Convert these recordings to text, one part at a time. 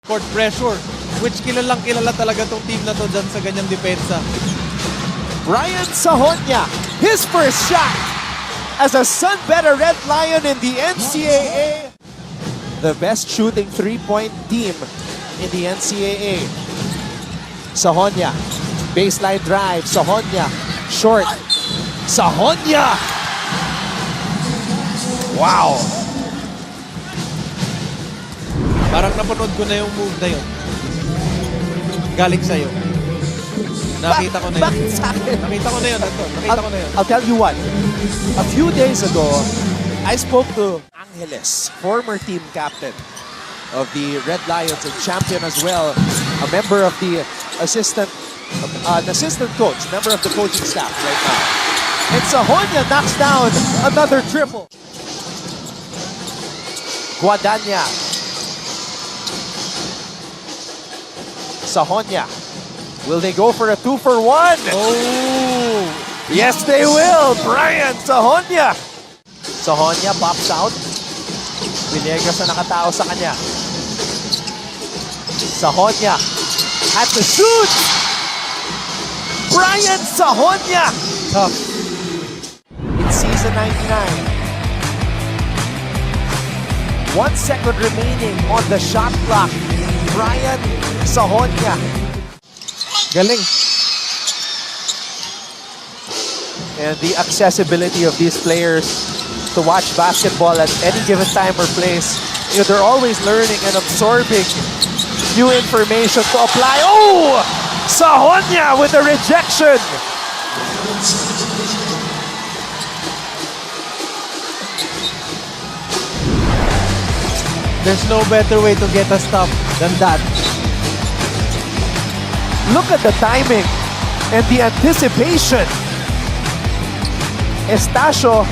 Court pressure, which kilalang kilala talaga tong team na to dyan sa ganyang depensa. Ryan Sahonya, his first shot as a Sunbeta Red Lion in the NCAA. The best shooting three-point team in the NCAA. Sahonya, baseline drive, Sahonya, short, Sahonya! Wow! Parang napanood ko na yung move na yun. Galing sa'yo. Nakita ko na yun. Bakit sa akin? Nakita ko na yun, Anton. Nakita ko na yun. I'll tell you what. A few days ago, I spoke to Angeles, former team captain of the Red Lions and champion as well, a member of the assistant coach, member of the coaching staff right now. And Sahonya knocks down another triple. Guadagna. Sahonya. Will they go for a 2-for-1? Oh! Yes, they will! Brian Sahonya! Sahonya pops out. Villegas na nakatao sa kanya. Sahonya at the shoot! Brian Sahonya! Tough. In season 99. 1 second remaining on the shot clock. Brian Sahonya. Galing. And the accessibility of these players to watch basketball at any given time or place. You know, they're always learning and absorbing new information to apply. Oh! Sahonya with a rejection. There's no better way to get a stop than that. Look at the timing and the anticipation. Estacio.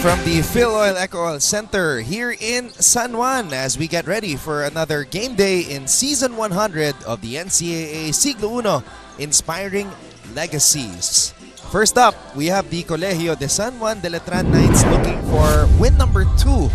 from the Phil Oil Eco Oil Center here in San Juan as we get ready for another game day in Season 100 of the NCAA Siglo Uno Inspiring Legacies. First up, we have the Colegio de San Juan de Letran Knights looking for win number 2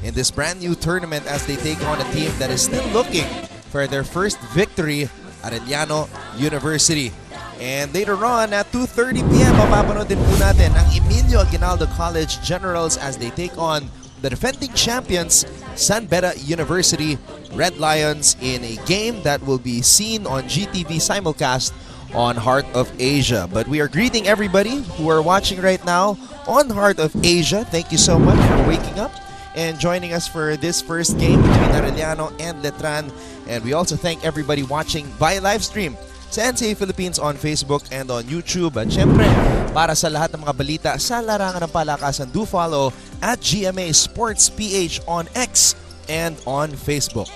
in this brand new tournament as they take on a team that is still looking for their first victory, Arellano University. And later on at 2:30 p.m. mapapanood din po natin ang Emilio Aguinaldo College Generals as they take on the defending champions San Beda University Red Lions in a game that will be seen on GTV simulcast on Heart of Asia. But we are greeting everybody who are watching right now on Heart of Asia. Thank you so much for waking up and joining us for this first game between Arellano and Letran. And we also thank everybody watching via live stream sa NCAA Philippines on Facebook and on YouTube. At syempre, para sa lahat ng mga balita sa larangan ng palakasan, do follow at GMA Sports PH on X and on Facebook.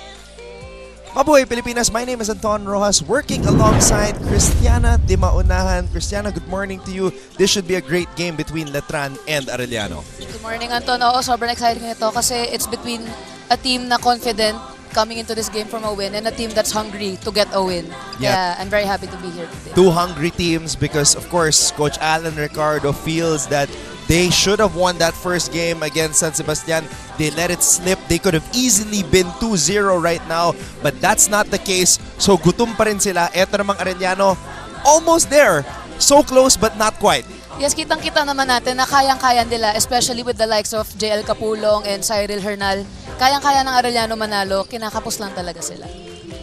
Mabuhay Pilipinas, my name is Anton Rojas, working alongside Christiana de Maunahan. Christiana, good morning to you. This should be a great game between Letran and Arellano. Good morning, Anton. Oo, sobrang excited ko nito kasi it's between a team na confident coming into this game from a win and a team that's hungry to get a win. Yeah, I'm very happy to be here today. Two hungry teams because, of course, Coach Alan Ricardo feels that they should have won that first game against San Sebastian. They let it slip. They could have easily been 2-0 right now, but that's not the case. So gutom pa rin sila. Eto namang Arellano, almost there. So close but not quite. Yes, kitang-kita naman natin na kayang-kaya nila, especially with the likes of JL Capulong and Cyril Hernal. Kayang-kaya ng Arellano manalo, kinakapos lang talaga sila.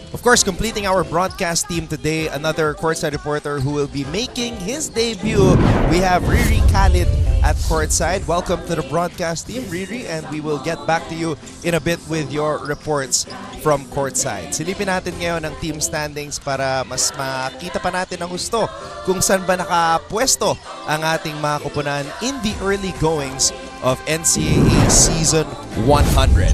Of course, completing our broadcast team today, another courtside reporter who will be making his debut. We have Riri Khalid at courtside. Welcome to the broadcast team, Riri, and we will get back to you in a bit with your reports from courtside. Silipin natin ngayon ang team standings para mas makita pa natin ang gusto kung saan ba nakapwesto ang ating mga kupunan in the early goings of NCAA Season 100.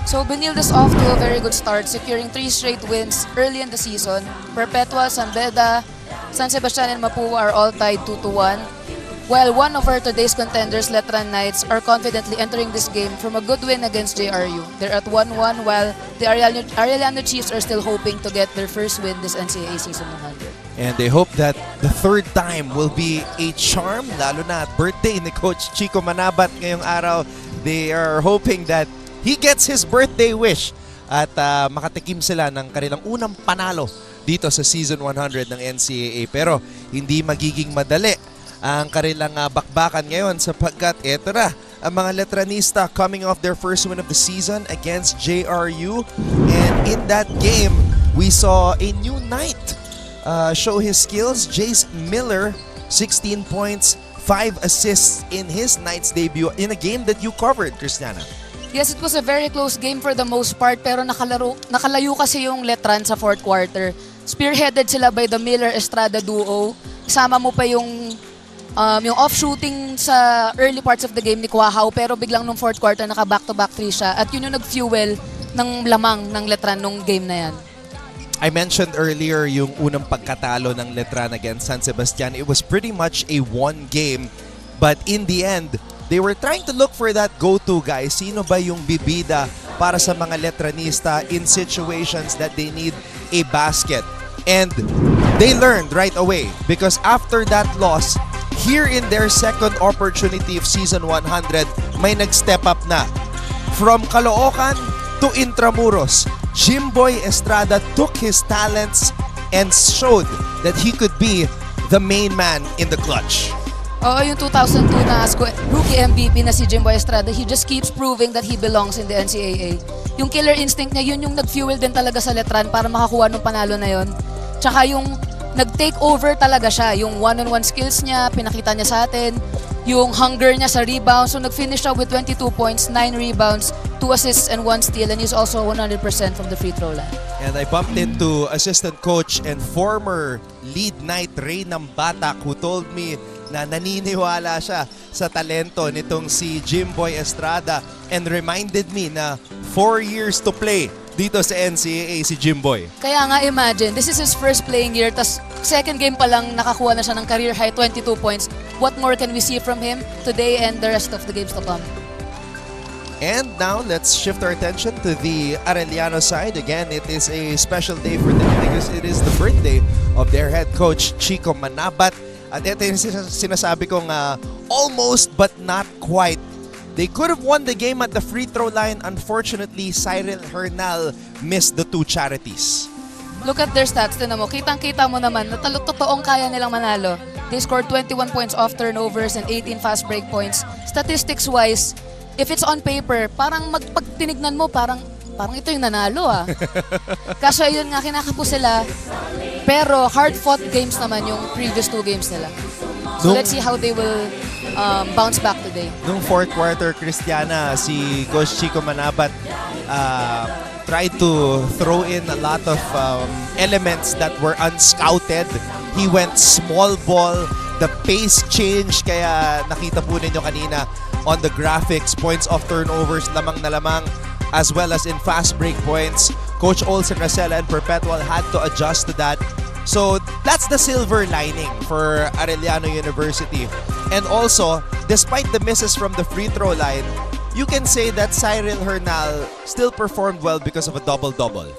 So Benilde's off to a very good start, securing 3 straight wins early in the season. Perpetua, San Beda, San Sebastian, and Mapua are all tied 2-1. While one of our today's contenders, Letran Knights, are confidently entering this game from a good win against JRU. They're at 1-1 while the Arellano Chiefs are still hoping to get their first win this NCAA Season 100. And they hope that the third time will be a charm, lalo na at birthday ni Coach Chico Manabat ngayong araw. They are hoping that he gets his birthday wish at makatikim sila ng kanilang unang panalo dito sa Season 100 ng NCAA. Pero hindi magiging madali ang kanilang bakbakan ngayon sapagkat eto na ang mga Letranista coming off their first win of the season against JRU. And in that game, we saw a new knight show his skills. Jace Miller, 16 points, 5 assists in his Knights debut in a game that you covered, Christiana. Yes, it was a very close game for the most part pero nakalayo kasi yung Letran sa fourth quarter. Spearheaded sila by the Miller-Estrada duo. Isama mo pa yung off-shooting sa early parts of the game ni Kwahao pero biglang nung fourth quarter naka-back-to-back 3 siya at yun yung nag-fuel ng lamang ng Letran nung game na yan. I mentioned earlier yung unang pagkatalo ng Letran against San Sebastian. It was pretty much a one game, but in the end, they were trying to look for that go-to guy. Sino ba yung bibida para sa mga Letranista in situations that they need a basket? And they learned right away because after that loss, here in their second opportunity of Season 100, may nag-step up na. From Caloocan to Intramuros, Jimboy Estrada took his talents and showed that he could be the main man in the clutch. Oo, yung 2002 na rookie MVP na si Jimboy Estrada, he just keeps proving that he belongs in the NCAA. Yung killer instinct niya, yun yung nag-fuel din talaga sa Letran para makakuha ng panalo na yun. Tsaka yung nag-take over talaga siya. Yung one-on-one skills niya, pinakita niya sa atin. Yung hunger niya sa rebounds. So nag-finish siya with 22 points, 9 rebounds, 2 assists, and 1 steal. And he's also 100% from the free throw line. And I bumped into assistant coach and former lead knight Ray Nambatak who told me na naniniwala siya sa talento nitong si Jimboy Estrada and reminded me na 4 years to play dito sa NCAA si Jimboy. Kaya nga imagine, this is his first playing year, tas second game pa lang nakakuha na siya ng career high 22 points. What more can we see from him today and the rest of the games to come? And now, let's shift our attention to the Arellano side. Again, it is a special day for them because it is the birthday of their head coach, Chico Manabat. At ito yung sinasabi kong almost but not quite. They could have won the game at the free throw line. Unfortunately, Cyril Hernal missed the two charities. Look at their stats. Tinan mo, kitang-kita mo naman na totoong kaya nilang manalo. They scored 21 points off turnovers and 18 fast break points. Statistics-wise, if it's on paper, parang pag tinignan mo, parang ito yung nanalo Kaso yun nga, kinakapos sila. Pero hard-fought games naman yung previous two games nila. So let's see how they will bounce back today. Nung fourth quarter, Cristiana, si Coach Chico Manabat tried to throw in a lot of elements that were unscouted. He went small ball, the pace changed, kaya nakita po ninyo kanina on the graphics, points of turnovers, lamang na lamang, as well as in fast break points. Coach Olsen, Racela, and Perpetual had to adjust to that. So that's the silver lining for Arellano University. And also, despite the misses from the free throw line, you can say that Cyril Hernal still performed well because of a double-double.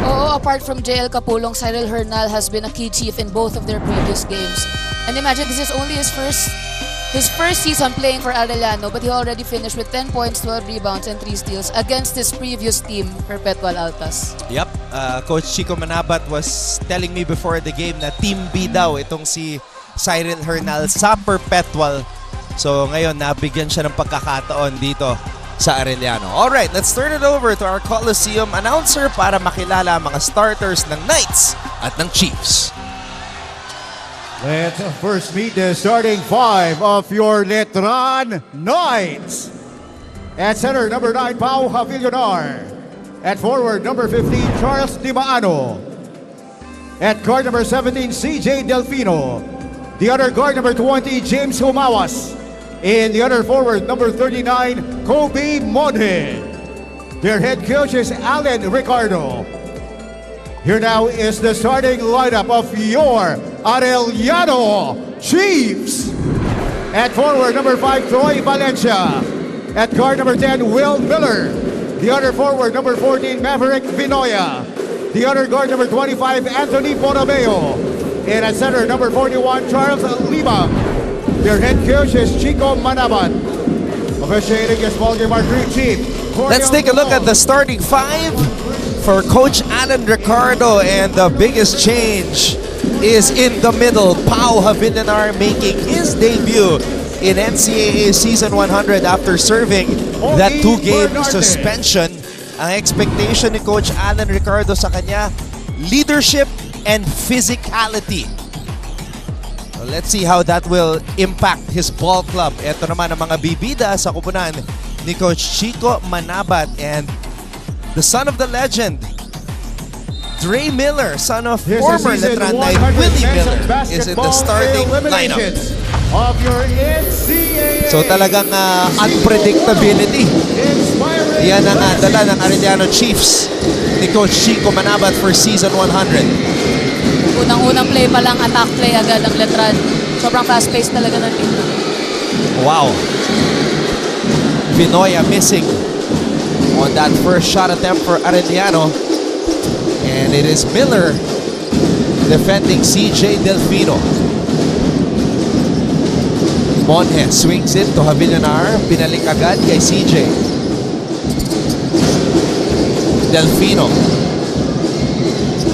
Oo, apart from JL Capulong, Cyril Hernal has been a key chief in both of their previous games. And imagine, this is only his first season playing for Arellano, but he already finished with 10 points, 12 rebounds, and 3 steals against his previous team, Perpetual Altas. Yep, Coach Chico Manabat was telling me before the game na Team B daw itong si Cyril Hernal sa Perpetual. So ngayon, nabigyan siya ng pagkakataon dito sa Arellano. Alright, let's turn it over to our Coliseum announcer para makilala ang mga starters ng Knights at ng Chiefs. Let's first meet the starting five of your Letran Knights. At center, number 9, Pau Havillonar. At forward, number 15, Charles Dimaano. At guard number 17, CJ Delfino. The other guard, number 20, James Humawas. And the other forward, number 39, Kobe Monhead. Their head coach is Alan Ricardo. Here now is the starting lineup of your Arellano Chiefs. At forward, number 5, Troy Valencia. At guard, number 10, Will Miller. The other forward, number 14, Maverick Vinoya. The other guard, number 25, Anthony Porabeo. And at center, number 41, Charles Lima. Their head coach is Chico Manabat. Officiating is Postgame our Green Chief. Let's take a look at the starting five for Coach Alan Ricardo, and the biggest change is in the middle. Pau Havillonar making his debut in NCAA Season 100 after serving that 2-game suspension. Ang expectation ni Coach Alan Ricardo sa kanya, leadership and physicality. So let's see how that will impact his ball club. Ito naman ang mga bibida sa kupunan ni Coach Chico Manabat, and the son of the legend, Dre Miller, son of former Letran Knight Willie Miller, is in the starting lineup. Of your NCAA. So talagang unpredictability. Yan ang dala ng Arellano Chiefs ni Coach Chico Manabat for Season 100. Unang-unang play pa lang, attack play agad ang Letran. Sobrang fast-paced talaga ng team. Wow. Vinoya missing on that first shot attempt for Arellano. And it is Miller defending CJ Delfino. Monjes swings it to Havillonar. Pinalik agad kay CJ. Delfino.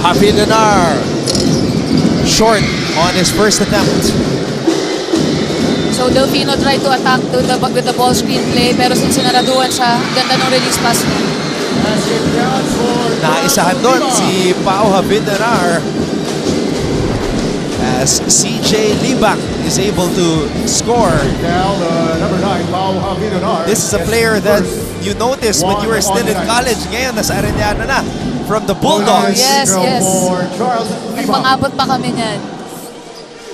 Havillonar. Short on his first attempt. So Delfino tried to attack with the ball screen play, pero since sinaraduan siya, ganda ng release pass niya. Naisahan doon si Pau Havillonar as CJ Libak is able to score. Number 9, Pau Havillonar. This is a player that you noticed when you were still in college. Ngayon, nasa Arellano na from the Bulldogs. Yes, yes. Charles Lima. Pang-abot pa kami niyan.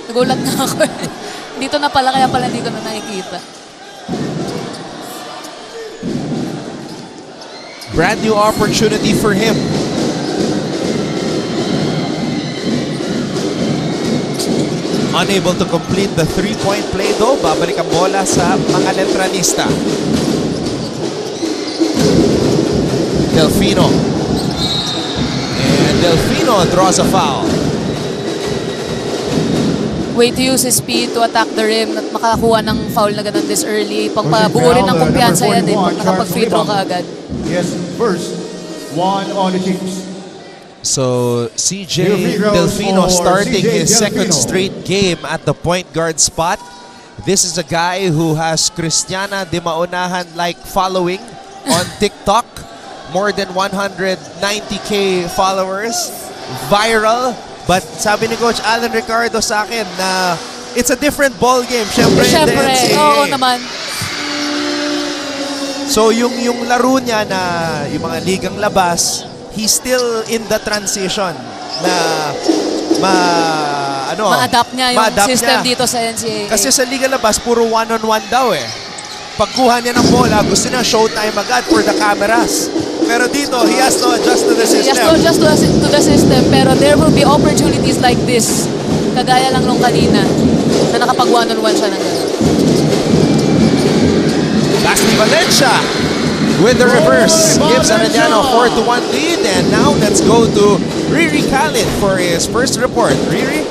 Nagulat na ako. Dito na pala, kaya pala dito na nakikita. Brand new opportunity for him. Unable to complete the three-point play though. Babalik ang bola sa mga Letranista. Delfino. And Delfino draws a foul. Way to use his speed to attack the rim at makakuha ng foul na ganun this early. Pangpabuo rin ng kumpiyansa yan eh. Nakapag-free throw ka agad. Yes, first, one on the Chiefs. So CJ Delfino starting his second straight game at the point guard spot. This is a guy who has Cristiana de Maunahan like following on TikTok. More than 190k followers. Viral. But sabi ni Coach Alan Ricardo sa akin na it's a different ball game. Siyempre, Oo naman. So yung laro niya na yung mga ligang labas, he's still in the transition na ma-adapt niya yung system dito sa NCAA. Kasi sa liga labas, puro one-on-one daw eh. Pagkuha niya ng bola, gusto niya showtime agad for the cameras. Pero dito, he has to adjust to the system. He has to adjust to the system, pero there will be opportunities like this. Kagaya lang nung kanina, na nakapag one-on-one siya ng gano'n. Basti Valencia with the reverse. Gives Arellano 4-1 lead. And now let's go to Riri Khalid for his first report. Riri?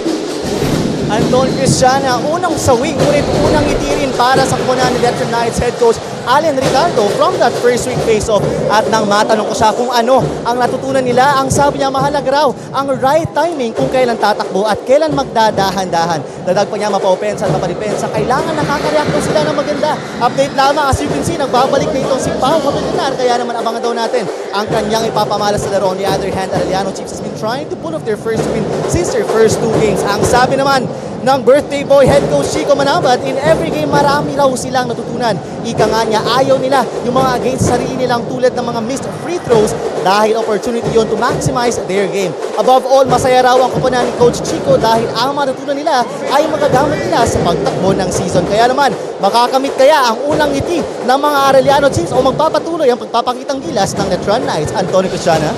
Anton Cristiana, unang sawing, ngunit unang itirin para sa kupunan ni Letran Knights head coach Alan Ricardo from that first week face-off. At nang matanong ko siya kung ano ang natutunan nila, ang sabi niya mahalaga raw ang right timing kung kailan tatakbo at kailan magdadahan-dahan. Dadag pa niya mapa-opensa at mapa-depensa, kailangan nakaka-react sila ng maganda. Update lamang, as you can see, nagbabalik na itong si Pau Kapilinar, kaya naman abangan daw natin ang kanyang ipapamalas sa laro. On the other hand, Arellano Chiefs has been trying to pull off their first win since their first two games. Ang sabi naman ng birthday boy head coach Chico Manabat, in every game marami raw silang natutunan. Ika nga niya, ayaw nila yung mga against sarili nilang tulad ng mga missed free throws dahil opportunity yon to maximize their game. Above all, masaya raw ang kupunan ni Coach Chico dahil ang matutunan nila ay magagamit nila sa pagtakbo ng season. Kaya naman, makakamit kaya ang unang ngiti ng mga Arellano Chiefs o magpapatuloy ang pagpapakitang gilas ng Letran Knights. Antonio Cristiana.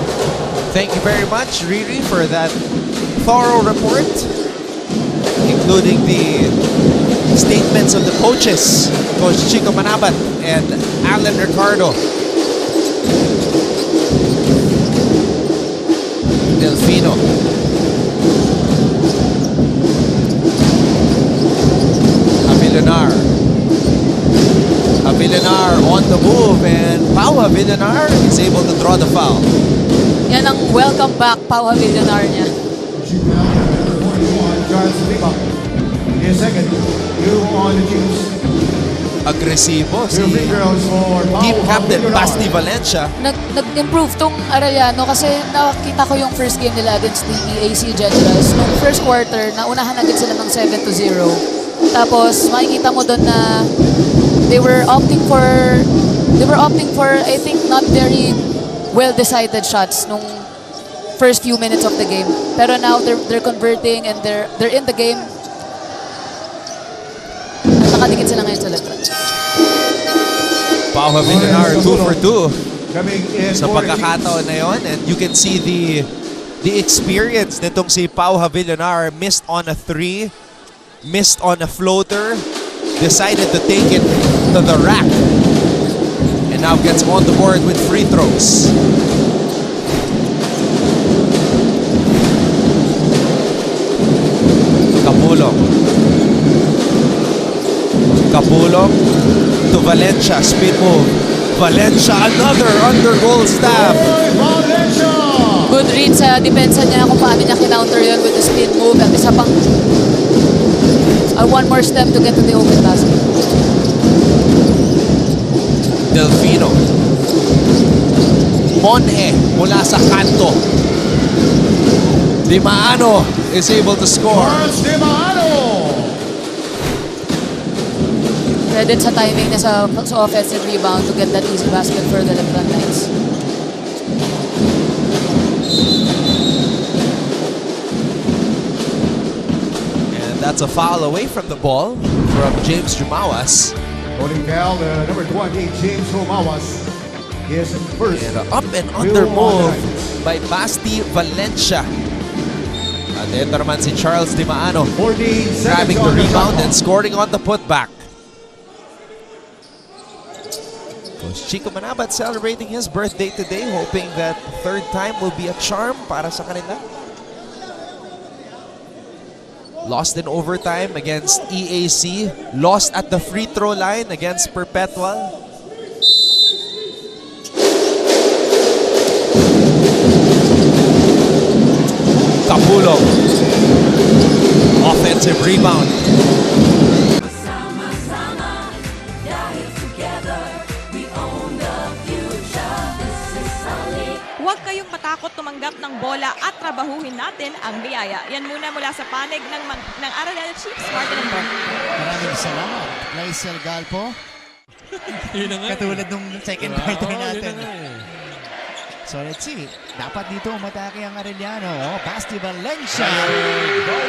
Thank you very much, Riri, for that thorough report, including the statements of the coaches, Coach Chico Manabat and Alan Ricardo. Delfino. Avilanar on the move, and Pau Avilanar is able to draw the foul. Yan ang welcome back, Pau Avilanar niya. His second, two on the Chiefs. Agresibo si Two free throws for team Pau captain Avilanar. Basti Valencia. Nag-improve tong Arellano kasi nakita ko yung first game nila against the EAC Generals. Nung first quarter, naunahan agad sila ng 7-0. Tapos makikita mo doon na they were opting for I think not very well decided shots nung first few minutes of the game. Pero now they're converting and they're in the game. At nakadikit sila ngayon sa Letran. Pau Avilanar 2 for 2 Coming in sa for the pagkakataon na yon, and you can see the experience nitong si Pau Avilanar. Missed on a 3, missed on a floater, decided to take it to the rack, and now gets on the board with free throws. Capulong to Valencia, spin move. Valencia, another under goal stab. Valencia. Good read sa depensa niya kung paano niya kinounter yun with the spin move at isa pang one more step to get to the open basket. Delfino. Monhe mula sa kanto. Di Maano is able to score. Charles Di Maano. Credit sa timing niya sa offensive rebound to get that easy basket for the Letran Knights. And that's a foul away from the ball from James Jumawas. Holding foul, number 20, James Romawas. His first. And up and under move by Basti Valencia. At ito naman si Charles Di Maano, 14 grabbing seconds the on the rebound shot and scoring on the putback. Coach Chico Manabat celebrating his birthday today, hoping that third time will be a charm para sa kanila. Lost in overtime against EAC. Lost at the free throw line against Perpetual. Capulong. Offensive rebound. Huwag kayong matakot tumanggap ng bola at trabahuhin natin ang biyaya. Yan muna mula sa panig ng Arellano Chiefs, Martin and Mark. Maraming salamat, Laisel Galpo. Katulad nung second quarter natin. So let's see. Dapat dito umatake ang Arellano. Oh, Basti Valencia.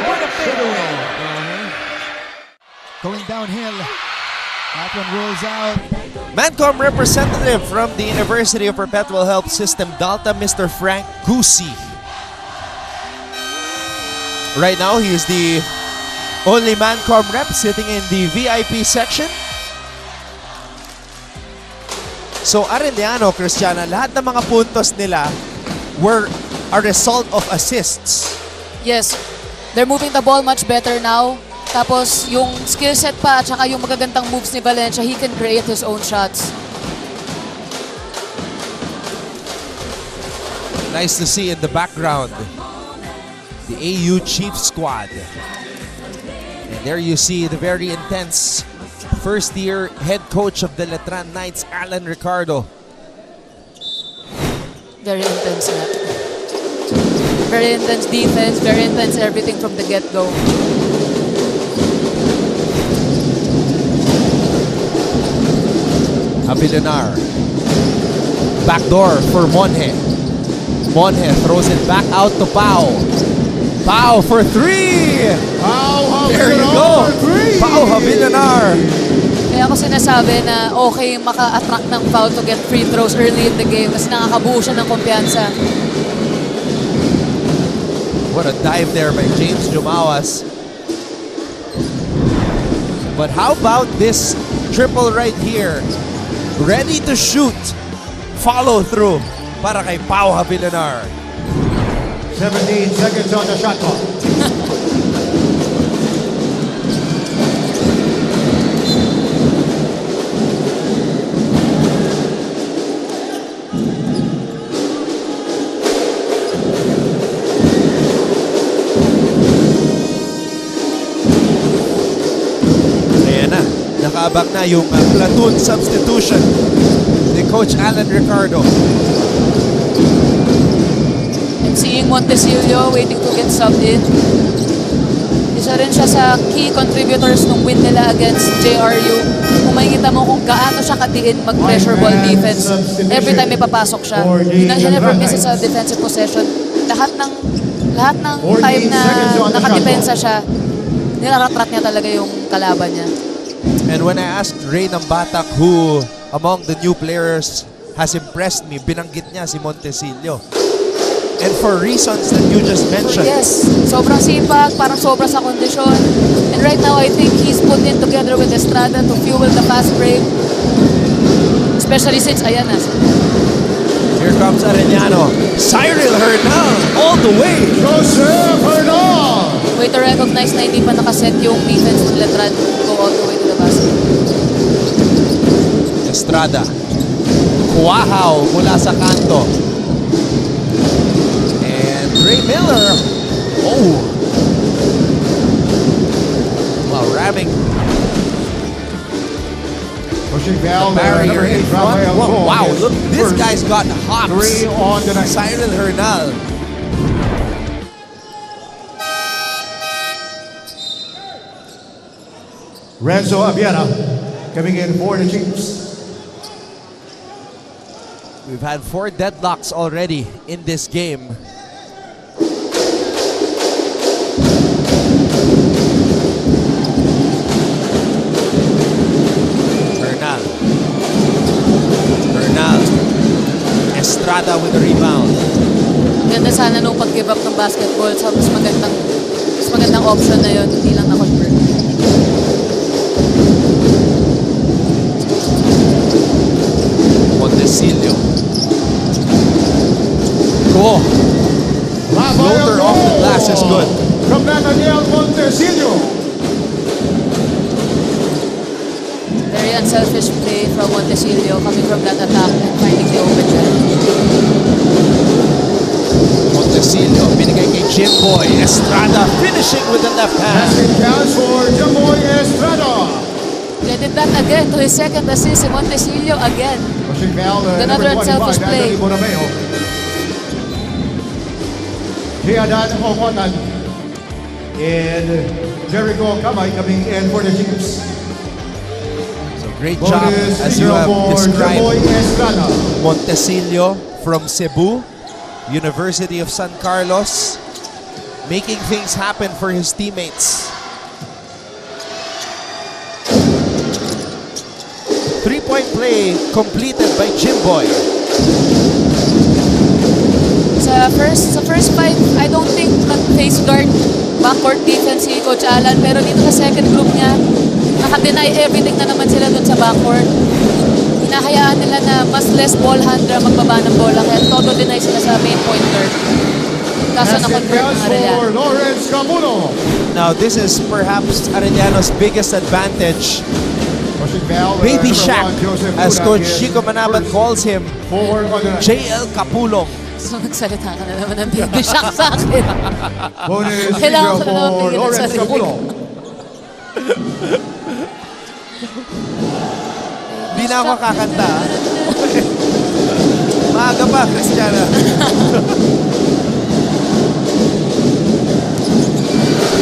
What a fadeaway. Going downhill. That one rolls out. Mancom representative from the University of Perpetual Health System, Delta, Mr. Frank Gusi. Right now, he is the only Mancom rep sitting in the VIP section. So Arellano, Cristiana, lahat ng mga puntos nila were a result of assists. Yes, they're moving the ball much better now. Tapos yung skill set pa at saka yung magagandang moves ni Valencia, he can create his own shots. Nice to see in the background the AU Chief squad. And there you see the very intense first-year head coach of the Letran Knights, Alan Ricardo. Very intense na. Very intense defense, very intense everything from the get-go. Avilanar. Backdoor for Monje. Monje throws it back out to Pau. Pau for three! There you go! Pau Avilanar. Kaya ako sinasabi na okay maka-attract ng foul to get free throws early in the game kasi nakakabuo siya ng kumpiyansa. What a dive there by James Jumawas. But how about this triple right here? Ready to shoot. Follow through para kay Pau Avilanar. 17 seconds on the shot clock. Ayan na. Nakaabak na yung platoon substitution ni Coach Alan Ricardo. And seeing Montesilio waiting to get subbed in. Isa rin siya sa key contributors nung win nila against JRU. Kung makikita mo kung gaano siya kadiin mag-pressure ball defense. Every time may papasok siya. He never misses a defensive possession. Lahat ng time na nakadepensa siya, nilaratrat niya talaga yung kalaban niya. And when I asked Ray Nambatak who among the new players has impressed me, binanggit niya si Montesilio. And for reasons that you just mentioned. Yes, sobrang sipag, parang sobra sa kondisyon. And right now, I think he's put in together with Estrada to fuel the fast break. Especially since, ayan na. Here comes Arellano. Cyril Hernal all the way. Joseph Hernal. Way to recognize na hindi pa nakaset yung defense ng Letran go all the way to the basket. Estrada. Kuahaw mula sa kanto. And Ray Miller. Oh. Wow, ramming Pushing down barrier in front. Wow, look, this First guy's got hops. 3 on the night. Cyril Hernal. Renzo Abiera coming in for the Chiefs. We've had 4 deadlocks already in this game. Hernal. Estrada with the rebound. Ganda na sana nung pag-give up ng basketball. So, mas magandang option na yun. Hindi lang na-convert. Montesillo. Cool. Floater off the glass is good. From Nathaniel Montesillo. Very unselfish play from Montesillo coming from that attack and finding the open man. Montesillo, binigay kay Jimboy. Estrada finishing with the left hand. Basket counts for Jimboy Estrada. They did that again to his second assist si Montesillo again. Pushing foul, Another number 25, unselfish play. Anthony Bonameo. Giadan Omotan. And Jericho Kamay coming in for the Chiefs. So great job Bonus as you have for Jimboy described. Estrada. Montesillo from Cebu, University of San Carlos, making things happen for his teammates. 3-point play completed by Jimboy. Sa first five, I don't think nag-face guard backcourt defense si Coach Alan. Pero dito sa second group niya, naka-deny everything na naman sila dun sa backcourt. Hinahayaan nila na mas less ball handler magbaba ng bola. Kaya todo deny sila sa main point guard. Kaso Basket na-convert counts ng for Arellano. Lawrence Camuno. Now this is perhaps Arellano's biggest advantage. Pushing foul, Baby number Shack, 1, Joseph as Budak Coach is Chico Manabat first calls him, forward on the night. JL Capulong. So nagsalita ka na naman ng baby shock sa akin. Bonus Kailangan video ko na naman for tingin Lawrence sa sarili. Camuno. Di na ako kakanta. ah. Maaga pa, Cristiana.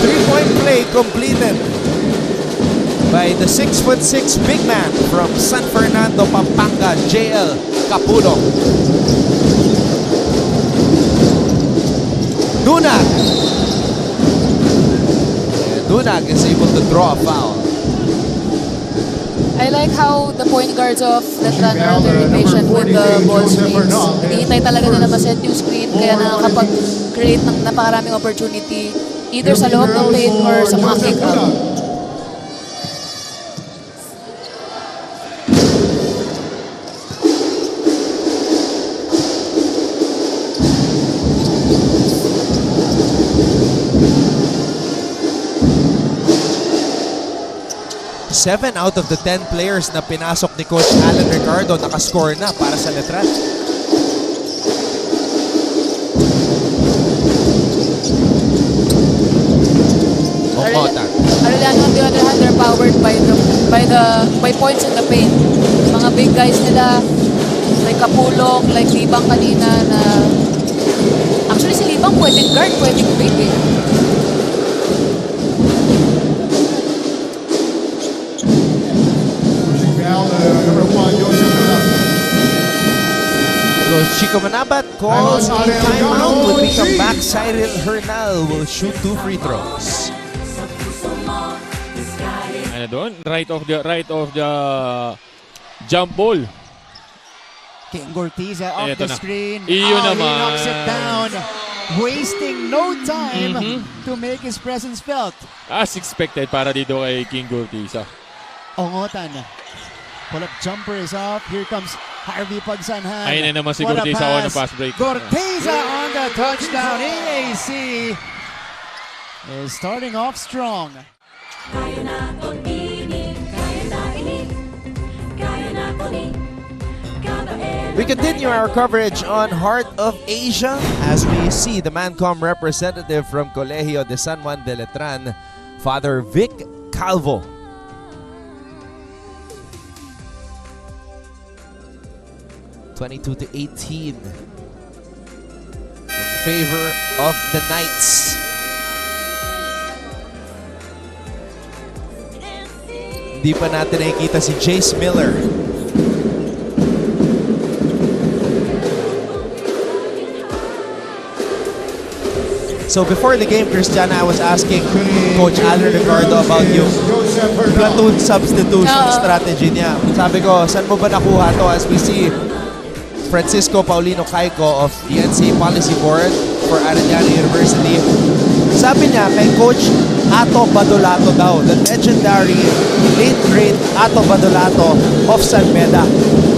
3-point play completed by the 6'6" big man from San Fernando, Pampanga, JL Capulong. Dunag. Dunag is able to draw a foul. I like how the point guards of Letran are very patient with the ball screens. Hinihintay talaga nila ma-set yung screen kaya nakakapag-create ng napakaraming opportunity either sa loob ng paint or sa mga kick-out. Seven out of the 10 players na pinasok ni Coach Alan Ricardo nakascore na para sa Letran. Omotan. Arellano on the other hand, they're powered by points in the paint. Mga big guys nila, like Kapulong, like Libang kanina na actually si Libang pwedeng guard, pwedeng big eh. Pushing foul, number 1, Joseph Budak. Coach Chico Manabat calls a timeout. When we come back, Cyril Hernal will shoot 2 free throws. Ano doon? Right of the jump ball. King Gortiza off Eto the na. screen. Iyon He naman. knocks it down. Wasting no time to make his presence felt. As expected para dito kay King Gurtiza. Ongotan. Pull-up jumper is off. Here comes Harvey Pagsanhan. Ayun na naman si What a Gurtiza on the pass break. Gortiza on the touchdown. EAC is starting off strong. We continue our coverage on Heart of Asia as we see the Mancom representative from Colegio de San Juan de Letran, Father Vic Calvo. (22-18) in favor of the Knights. Hindi pa natin nakikita si Jace Miller. So before the game, Cristiana, I was asking Coach Alan Ricardo about yung platoon substitution strategy niya. Sabi ko, saan mo ba nakuha to? As we see Francisco Paulino Caico of the NCAA Policy Board for Arellano University. Sabi niya kay Coach Ato Badolato daw, the legendary late great Ato Badolato of San Beda.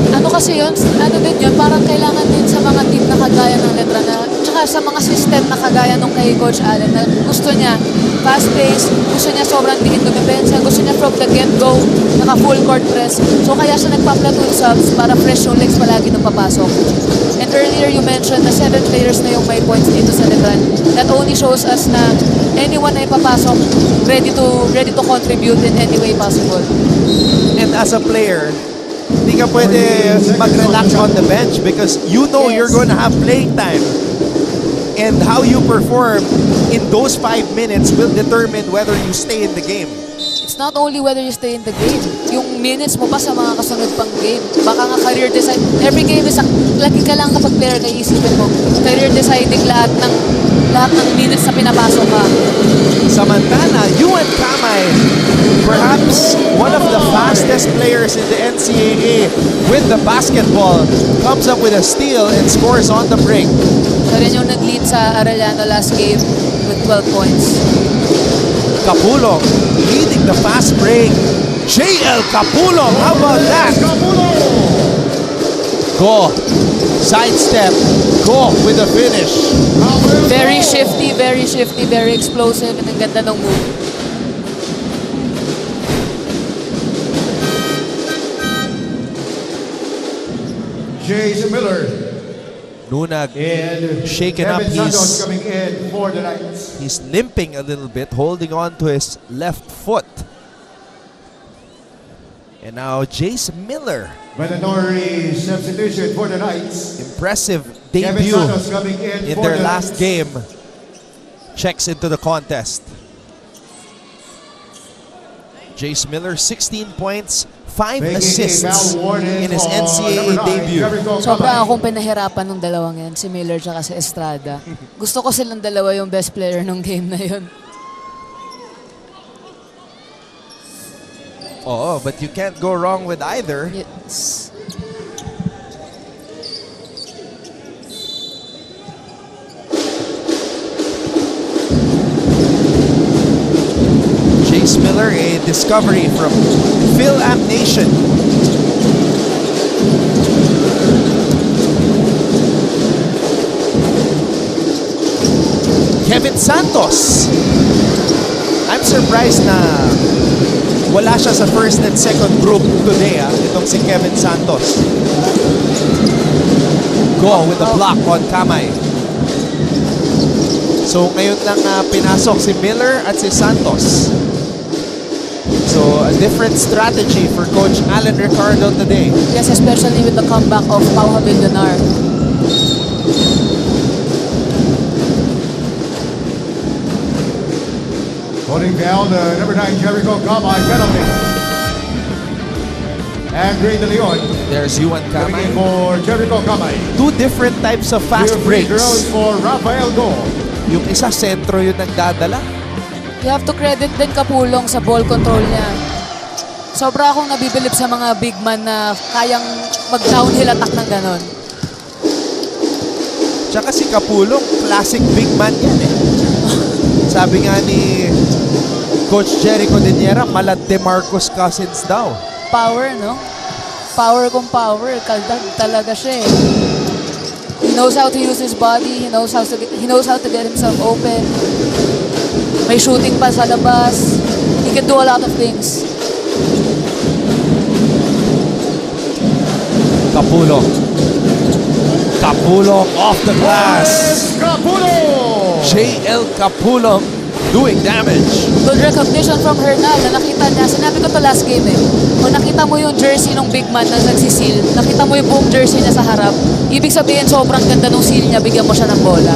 Ano kasi yun, ano din yun, parang kailangan din sa mga team na kagaya ng Letran na, tsaka sa mga system na kagaya nung kay Coach Allen na gusto niya fast-paced, gusto niya sobrang dikit dumipensa, gusto niya from the get-go, naka full court press. So kaya siya nagpa-platoon subs para fresh yung legs palagi nung papasok. And earlier you mentioned na 7 players na yung may points dito sa Letran. That only shows us na anyone na ipapasok, ready to contribute in any way possible. And as a player, hindi ka pwede mag-relax on the bench because you know you're gonna have playing time. And how you perform in those 5 minutes will determine whether you stay in the game. It's not only whether you stay in the game, yung minutes mo pa sa mga kasunod pang game. Baka nga career decide. Every game is lagi ka lang kapag player na isipin mo. Career deciding lahat ng minutes na pinapasok ka. Samantala, Yuan Kamay, perhaps one of the fastest players in the NCAA with the basketball, comes up with a steal and scores on the break. Siya rin yung nag-lead sa Arellano last game with 12 points. Capulong leading the fast break. JL Capulong, how about that? Go, sidestep, go with the finish. Very shifty, very explosive, and ang ganda ng move. Jason Miller. Nunag And shaken up. Kevin Santos coming in for the Knights. He's limping a little bit, holding on to his left foot. And now Jace Miller. Mandatory substitution for the Knights. Impressive Kevin debut Santos coming in in for their the last Knights. game. Checks into the contest. Jace Miller, 16 points, 5 Making a assists foul warning in his for NCAA number 9, debut. Jericho Sobra Kamay. akong pinahirapan ng dalawang yan, si Miller tsaka si Estrada. Gusto ko silang dalawa yung best player ng game na yun. Oh, but you can't go wrong with either. Yes. Jace Miller, a discovery from Phil Am Nation. Kevin Santos. I'm surprised na wala siya sa first and second group today, itong si Kevin Santos. Go with the block on Kamay. So ngayon lang pinasok si Miller at si Santos. So a different strategy for Coach Alan Ricardo today. Yes, especially with the comeback of Pau Havildonar. Holding down the number 9 Jericho Kamay penalty. And Green De Leon There's Yuan coming in Kamay. for Jericho Kamay. Two different types of fast Two free breaks. throws for Rafael Go. Yung isa sentro yung nagdadala. You have to credit din Kapulong sa ball control niya. Sobra akong nabibilip sa mga big man na kayang mag-downhill attack ng ganon. Tsaka si Kapulong, classic big man yan eh. Sabi nga ni Coach Jericho Diniera, mala DeMarcus Cousins daw. Power, no? Power kung power. Kaldag talaga siya eh. He knows how to use his body. He knows how to get himself open. May shooting pa sa labas. He can do a lot of things. Kapulong. Kapulong off the glass. Capullo! JL Kapulong doing damage. Good recognition from Hernal na nakita niya. Sinabi ko to last game eh. Kung nakita mo yung jersey ng big man na nagsisil, nakita mo yung buong jersey niya sa harap, ibig sabihin sobrang ganda ng seal niya, bigyan mo siya ng bola.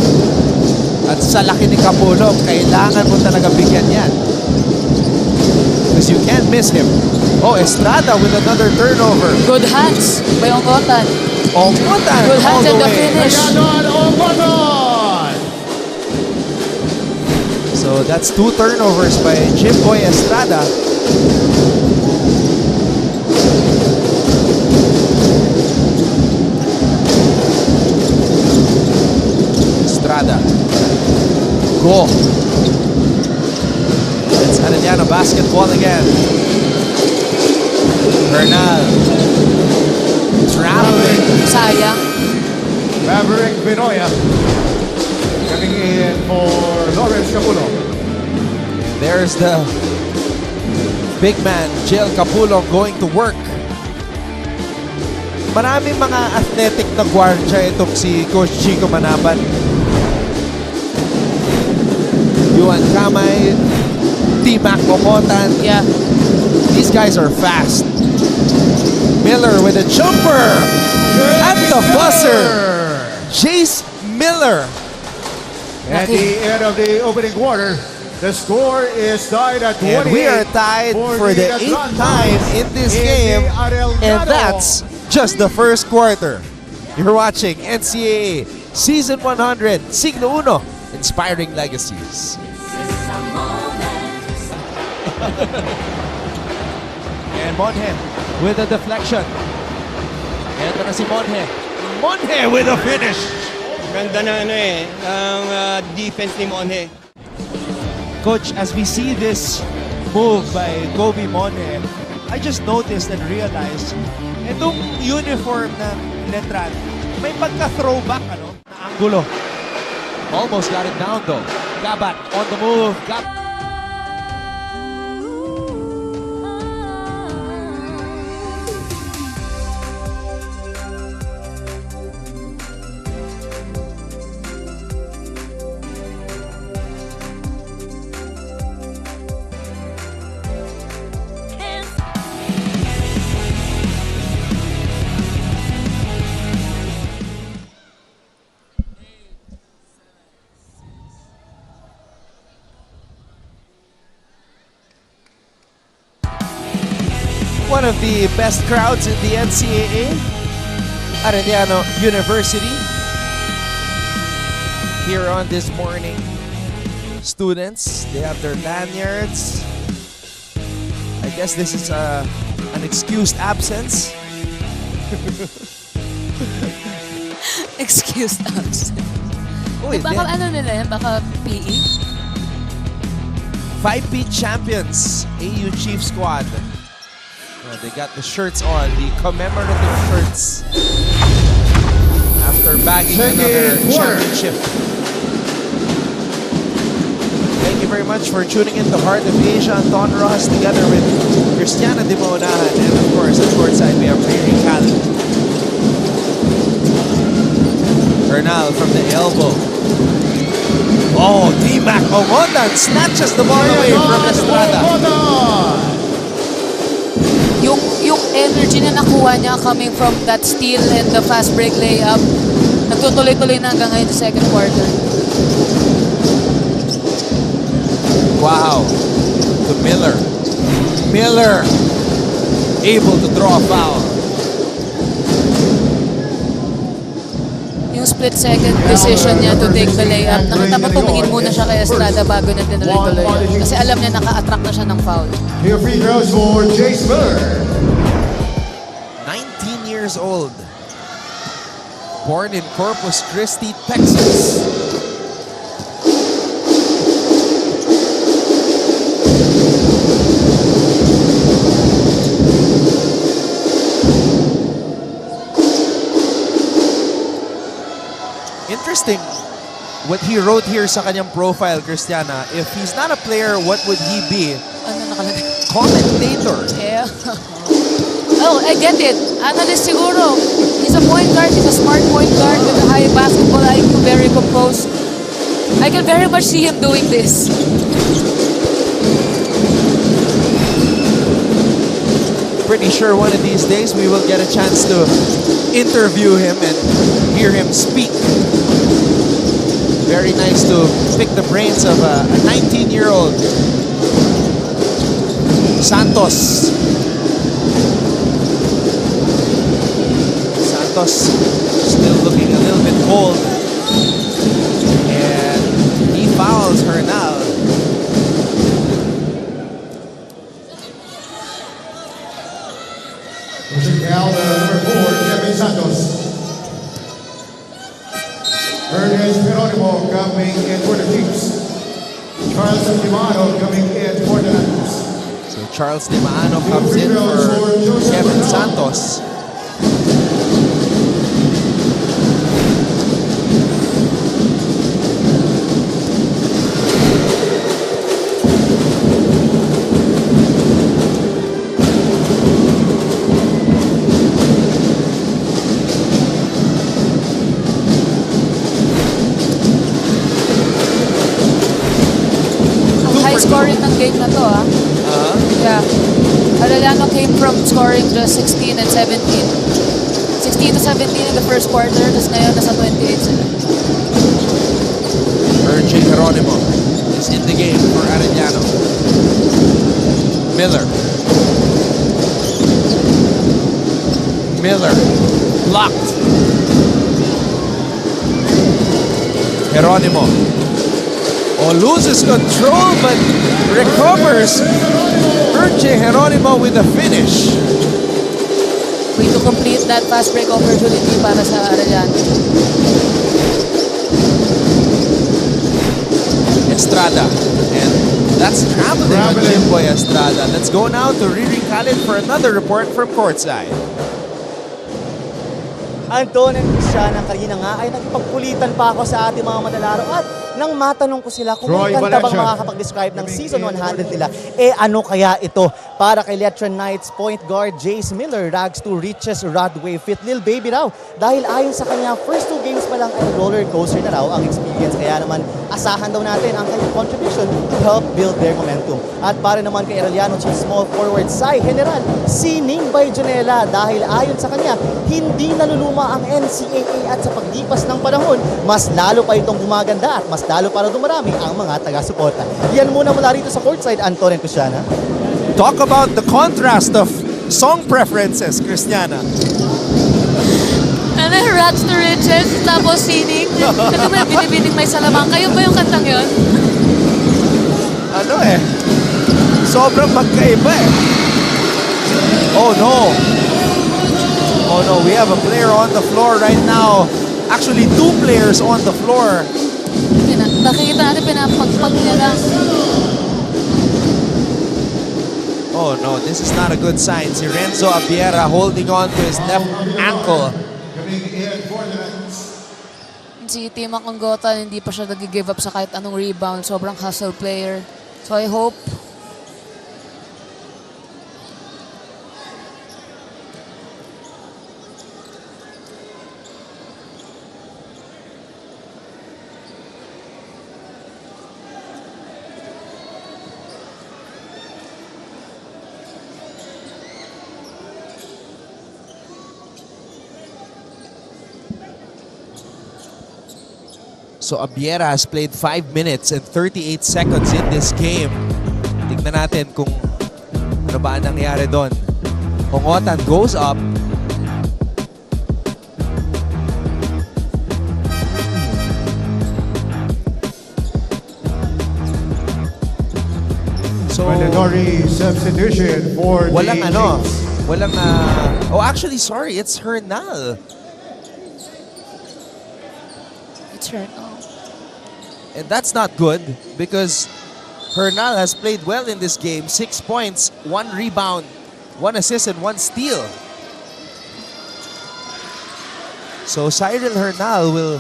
At sa laki ni Kapulong, kailangan mo talaga bigyan yan. Because you can't miss him. Oh, Estrada with another turnover. Good hands by Ongotan. Ongotan Good all hands the and the way. finish. Ayan on Ongotan! So that's two turnovers by Jimboy Estrada. Estrada Go. It's Arellano basketball again. Bernal. Traveling. Sayang. Maverick Benoya coming in for Lawrence Capulo. There's the big man, Jill Capulong, going to work. Maraming mga athletic na gwardiya itong si Coach Chico Manaban. Yuan Kamay, T-Mac Momotan. Yeah. These guys are fast. Miller with a jumper. At the buzzer. Chase Miller. At the end of the opening quarter, the score is tied at 28. And we are tied for the 8th time in this game. And that's just the first quarter. You're watching NCAA Season 100, Siglo Uno, Inspiring Legacies. And Monje with a deflection. Ito na si Monje. Monje with a finish. Ganda na ang defense ni Monje. Coach, as we see this move by Kobe Monje, I just noticed and realized itong uniform ng Letran, may pagka-throwback na anggulo. Almost got it down though. Gabat on the move. One of the best crowds in the NCAA, Arellano University. Here on this morning, students, they have their lanyards. I guess this is an excused absence. Excused absence. Uy, Baka ano nila yan? Baka PE? 5P champions, AU Chief Squad. Oh, they got the shirts on, the commemorative shirts. After bagging another championship. Thank you very much for tuning in to Heart of Asia. Anton Ross together with Christiana De Maunahan. And of course, at courtside, we have Riri Khalid. Bernal from the elbow. Oh, T-Mac Omotan snatches the ball away from Estrada. Yung energy na nakuha niya coming from that steal and the fast break layup, nagtutuloy-tuloy na hanggang ngayon sa second quarter. Wow. To Miller. Miller able to draw a foul. Yung split-second decision niya to take the layup, nakita mo tumingin muna siya kay Estrada bago na tinuloy-tuloy. Kasi alam niya naka-attract na siya ng foul. Here free throws for Chase Miller. 19 years old. Born in Corpus Christi, Texas. Interesting what he wrote here sa kanyang profile, Christiana. If he's not a player, what would he be? Ano nakalagay? Commentator. Yeah. Oh, I get it. Analyst siguro. He's a point guard. He's a smart point guard with a high basketball IQ, very composed. I can very much see him doing this. Pretty sure one of these days we will get a chance to interview him and hear him speak. Very nice to pick the brains of a 19-year-old. Santos. Santos still looking a little bit cold. And he fouls Hernal. Now number 4, Kevin Santos. Ernest Geronimo coming in for the Chiefs. Charles Dimano coming in for the Knights. So Charles Dimano comes in for Kevin Santos. High scoring ng game na to, ah. Yeah. Arellano came from scoring just 16 and 17. 16 to 17 in the first quarter, tapos ngayon nasa 28 sila. RJ Geronimo is in the game for Arellano. Miller. Miller. Blocked. Geronimo. Oh, loses control but recovers. RJ Geronimo with a finish. Way to complete that fast break opportunity para sa Arellano. Estrada. And that's traveling on Jimboy Estrada. Let's go now to Riri Khalid for another report from courtside. Anton and Christiana, kanina nga ay nagpagkulitan pa ako sa ating mga manlalaro at nang matanong ko sila kung may Troy kanta bang Valencia. makakapag-describe ng season 100 nila, ano kaya ito? Para kay Letran Knights point guard Jace Miller, rags to riches Rodway, fit Lil Baby raw. Dahil ayon sa kanya, first 2 games pa lang ay roller coaster na raw ang experience. Kaya naman, asahan daw natin ang kanyang contribution to help build their momentum. At para naman kay Arellano Chief Small Forward Sai General, sining by Junela. Dahil ayon sa kanya, hindi naluluma ang NCAA at sa paglipas ng panahon, mas lalo pa itong gumaganda at mas lalo para dumarami ang mga taga-suporta. Yan muna mula rito sa courtside, Anton and Christiana. Talk about the contrast of song preferences, Christiana. Ano, Rats to Riches, tapos sining. Ano ba, binibining may salamang. Kayo ba yung kantang yun? Ano eh, sobrang magkaiba eh. Oh no. Oh no, we have a player on the floor right now. Actually, 2 players on the floor. Nakikita natin pinapagpag niya lang. Oh no, this is not a good sign. Si Renzo Abiera holding on to his left ankle. Coming in for the Knights. Si Tima Conggota, hindi pa siya nag-give up sa kahit anong rebound. Sobrang hustle player. So I hope So Abiera has played 5 minutes and 38 seconds in this game. Tignan natin kung ano ba ang nangyari doon. Congotan goes up. So Mandatory substitution for walang the ano, Kings. walang oh actually sorry, it's Hernal. it's right now. And that's not good because Hernal has played well in this game. 6 points, 1 rebound, 1 assist, and 1 steal. So Cyril Hernal will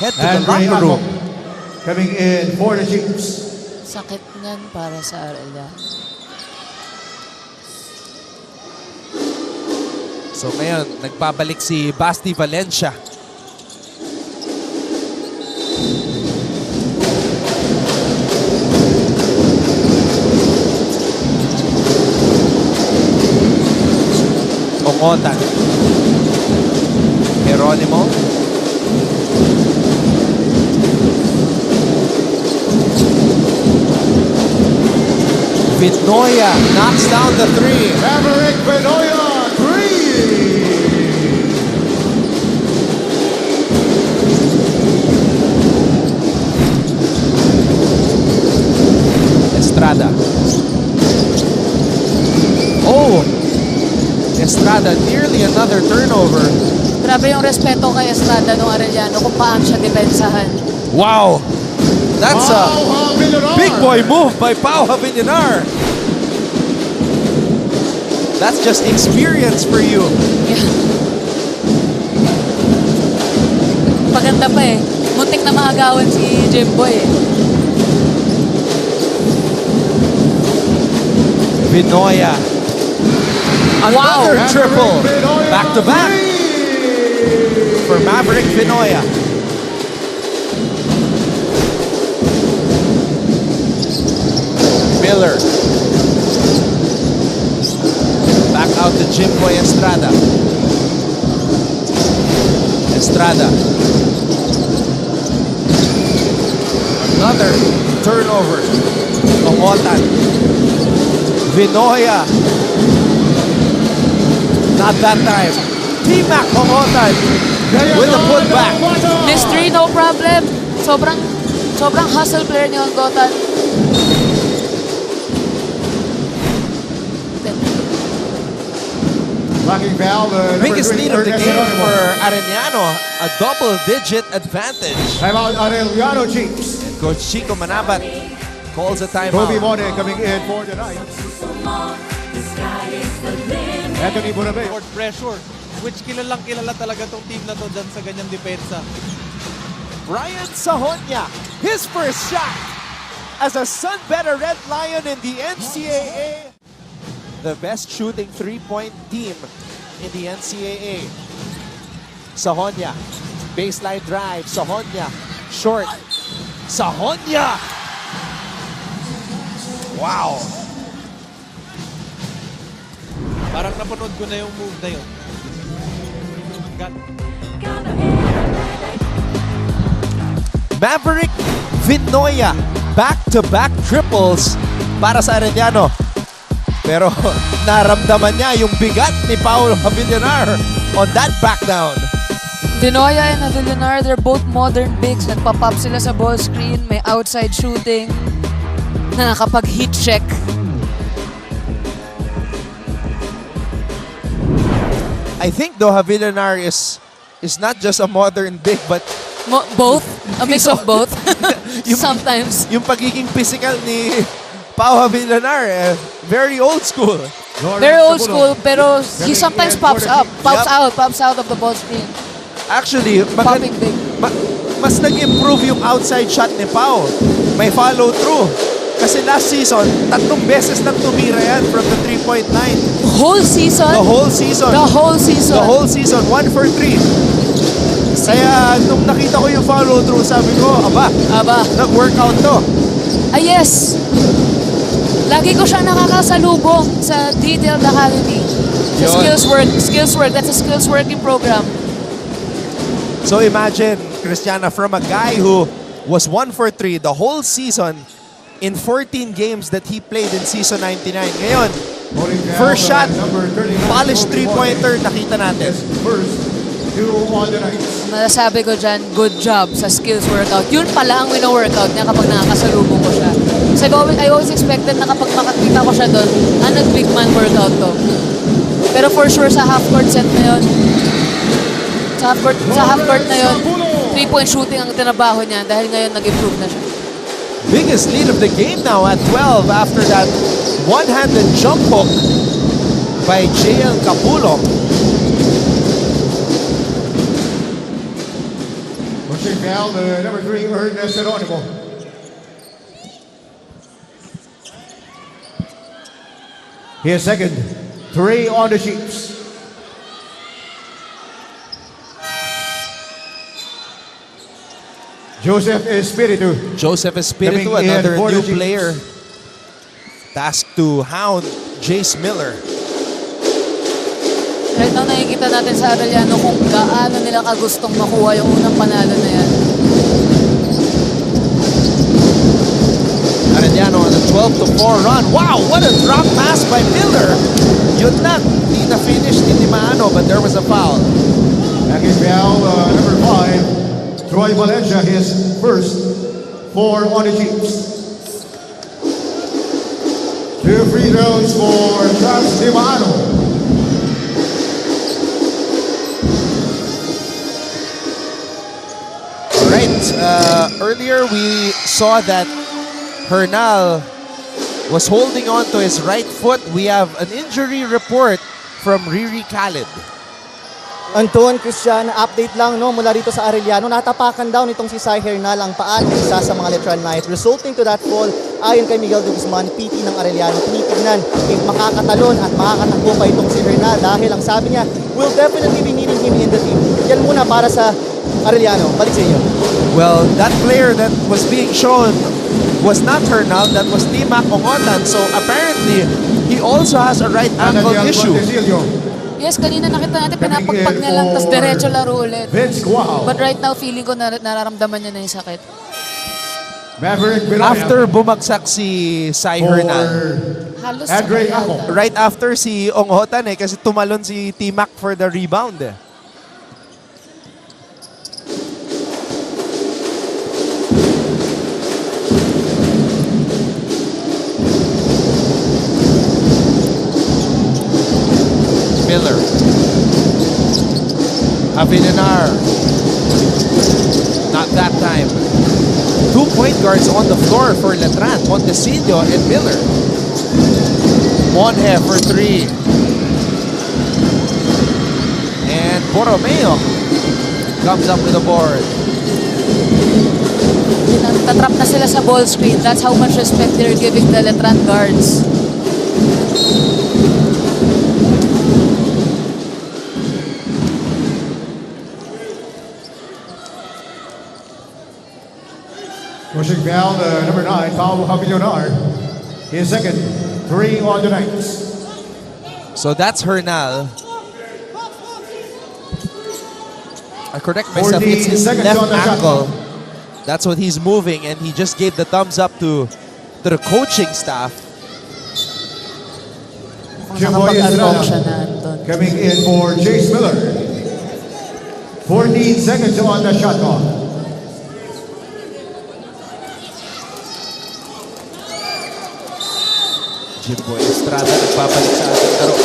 head to the And Ray locker room. Hagok coming in for the Chiefs. Sakit ngan para sa Arellano. So ngayon, nagbabalik si Basti Valencia. Congotan. Geronimo. Vitnoya knocks down the 3. Maverick Benoya, 3. Estrada. Oh! Estrada, nearly another turnover. Grabe yung respeto kay Estrada ng Arellano kung paano siya depensahan. Wow! That's a big boy move by Pau Havillonar. That's just experience for you. Yeah. Paganda pa eh. Muntik na maagawan si Jimboy eh. Vinoya. Another triple. Back to back for Maverick Vinoya. Miller. Back out to Jimboy Estrada. Estrada. Another turnover. Omotan. Vinoya. Not that time. T-Mac Omotan with the putback. Mystery, no problem. Sobrang hustle player ni Ongotan. Blocking foul, Biggest lead of the game for Arellano. A double-digit advantage. Timeout, Arellano Chiefs. And Coach Chico Manabat calls a Kobe timeout. Mone coming in for the night. Anthony Bonabay. Forward pressure. Which kilala talaga tong team na to dyan sa ganyang depensa. Ryan Sahonia, his first shot as a Sunbetter Red Lion in the NCAA. The best shooting three-point team in the NCAA. Sahonia, baseline drive. Sahonia, short. Sahonia! Wow! Parang napanood ko na yung move na yun. Maverick Vinoya, back-to-back triples para sa Arellano. Pero naramdaman niya yung bigat ni Pau Havillonar on that back down. Vinoya and Havillonar, they're both modern bigs. Nagpa-pop sila sa ball screen, may outside shooting na nakapag-heat check. I think though Havillonar is not just a modern big but Both? A mix of both? Sometimes. yung pagiging physical ni Pau Havillonar, very old school. Very old school, pero he sometimes pops out of the ball screen. Actually, Popping big. mas nag-improve yung outside shot ni Pau. May follow through. Kasi last season, 3 beses nang tumira yan from the 3-point line. Whole season? The whole season. The whole season. The whole season, 1 for 3. Kaya nung nakita ko yung follow through, sabi ko, aba, nag-workout to. Ah, yes. Lagi ko siya nakakasalubong sa Detailed Academy. Sa skills work. That's a skills working program. So imagine, Christiana, from a guy who was 1 for 3 the whole season in 14 games that he played in season 99. Ngayon, first shot, polished three-pointer, nakita natin. Masasabi ko dyan, good job sa skills workout. Yun pala ang wino-workout niya kapag nakakasalubong ko siya. So I always expected na kapag makakita ko siya doon, nag-big man workout to. Pero for sure sa half-court set na yun, sa half-court na yun, 3-point shooting ang tinabaho niya dahil ngayon nag-improve na siya. Biggest lead of the game now at 12 after that one-handed jump hook by JL Capullo. Pushing foul, the number 3, Ernest Geronimo. His second, 3 on the Chiefs. Joseph Espiritu. Joseph Espiritu, Coming in another for new the Chiefs. player tasked to hound Jace Miller. Right now, nakikita natin sa Arellano kung gaano nila kagustong makuha yung unang panalo na yan. Arellano on a 12-4 run. Wow, what a drop pass by Miller. Yun lang, hindi na finish ni Maano, but there was a foul. Backing foul, number 5, Troy Valencia, his first 4 on the Chiefs. 2 free throws for Charles Dimano. Alright, Earlier we saw that Hernal was holding on to his right foot. We have an injury report from Riri Khalid. Anton, Christian, update lang no, mula dito sa Arellano. Natapakan daw nitong si Sai Hernal ang paa ng isa sa mga Letran Knights. Resulting to that fall, ayon kay Miguel de Guzman, PT ng Arellano, tinitignan if makakatalon at makakatakbo pa itong si Hernal dahil ang sabi niya, we'll definitely be needing him in the team. Yan muna para sa Arellano. Balik sa iyo. Well, that player that was being shown was not Hernal, that was Timac Ongotan. So apparently, he also has a right ankle issue. Yes, kanina nakita natin, pinapagpag niya lang, tapos diretso laro ulit. But right now, feeling ko nararamdaman niya na yung sakit. After bumagsak si Sai Hernal, Halos right after si Onghotan kasi tumalon si Timac for the rebound. Miller. Avinanar. Not that time. 2 point guards on the floor for Letran, Montecillo and Miller. Monje for 3. And Borromeo comes up with the board. Tatrap na sila sa ball screen. That's how much respect they're giving the Letran guards. Pushing down number 9, Paulo Javillonar. His second 3 on the night. So that's Hernal. I correct myself, it's his left ankle. That's what he's moving, and he just gave the thumbs up to the coaching staff. Coming in for Chase Miller. 14 seconds on the shot clock. Jimboy Estrada nagbabalik sa ating laro.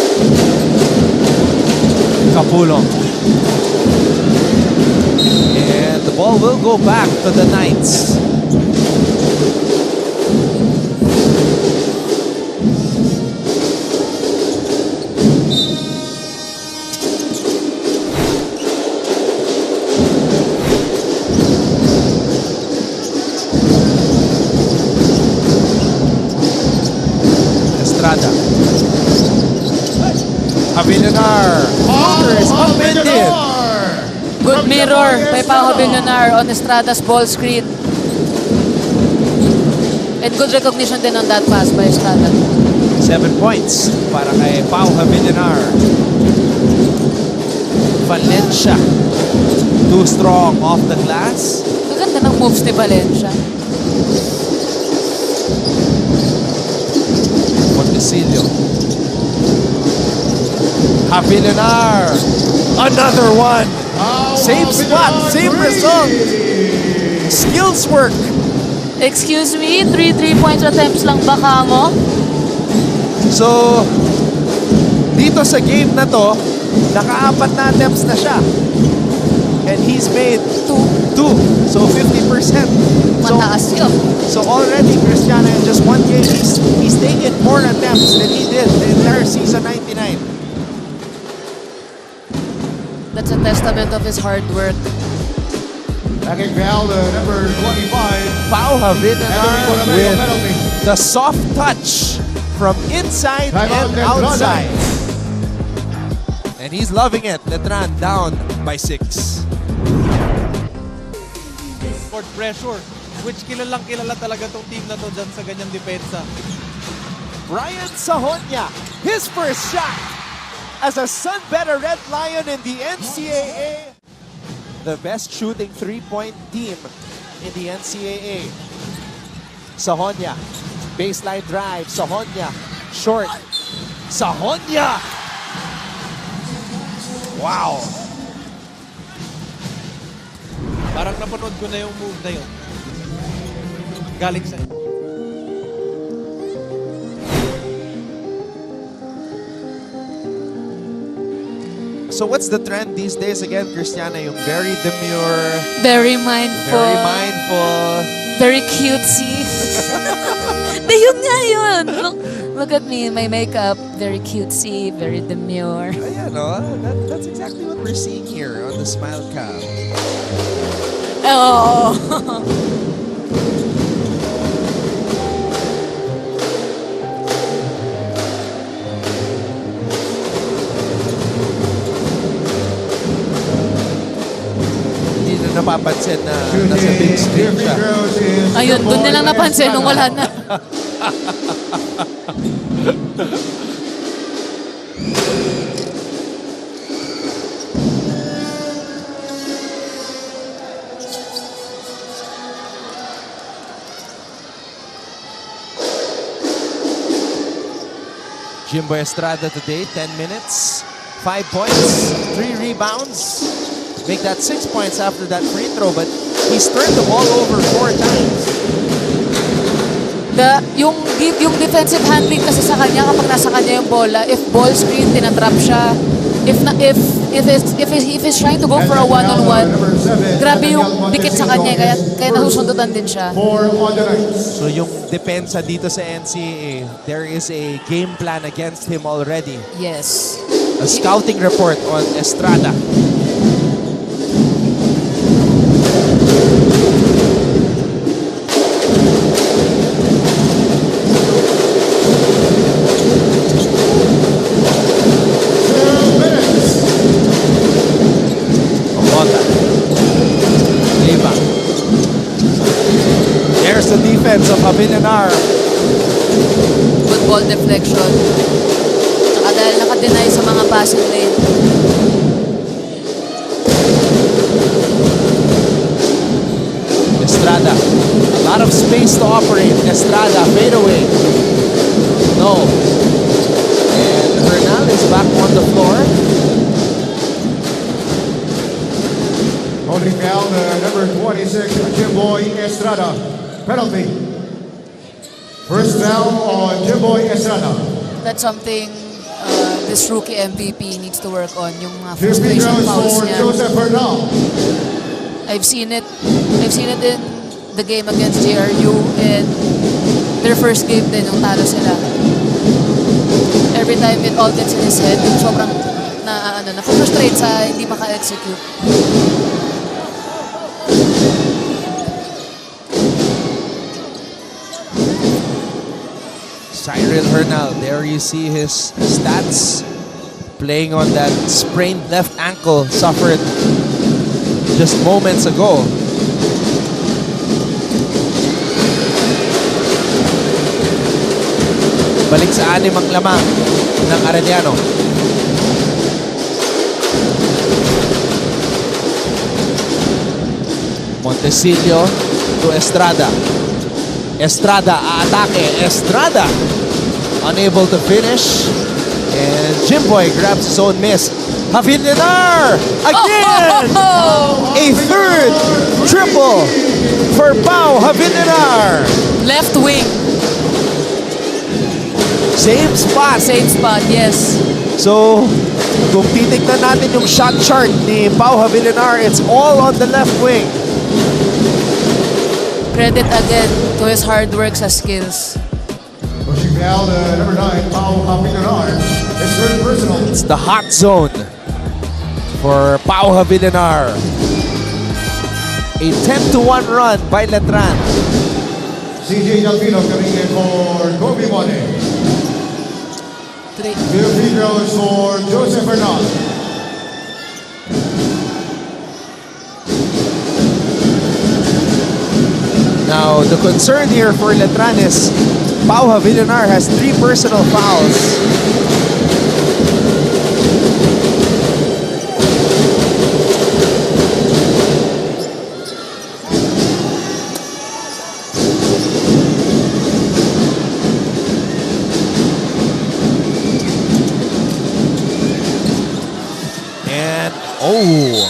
Capulong. And the ball will go back to the Knights. Estrada. Avinanar. Floater is up and in. Good mirror by Pao Javillonar on Estrada's ball screen. And good recognition din on that pass by Estrada. 7 points para kay Pao Javillonar. Valencia. Too strong off the glass. Maganda ng moves ni Valencia. Montecillo. Javillonar. Another one. Same spot, same result. Skills work. Excuse me, 3 3-point attempts lang baka mo? So, dito sa game na to, naka-4 na attempts na siya. And he's made 2. So, 50%. Mataas yun. So already, Cristiano, in just 1 game, he's taken more attempts than he did the entire season 99. That's a testament of his hard work. Backing foul, number 25. Pao Javillonar with penalty. the soft touch from inside Time out, and Letran. outside. And he's loving it. Letran down by 6. Court pressure, which kilala talaga tong team na to dyan sa ganyang depensa. Brian Sahonia, his first shot as a Sunbetter Red Lion in the NCAA. The best shooting 3-point team in the NCAA. Sahonia, baseline drive. Sahonia, short. Sahonia! Wow! Parang napanood ko na yung move na yun. Galing sa... So So what's the trend these days again, Christiana? Yung very demure, Very mindful. very mindful. Very cutesy. Yun nga yun. Look at me, my makeup. Very cutesy, very demure. Ayan, no? That's exactly what we're seeing here on the smile cam. Oh. Hindi na napapansin na nasa big screen siya. Ayun, doon nilang napansin nung wala na. Jimbo Estrada today, 10 minutes, 5 points, 3 rebounds. Make that 6 points after that free throw, but he's turned the ball over 4 times. Yung defensive handling kasi sa kanya kapag nasa kanya yung bola, if ball screen, tinatrap siya. If he's trying to go for a one-on-one, grabe yung dikit sa kanya, kaya nasusundutan din siya. So yung depensa dito sa NCAA, there is a game plan against him already. Yes. A scouting report on Estrada. There's the defense of Avinanar. Good ball deflection. Tsaka dahil naka-deny sa mga passing lane. Estrada. A lot of space to operate. Estrada, fade away. No. And Bernal is back on the floor. Holding down number 26, Jimboy Estrada. Penalty. First foul on Jimboy Estrada. That's something this rookie MVP needs to work on. Yung mga 50 frustration rounds fouls for niya. Joseph Bernal. I've seen it in the game against JRU and their first game din yung talo sila. Every time it all gets in his head, yung sobrang na-frustrate sa hindi maka-execute. Cyril Hernal, there you see his stats. Playing on that sprained left ankle suffered just moments ago. Balik sa 6 ang lamang ng Arellano. Montecillo to Estrada. Estrada aatake. Estrada unable to finish. And Jimboy grabs his own miss. Javilinar again! A third triple for Pau Javilinar. Left wing. Same spot. Same spot, yes. So, kung titignan natin yung shot chart ni Pau Javilinar, it's all on the left wing. Credit again to his hard work sa skills. Pushing down number 9, Pau Javilinar. His third personal. It's the hot zone for Pau Javilinar. A 10-1 run by Letran. CJ Delfino coming in for Kobe Mone. 2 free throws for Joseph Bernal. Now, the concern here for Letran is Pau Javilinar has 3 personal fouls. And, oh!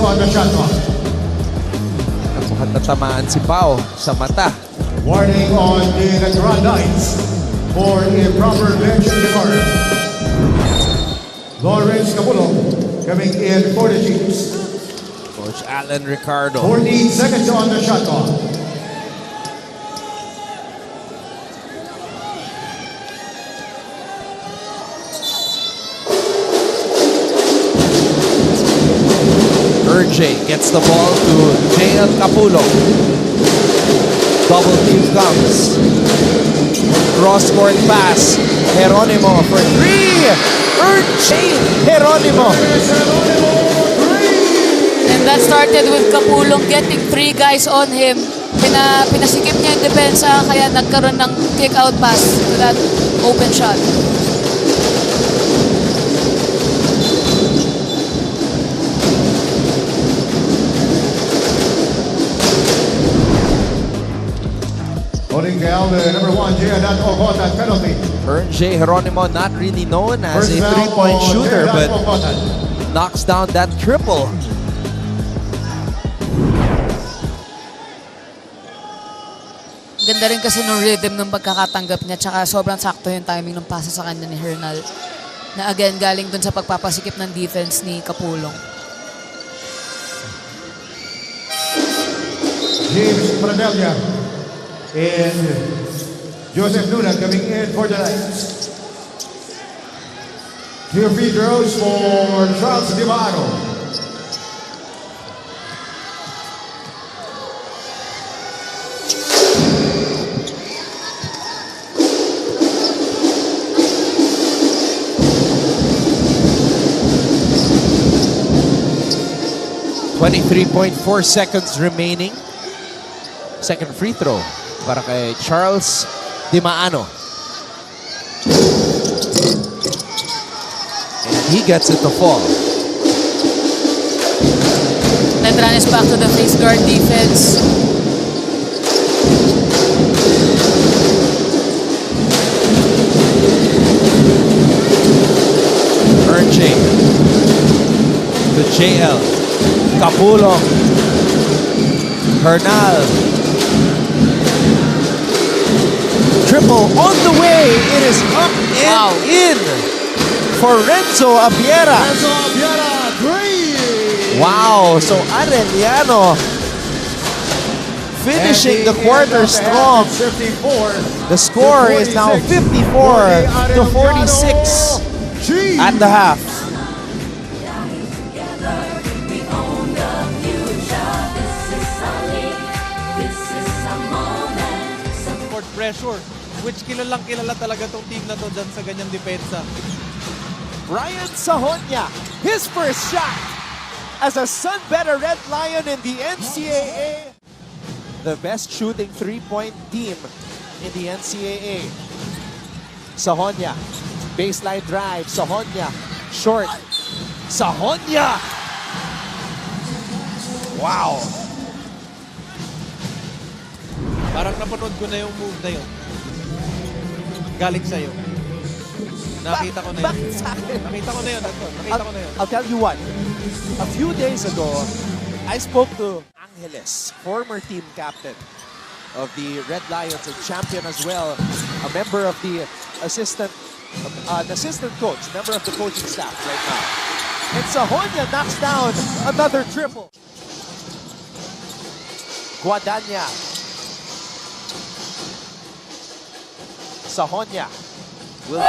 on the shot clock. Mukhang natamaan si Pao sa mata. Warning on the Letran Knights for improper bench guard. Lawrence Capulong coming in for the Chiefs. Coach Alan Ricardo. 14 seconds on the shot clock. RJ gets the ball to JL Capulong. Double team comes. Cross-court pass. Geronimo for three. RJ Geronimo. And that started with Capulong getting 3 guys on him. Pinasikip niya yung depensa, kaya nagkaroon ng kick-out pass to that open shot. Holding down the number 1, Jay, that Ogotan penalty. RJ Geronimo, not really known as First a foul three-point on shooter, Jay, but that Ogotan. knocks down that triple. Ganda rin kasi nung rhythm ng pagkakatanggap niya, tsaka sobrang sakto yung timing ng pasa sa kanya ni Hernal. Na again, galing dun sa pagpapasikip ng defense ni Capulong. James Pradelia and Joseph Luna coming in for the Knights. 2 free throws for Charles Dimano. .4 seconds remaining. Second free throw para kay Charles Dimaano. And he gets it to fall. Letran is back to the face guard defense. RJ to JL. Capulong. Hernal. Triple on the way. It is up and in for Renzo Abiera. Renzo Abiera, 3. Wow, so Arellano finishing the quarter strong. 54. The score is now 54 to 46 at the half. Pressure, which kilalang kilala talaga tong team na to dyan sa ganyang depensa. Ryan Sahonya, his first shot as a Sunbetter Red Lion in the NCAA. The best shooting three-point team in the NCAA. Sahonya, baseline drive. Sahonya, short. Sahonya! Wow! Parang napanood ko na yung move na yun. Galing sa'yo. Nakita ko na yun. Bakit sa akin? Nakita ko na yun, Anton. Nakita ko na yun. I'll tell you what. A few days ago, I spoke to Angeles, former team captain of the Red Lions and champion as well, a member of the assistant coach, member of the coaching staff right now. And Sahonya knocks down another triple. Guadagna. Sahonya will...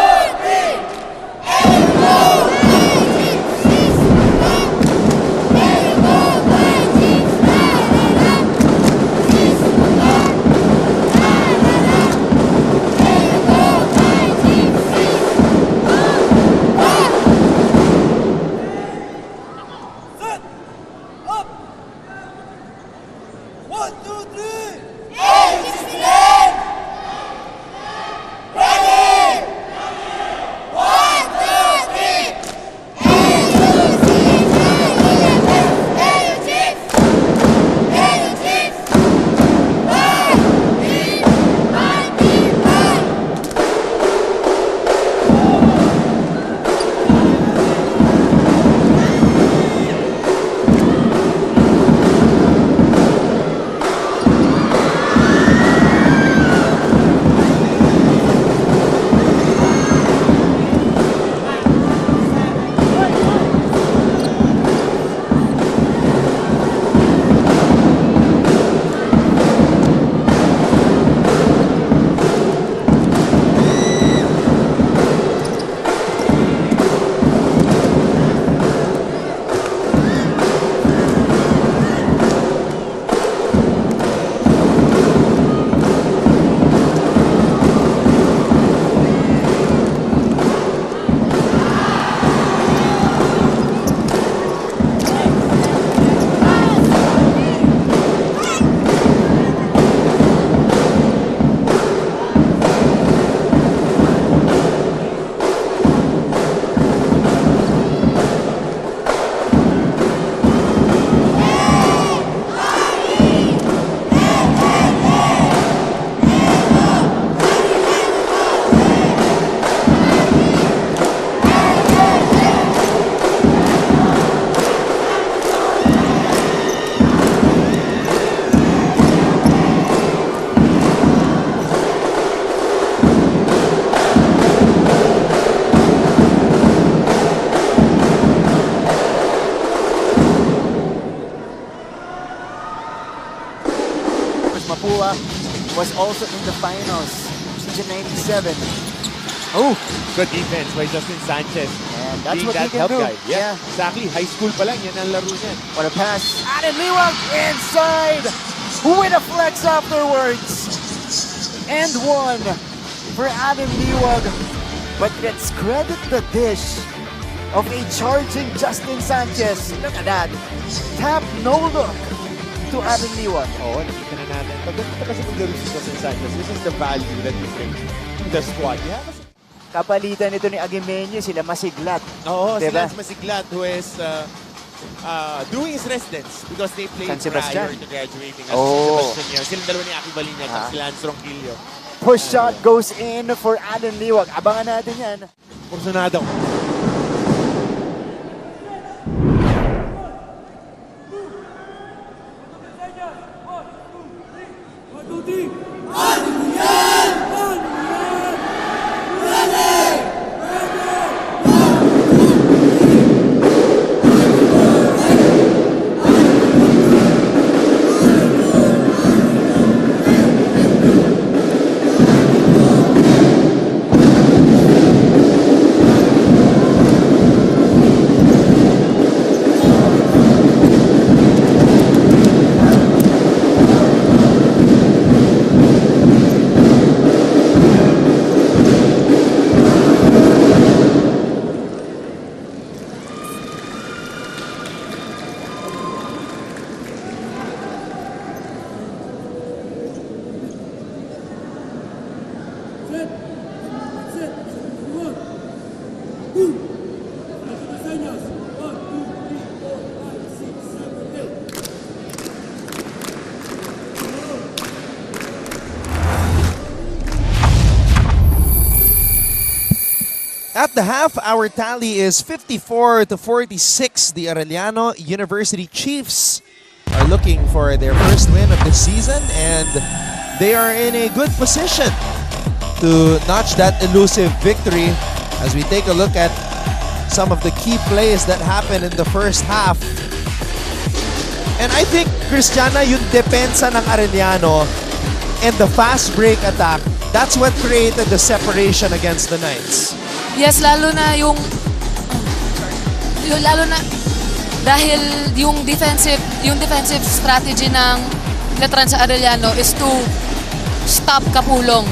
was also in the finals. Season 97. Oh, good defense by Justin Sanchez. And that's Being what that he can help do. guy. Yeah, exactly. High school pa lang, yan ang laro niyan. What a pass. Added Liwag inside with a flex afterwards. And one for Adam Liwag. But let's credit the dish of a charging Justin Sanchez. Look at that. Tap, no look to Adam Liwag. Oo, nakita na natin. Pagdating kasi maglaro si Justin Sanchez, this is the value that you bring to the squad. Yeah, Kapalitan nito ni Aguimeño, sila Masiglat. oo, si Diba? Lance Masiglat who is doing his residence because they played San Sebastian. prior to graduating as Oh. San Sebastian. Sila dalawa ni Aki Baliñag at si Lance Ronquillo. Push shot goes in for Adam Liwag. Abangan natin yan. Porcionado. At the half, our tally is 54-46. The Arellano University Chiefs are looking for their first win of the season, and they are in a good position to notch that elusive victory as we take a look at some of the key plays that happened in the first half. And I think, Cristiana, yung depensa ng Arellano and the fast break attack, that's what created the separation against the Knights. Yes, lalo na dahil yung defensive strategy ng Letran sa Arellano is to stop Kapulong.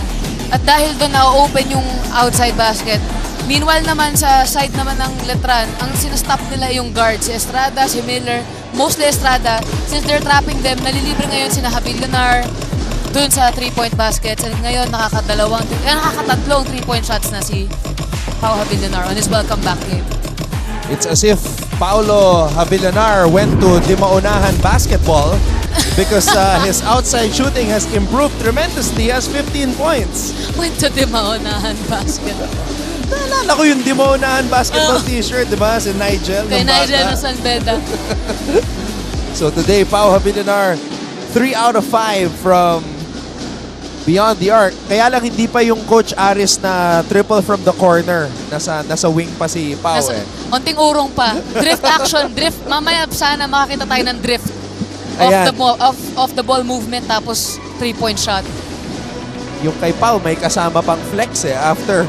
At dahil doon na-open yung outside basket. Meanwhile naman sa side naman ng Letran, ang sinastop nila yung guards, si Estrada, si Miller, mostly Estrada. Since they're trapping them, nalilibre ngayon si Habilunar doon sa 3-point baskets. And ngayon nakakatatlong 3-point shots na si Pau Habilunar on his welcome back game. It's as if Paulo Habilunar went to Dimaunahan basketball because his outside shooting has improved tremendously. He has 15 points. Went to Dimaunahan basketball. Naalala ko yung Dimaunahan basketball t-shirt, di ba? Si Nigel. Kay Nigel na Sanbeda. So today, Pau Habilunar, 3 out of 5 from beyond the arc. Kaya lang hindi pa yung Coach Aris na triple from the corner. Nasa wing pa si Pau eh. Onting urong pa. Drift action, drift. Mamaya sana makakita tayo ng drift Ayan. of the ball movement tapos 3-point shot. Yung kay Pau may kasama pang flex eh after.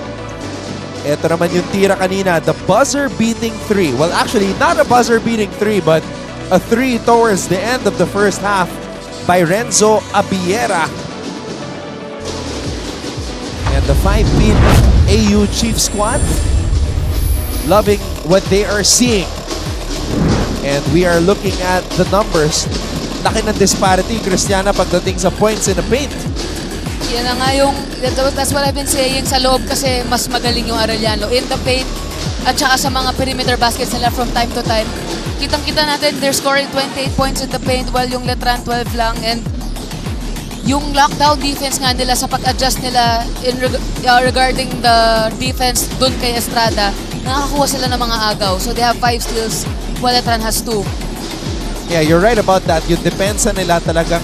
Ito naman yung tira kanina, the buzzer-beating 3. Well, actually, not a buzzer-beating 3, but a 3 towards the end of the first half by Renzo Abiera. And the 5-pin AU Chief squad loving what they are seeing. And we are looking at the numbers. Laki ng disparity, Cristiana, pagdating sa points in the paint. Yan na nga yung, that's what I've been saying, sa loob kasi mas magaling yung Arellano in the paint at saka sa mga perimeter baskets nila from time to time. Kitang-kita natin, they're scoring 28 points in the paint while yung Letran 12 lang, and yung lockdown defense nga nila sa pag-adjust nila regarding the defense dun kay Estrada, nakakakuha sila ng mga agaw. So they have 5 steals while Letran has 2. Yeah, you're right about that. Yung depensa nila talagang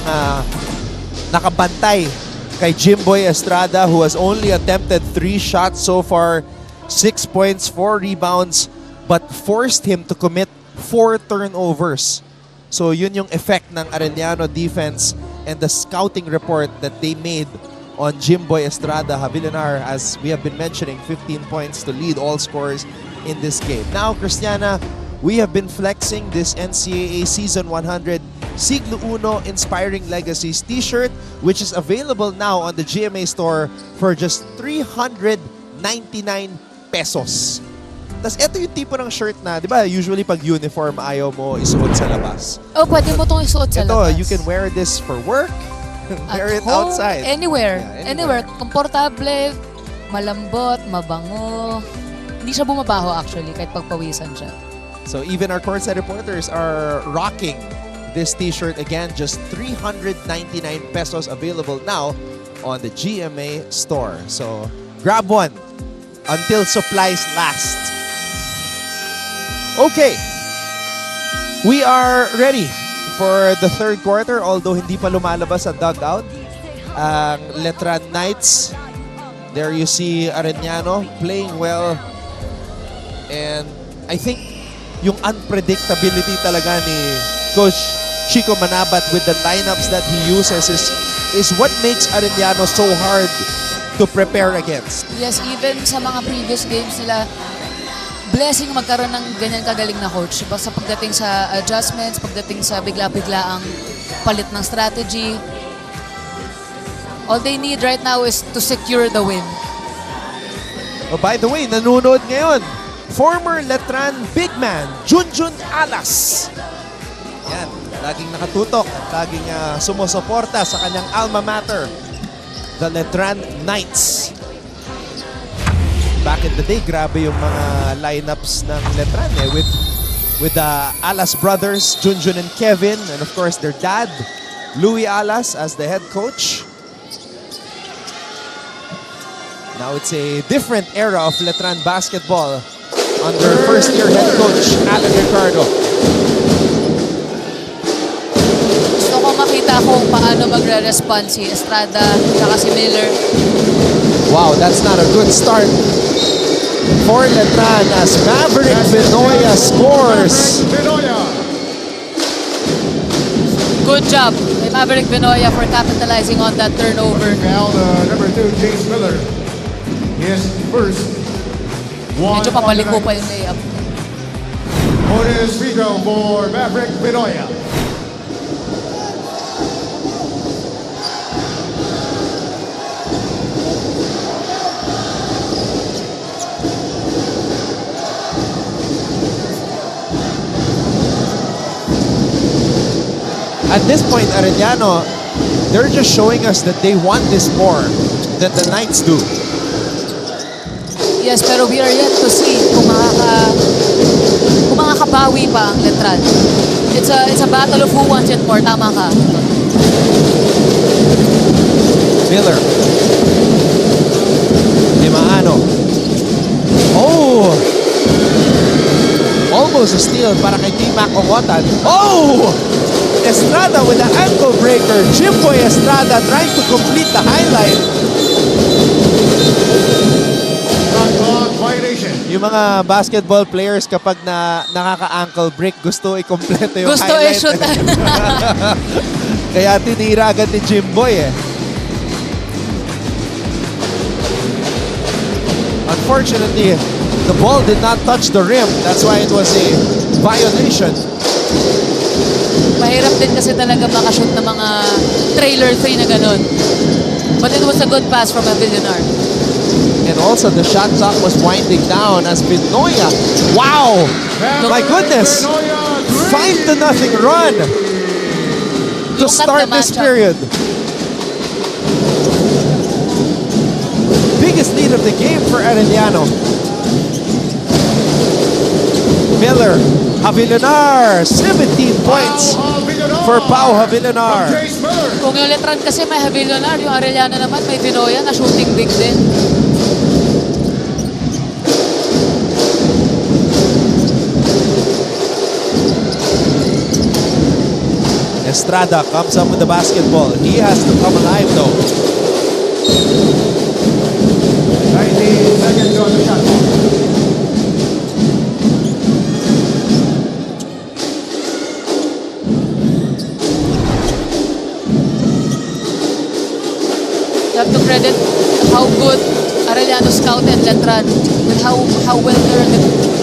nakabantay kay Jimboy Estrada, who has only attempted 3 shots so far, 6 points, 4 rebounds, but forced him to commit 4 turnovers. So yun yung effect ng Arellano defense and the scouting report that they made on Jimboy Estrada Javillonar, as we have been mentioning, 15 points to lead all scorers in this game. Now, Christiana, we have been flexing this NCAA Season 100 Siglo Uno Inspiring Legacies t-shirt, which is available now on the GMA store for just 399 pesos. Tapos ito yung tipo ng shirt na, di ba, usually pag uniform ayaw mo isuot sa labas. Oh, pwede mo itong isuot sa labas. Ito, you can wear this for work, wear it home, outside. Anywhere. Yeah, Anywhere. Komportable, malambot, mabango. Hindi siya bumabaho actually kahit pagpawisan siya. So even our courtside reporters are rocking this t-shirt. Again, just 399 pesos, available now on the GMA store. So grab one until supplies last. Okay, we are ready for the third quarter, although hindi pa lumalabas ang dugout ang Letran Knights. There you see Arellano playing well, and I think yung unpredictability talaga ni Coach Chico Manabat with the lineups that he uses is what makes Arellano so hard to prepare against. Yes, even sa mga previous games nila, blessing magkaroon ng ganyan kagaling na coach. Sa pagdating sa adjustments, pagdating sa bigla-bigla ang palit ng strategy. All they need right now is to secure the win. Oh, by the way, nanonood ngayon, former Letran big man, Junjun Alas. Yan, laging nakatutok, laging sumusuporta sa kanyang alma mater, the Letran Knights. Back in the day, grabe yung mga lineups ng Letran with the Alas brothers, Junjun and Kevin, and of course their dad, Louie Alas, as the head coach. Now it's a different era of Letran basketball under first-year head coach Alan Ricardo. Gusto ko makita kung paano magre-respond si Estrada at si Miller. Wow, that's not a good start for Letran as Maverick Benoya scores. Good job kay Maverick Benoya for capitalizing on that turnover. Now number 2, James Miller. His first one. Medyo papaliko pa yung layup. Bonus free throw for Maverick Benoya. At this point, Arellano, they're just showing us that they want this more than the Knights do. Yes, pero we are yet to see kung makakabawi pa ang Letran. It's a battle of who wants it more. Tama ka. Miller. Dimaano. Oh! Almost a steal para kay T-Mac Ongotan. Oh! Estrada with the ankle breaker. Jimboy Estrada trying to complete the highlight. Yung mga basketball players kapag nakaka-ankle break, gusto i-kompleto yung Gusto highlight. i-shoot. Kaya tinira agad ni Jimboy eh. Unfortunately, the ball did not touch the rim. That's why it was a violation. Mahirap din kasi talaga makashoot ng mga trailer 3 na ganun. But it was a good pass from Javillonar. And also the shot clock was winding down as Benoya. Wow! My goodness! 5-0 run to start this period. Biggest lead of the game for Arellano. Miller, Javillonar, 17 points for Pau Javillonar. Kung yung Letran kasi may Javillonar, yung Arellano naman may Benoya na shooting big din. Estrada comes up with the basketball. He has to come alive though. 19 seconds on the shot clock. You have to credit how good Arellano scouted Letran with how well they're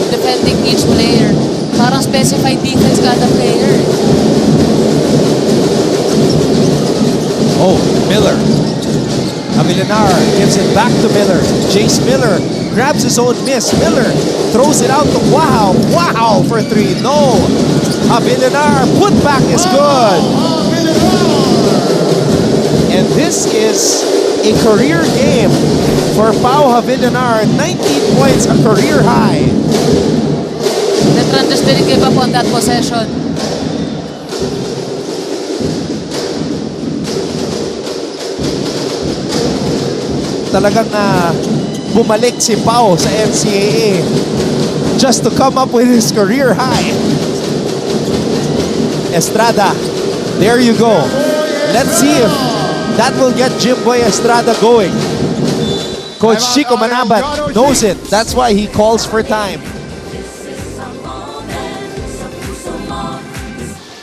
defending each player. Parang specified defense kada player. Oh, Miller. Avilanar gives it back to Miller. Jace Miller grabs his own miss. Miller throws it out to Wow. Wow for 3. No. Avilanar put back is good. And this is a career game for Pau Avilanar. 19 points, a career high. Letran just didn't give up on that possession. Talagang bumalik si Pau sa NCAA just to come up with his career high. Estrada, there you go. Let's see if that will get Jimboy Estrada going. Coach Chico Manabat knows it. That's why he calls for time.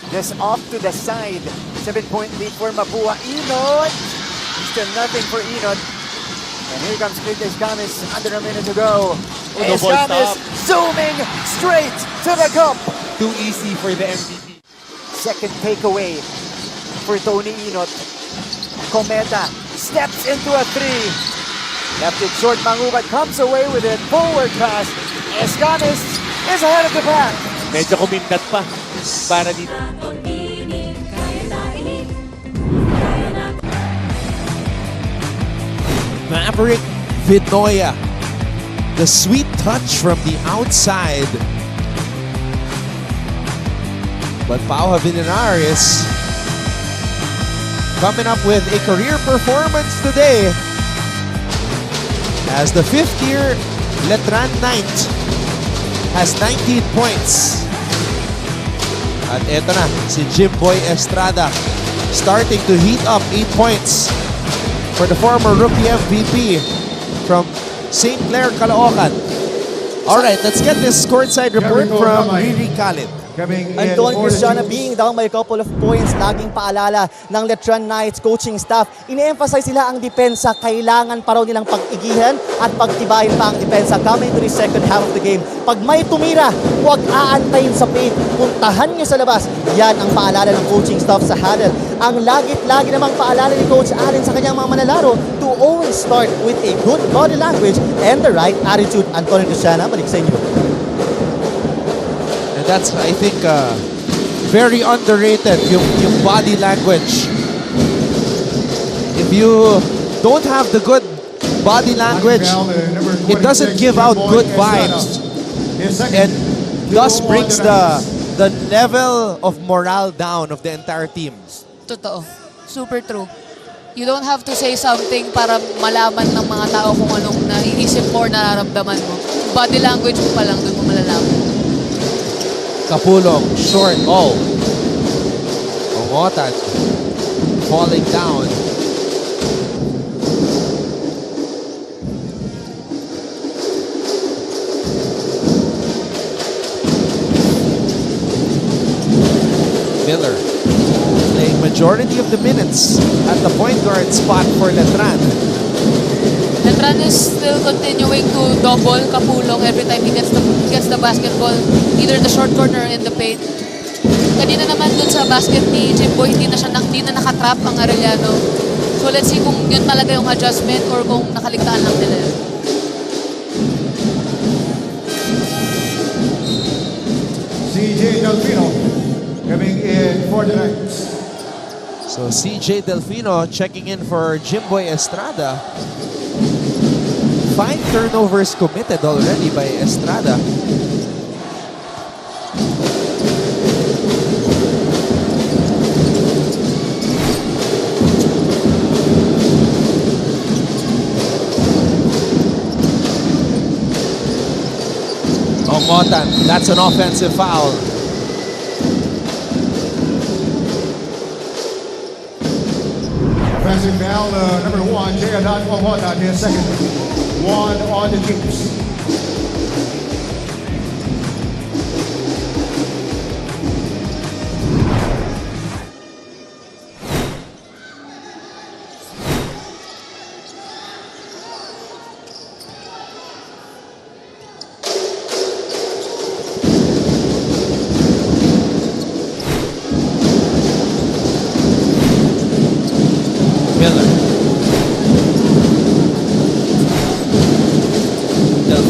Just off to the side. 7-point lead for Mapua. Inot. Still nothing for Inot. And here comes Clint Escamis under a minute to go. Escamis zooming straight to the cup. Too easy for the MVP. Second takeaway for Tony Inot. Cometa steps into a 3. Left it short, Mangubat comes away with it. Forward pass. Escamis is ahead of the pack. Medyo kumindat pa para dito. Maverick Vinoya. The sweet touch from the outside. But Pau Avilanar is coming up with a career performance today as the 5th-year Letran Knight has 19 points. At eto na, si Jimboy Estrada starting to heat up 8 points for the former rookie MVP from St. Clair, Caloocan. All right, let's get this courtside report from Riri Khalid. Anton Cristiana being down by a couple of points, laging paalala ng Letran Knights coaching staff. Ine-emphasize sila ang depensa, kailangan pa raw nilang pag-igihan at pagtibayin pa ang depensa coming to the second half of the game. Pag may tumira, huwag aantayin sa paint, puntahan nyo sa labas. Yan ang paalala ng coaching staff sa huddle. Ang lagi namang paalala ni Coach Allen sa kanyang mga manlalaro to always start with a good body language and the right attitude. Anton Cristiana, balik sa inyo. That's, I think, very underrated, yung body language. If you don't have the good body language, it doesn't give out good vibes. And thus brings the level of morale down of the entire team. Totoo. Super true. You don't have to say something para malaman ng mga tao kung anong naiisip mo or nararamdaman mo. Body language mo pa lang, doon mo malalaman. Kapulong, short, Ongotan falling down. Miller playing majority of the minutes at the point guard spot for Letran. Letran is still continuing to double Kapulong every time he gets the basketball, either the short corner or in the paint. Kanina naman dun sa basket ni Jimboy, hindi na nakatrap ang Arellano. So let's see kung yun talaga yung adjustment or kung nakaligtaan lang nila yun. CJ Delfino coming in for the Knights. So CJ Delfino checking in for Jimboy Estrada. 5 turnovers committed already by Estrada. Ongotan, that's an offensive foul. Offensive foul, number 1, Jayadon Ongotan, his second. 1 on the Kings.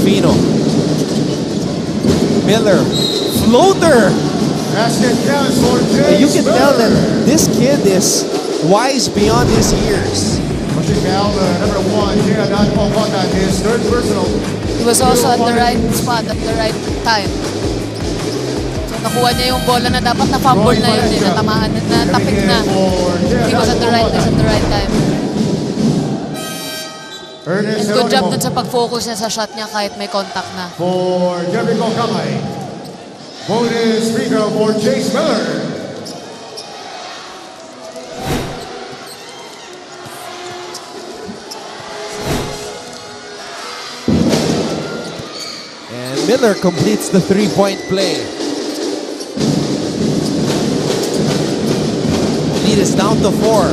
Delfino. Miller. Floater! Basket counts for James You can tell that Miller. this kid is wise beyond his years. Pushing down the number 1, Jeanadon Pongkota, his third personal. He was also at the right spot at the right time. So nakuha niya yung bola na dapat na-fumble na yun, natamaan na, natapik na. He was at the right place at the right time. And good job dun sa pag-focus niya sa shot niya kahit may contact na. For Jericho Kamay. Bonus free throw for Chase Miller. And Miller completes the three-point play. Lead is down to 4.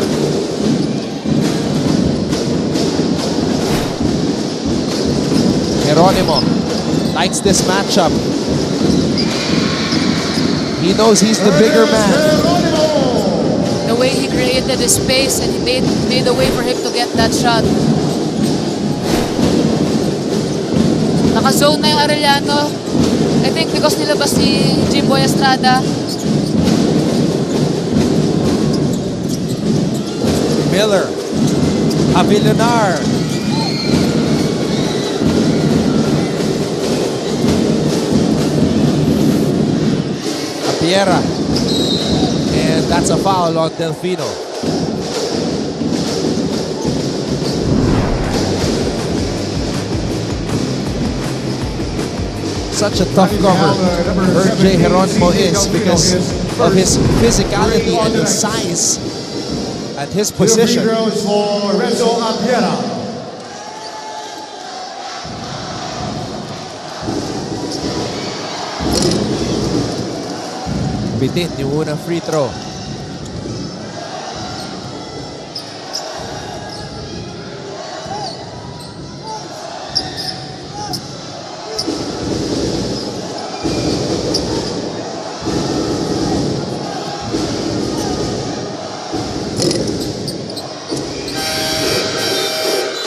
Geronimo likes this matchup. He knows he's the bigger man. The way he created the space and he made a way for him to get that shot. Naka-zone na yung Arellano. I think because nilabas si Jimboy Estrada. Miller. Avilanar. Apiera. And that's a foul on Delfino. Such a tough cover RJ Geronimo is because of his physicality and his size at his position. Free throws for Renzo Apiera. Bitin yung unang free throw.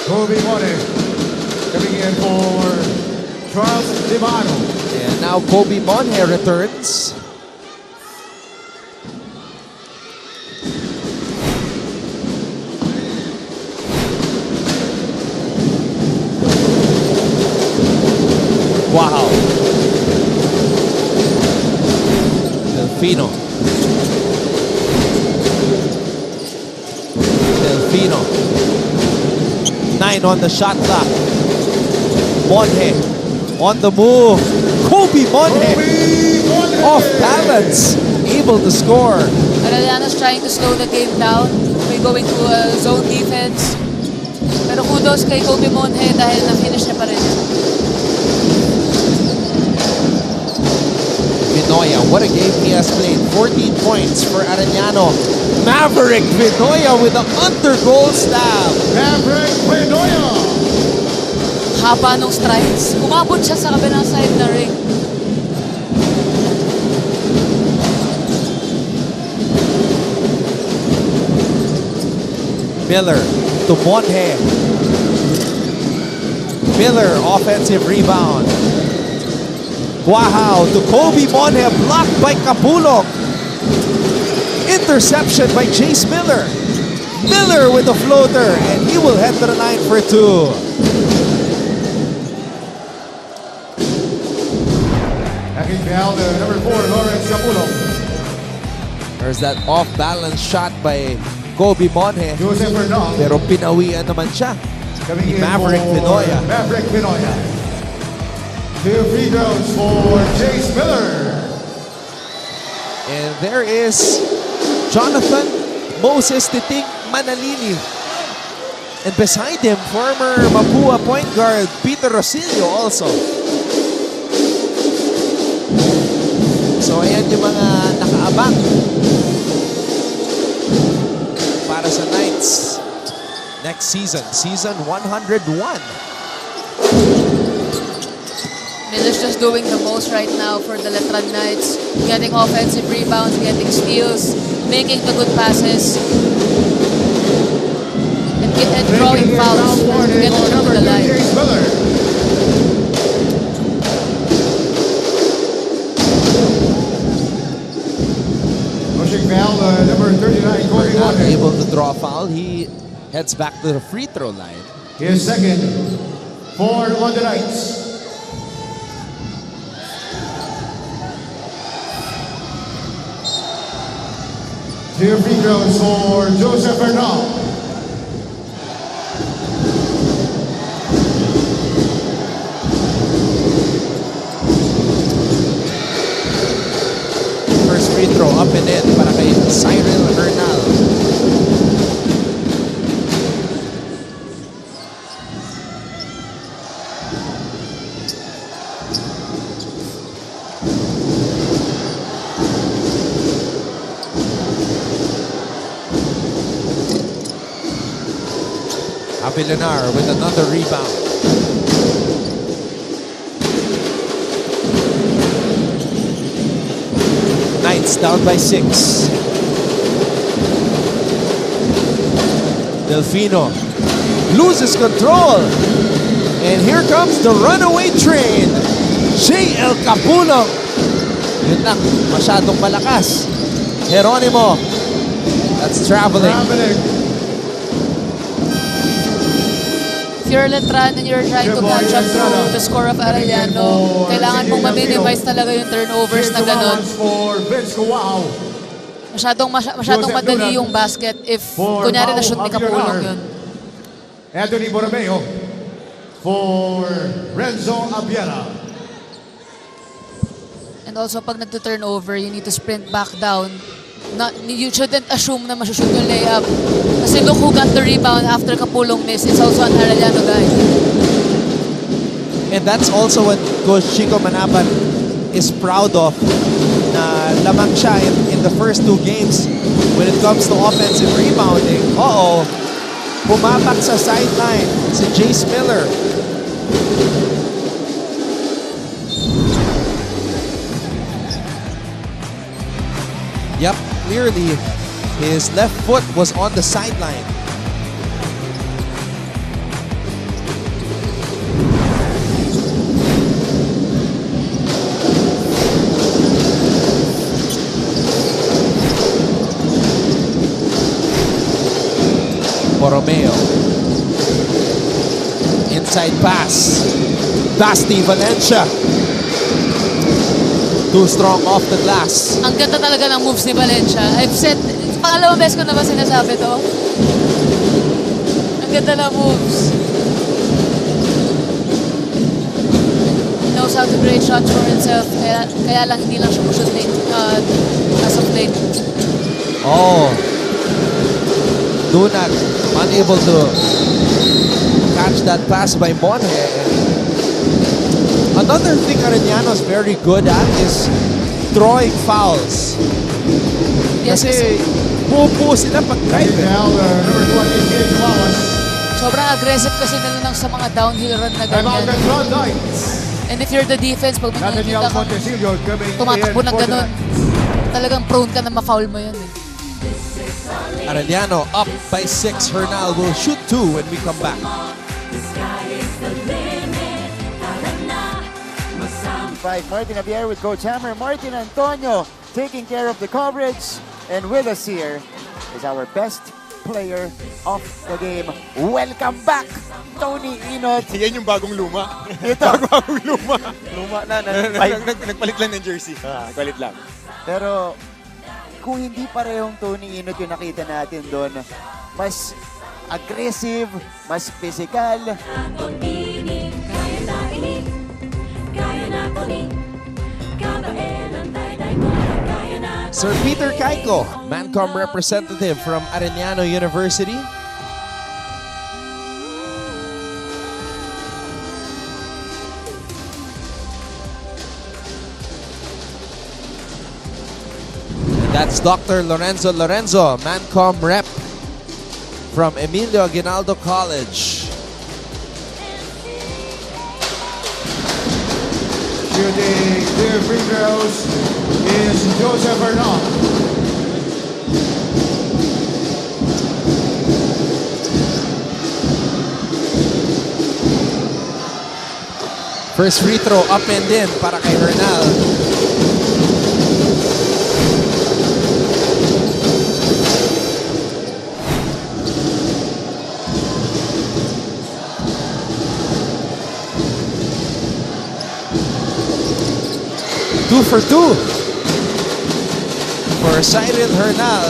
Kobe Money coming in for Charles Divano. And now Kobe Monhe returns. Wow. Delfino. Delfino. 9 on the shot clock. Monhe on the move. Kobe Monhe off balance. Able to score. Arellano's trying to slow the game down. We're going to a zone defense. Pero kudos kay Kobe Monhe dahil na-finish niya pa rin yan. Vinoya, what a game he has played. 14 points for Arellano. Maverick Vinoya with the under-goal stab. Maverick Vinoya. Haba nung strides. Umabot siya sa kabilang side na ring. Miller to Monhe. Miller, offensive rebound. Wow, to Kobe Monhe, blocked by Kapulok. Interception by Chase Miller. Miller with the floater, and he will head to the line for 2. Backing down the number 4, Lawrence Capulong. There's that off-balance shot by Kobe Monhe. Joseph Bernal. Pero pinawian naman siya Coming ni in Maverick for Vinoya. Maverick Vinoya. 2 free throws for Chase Miller. And there is Jonathan Moses Titing Manalili. And beside him, former Mapua point guard Peter Rosillo also. So ayan yung mga nakaabang para sa Knights next season, season 101. Miller's just doing the most right now for the Letran Knights. Getting offensive rebounds, getting steals, making the good passes, and drawing fouls to get them to the line. foul, number 39, Cody Not Warner. able to draw a foul. He heads back to the free throw line. His second for the Knights. Two free throws for Joseph Bernal. First free throw up and in para kay Cyril Hernal. Avilanar with another rebound. Knights down by 6. Delfino loses control. And here comes the runaway train. J.L. Capulo. Yun lang, masyadong malakas. Geronimo. That's traveling. If you're Letran and you're trying to catch up to the score of Arellano, kailangan mong ma-minimize talaga yung turnovers na ganun. Masyadong madali yung basket if kunyari na shoot ni Kapulong yun. Anthony Borromeo for Renzo Abiera. And also, pag nagto-turnover, you need to sprint back down. You shouldn't assume na masushoot yung layup. Kasi look who got the rebound after Kapulong miss. It's also an Arellano guy. And that's also what Coach Chico Manapan is proud of. Na lamang siya in the first 2 games when it comes to offensive rebounding. Pumapak sa sideline si Jace Miller. Yep, clearly his left foot was on the sideline. Borromeo. Inside pass. Basti Valencia. Too strong off the glass. Ang ganda talaga ng moves ni Valencia. I've said, pangalawang beses ko na ba sinasabi to? Ang ganda ng moves. He knows how to create shots for himself. Kaya lang hindi lang siya shoot late, as of late. Dunag unable to catch that pass by Monje. Another thing Arellano's very good at is drawing fouls. Yes, Kasi pupo sila pag drive. Sobrang aggressive kasi nila sa mga downhill run na ganyan. And if you're the defense, pag may nakikita kang tumatakbo ng ganun, talagang prone ka na ma-foul mo yun. Arellano up by 6. Hernal will shoot 2 when we come back. Martin Javier with Coach Hammer. Martin Antonio taking care of the coverage. And with us here is our best player of the game. Welcome back, Tony Inot. Yan yung bagong luma. Ito. Bagong luma. Luma na. Nagpalit lang ng jersey. Nagpalit lang. Pero kung hindi parehong Tony Inot yung nakita natin doon, mas aggressive, mas physical. Sir Peter Caico, Mancom representative from Arellano University. And that's Dr. Lorenzo Mancom rep from Emilio Aguinaldo College. Shooting 2 free throws is Joseph Bernal. First free throw up and in para kay Hernal. 2 for 2 for Cyril Hernal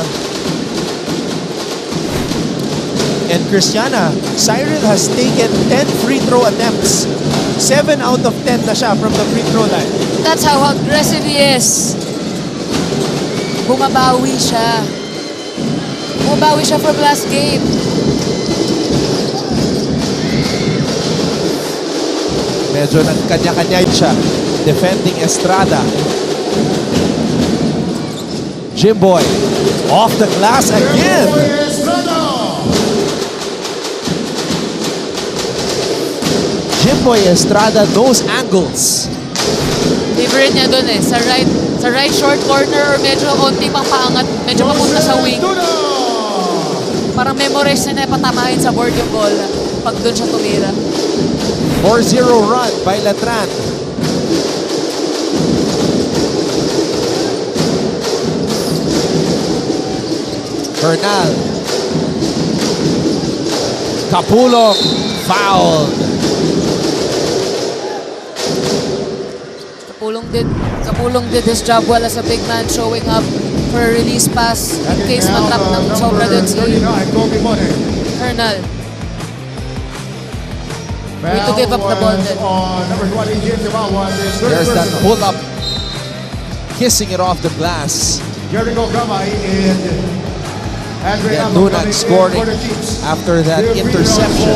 and Christiana. Cyril has taken 10 free throw attempts. 7 out of 10 na siya from the free throw line. That's how aggressive he is. Bumabawi siya. Bumabawi siya from last game. Medyo nagkanya-kanya siya. Defending Estrada. Jimboy off the glass again. Jimboy Estrada knows angles. Favorite niya dun eh. Sa right short corner or medyo onti pang paangat. Medyo papunta sa wing. Parang memorize niya na patamahin sa board yung ball pag dun siya tumira. 4-0 run by Letran. Bernal. Capulong fouled. Kapulong did his job well as a big man, showing up for a release pass in case matrap ng sobra dun si Hernal. Way to give up the ball then. There's that pull-up. Kissing it off the glass. And Nunan scoring after that interception.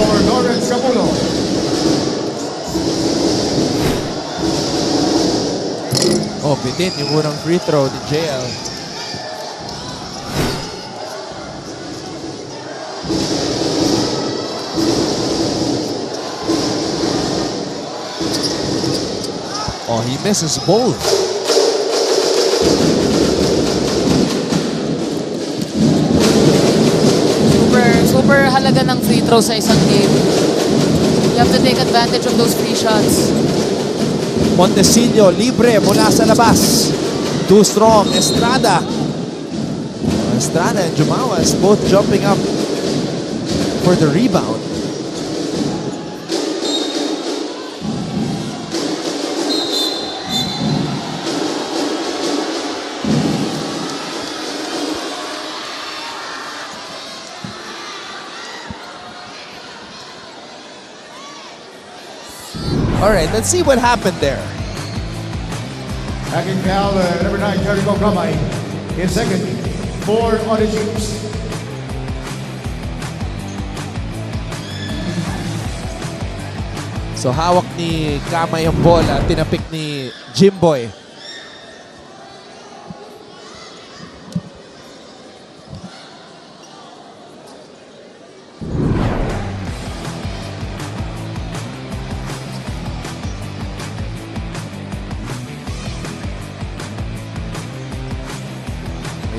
Oh, bitin yung unang free throw ni JL. Oh, he misses both. Super halaga ng free throw sa isang game. You have to take advantage of those free shots. Montecillo libre mula sa labas. Too strong. Estrada. Estrada and Jumawas both jumping up for the rebound. All right, let's see what happened there. Hacking foul, number 9, Jericho Kamay. In second, 4 on the Chiefs. So hawak ni Kamay ang bola, tinapik ni Jimboy.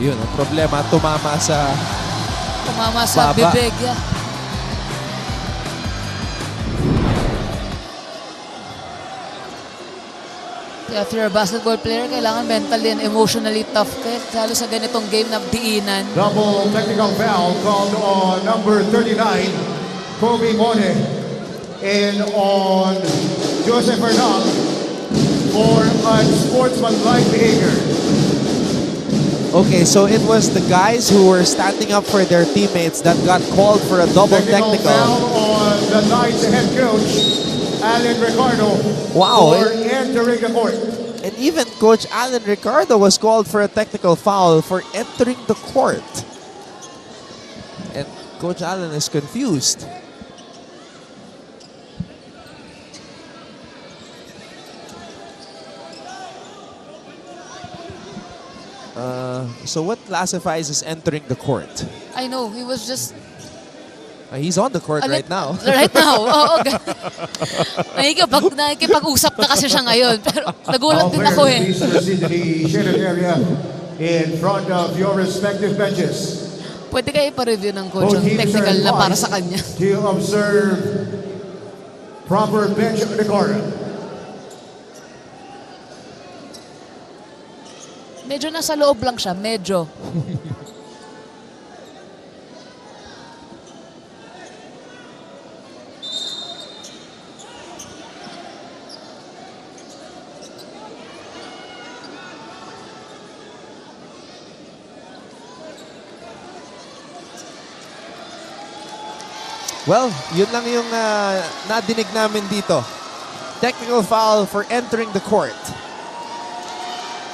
Ayun, ang problema, tumama sa baba. Bibig. Yeah. If you're a basketball player, kailangan mentally and emotionally tough ka. Lalo sa ganitong game na diinan. Double technical foul called on number 39, Kobe Mone, and on Joseph Hernal for unsportsmanlike behavior. Okay, so it was the guys who were standing up for their teammates that got called for a double technical. Foul on the Knights head coach, Alan Ricardo, Wow. for entering the court. And even Coach Alan Ricardo was called for a technical foul for entering the court. And Coach Alan is confused. So what classifies as entering the court? I know, he was just... He's on the court right now. Right now, oo. Nakikipag-usap na kasi siya ngayon. Pero nagulat din ako eh. Please proceed to the shaded area in front of your respective benches. Pwede kayo pa-review ng coach ang technical na para sa kanya. To observe proper bench decorum. Medyo nasa loob lang siya, medyo. Well, yun lang yung nadinig namin dito. Technical foul for entering the court.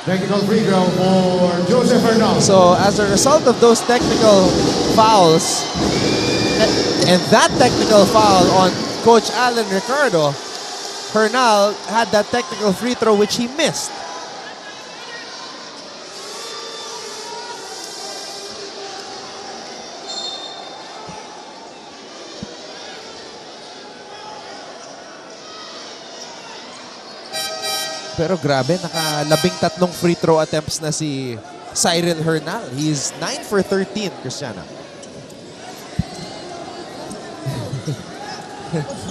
Technical free throw for Joseph Hernal. So as a result of those technical fouls and that technical foul on Coach Alan Ricardo, Hernal had that technical free throw which he missed. Pero grabe, naka-13 free throw attempts na si Cyril Hernal. He's 9 for 13, Cristiano.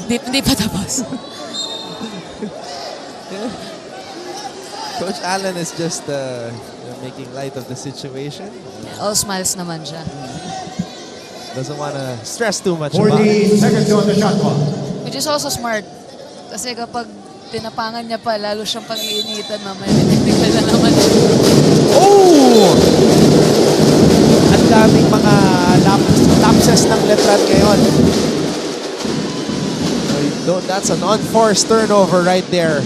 Hindi pa tapos. Coach Allen is just making light of the situation. All smiles naman siya. Doesn't want to stress too much 40 about it. seconds on the shot clock. Which is also smart. Kasi kapag tinapangan niya pa, lalo siyang pag-iinitan, mamaya tinitigal na naman siya. Oh! Ang daming mga lapses ng Letran ngayon. That's an unforced turnover right there.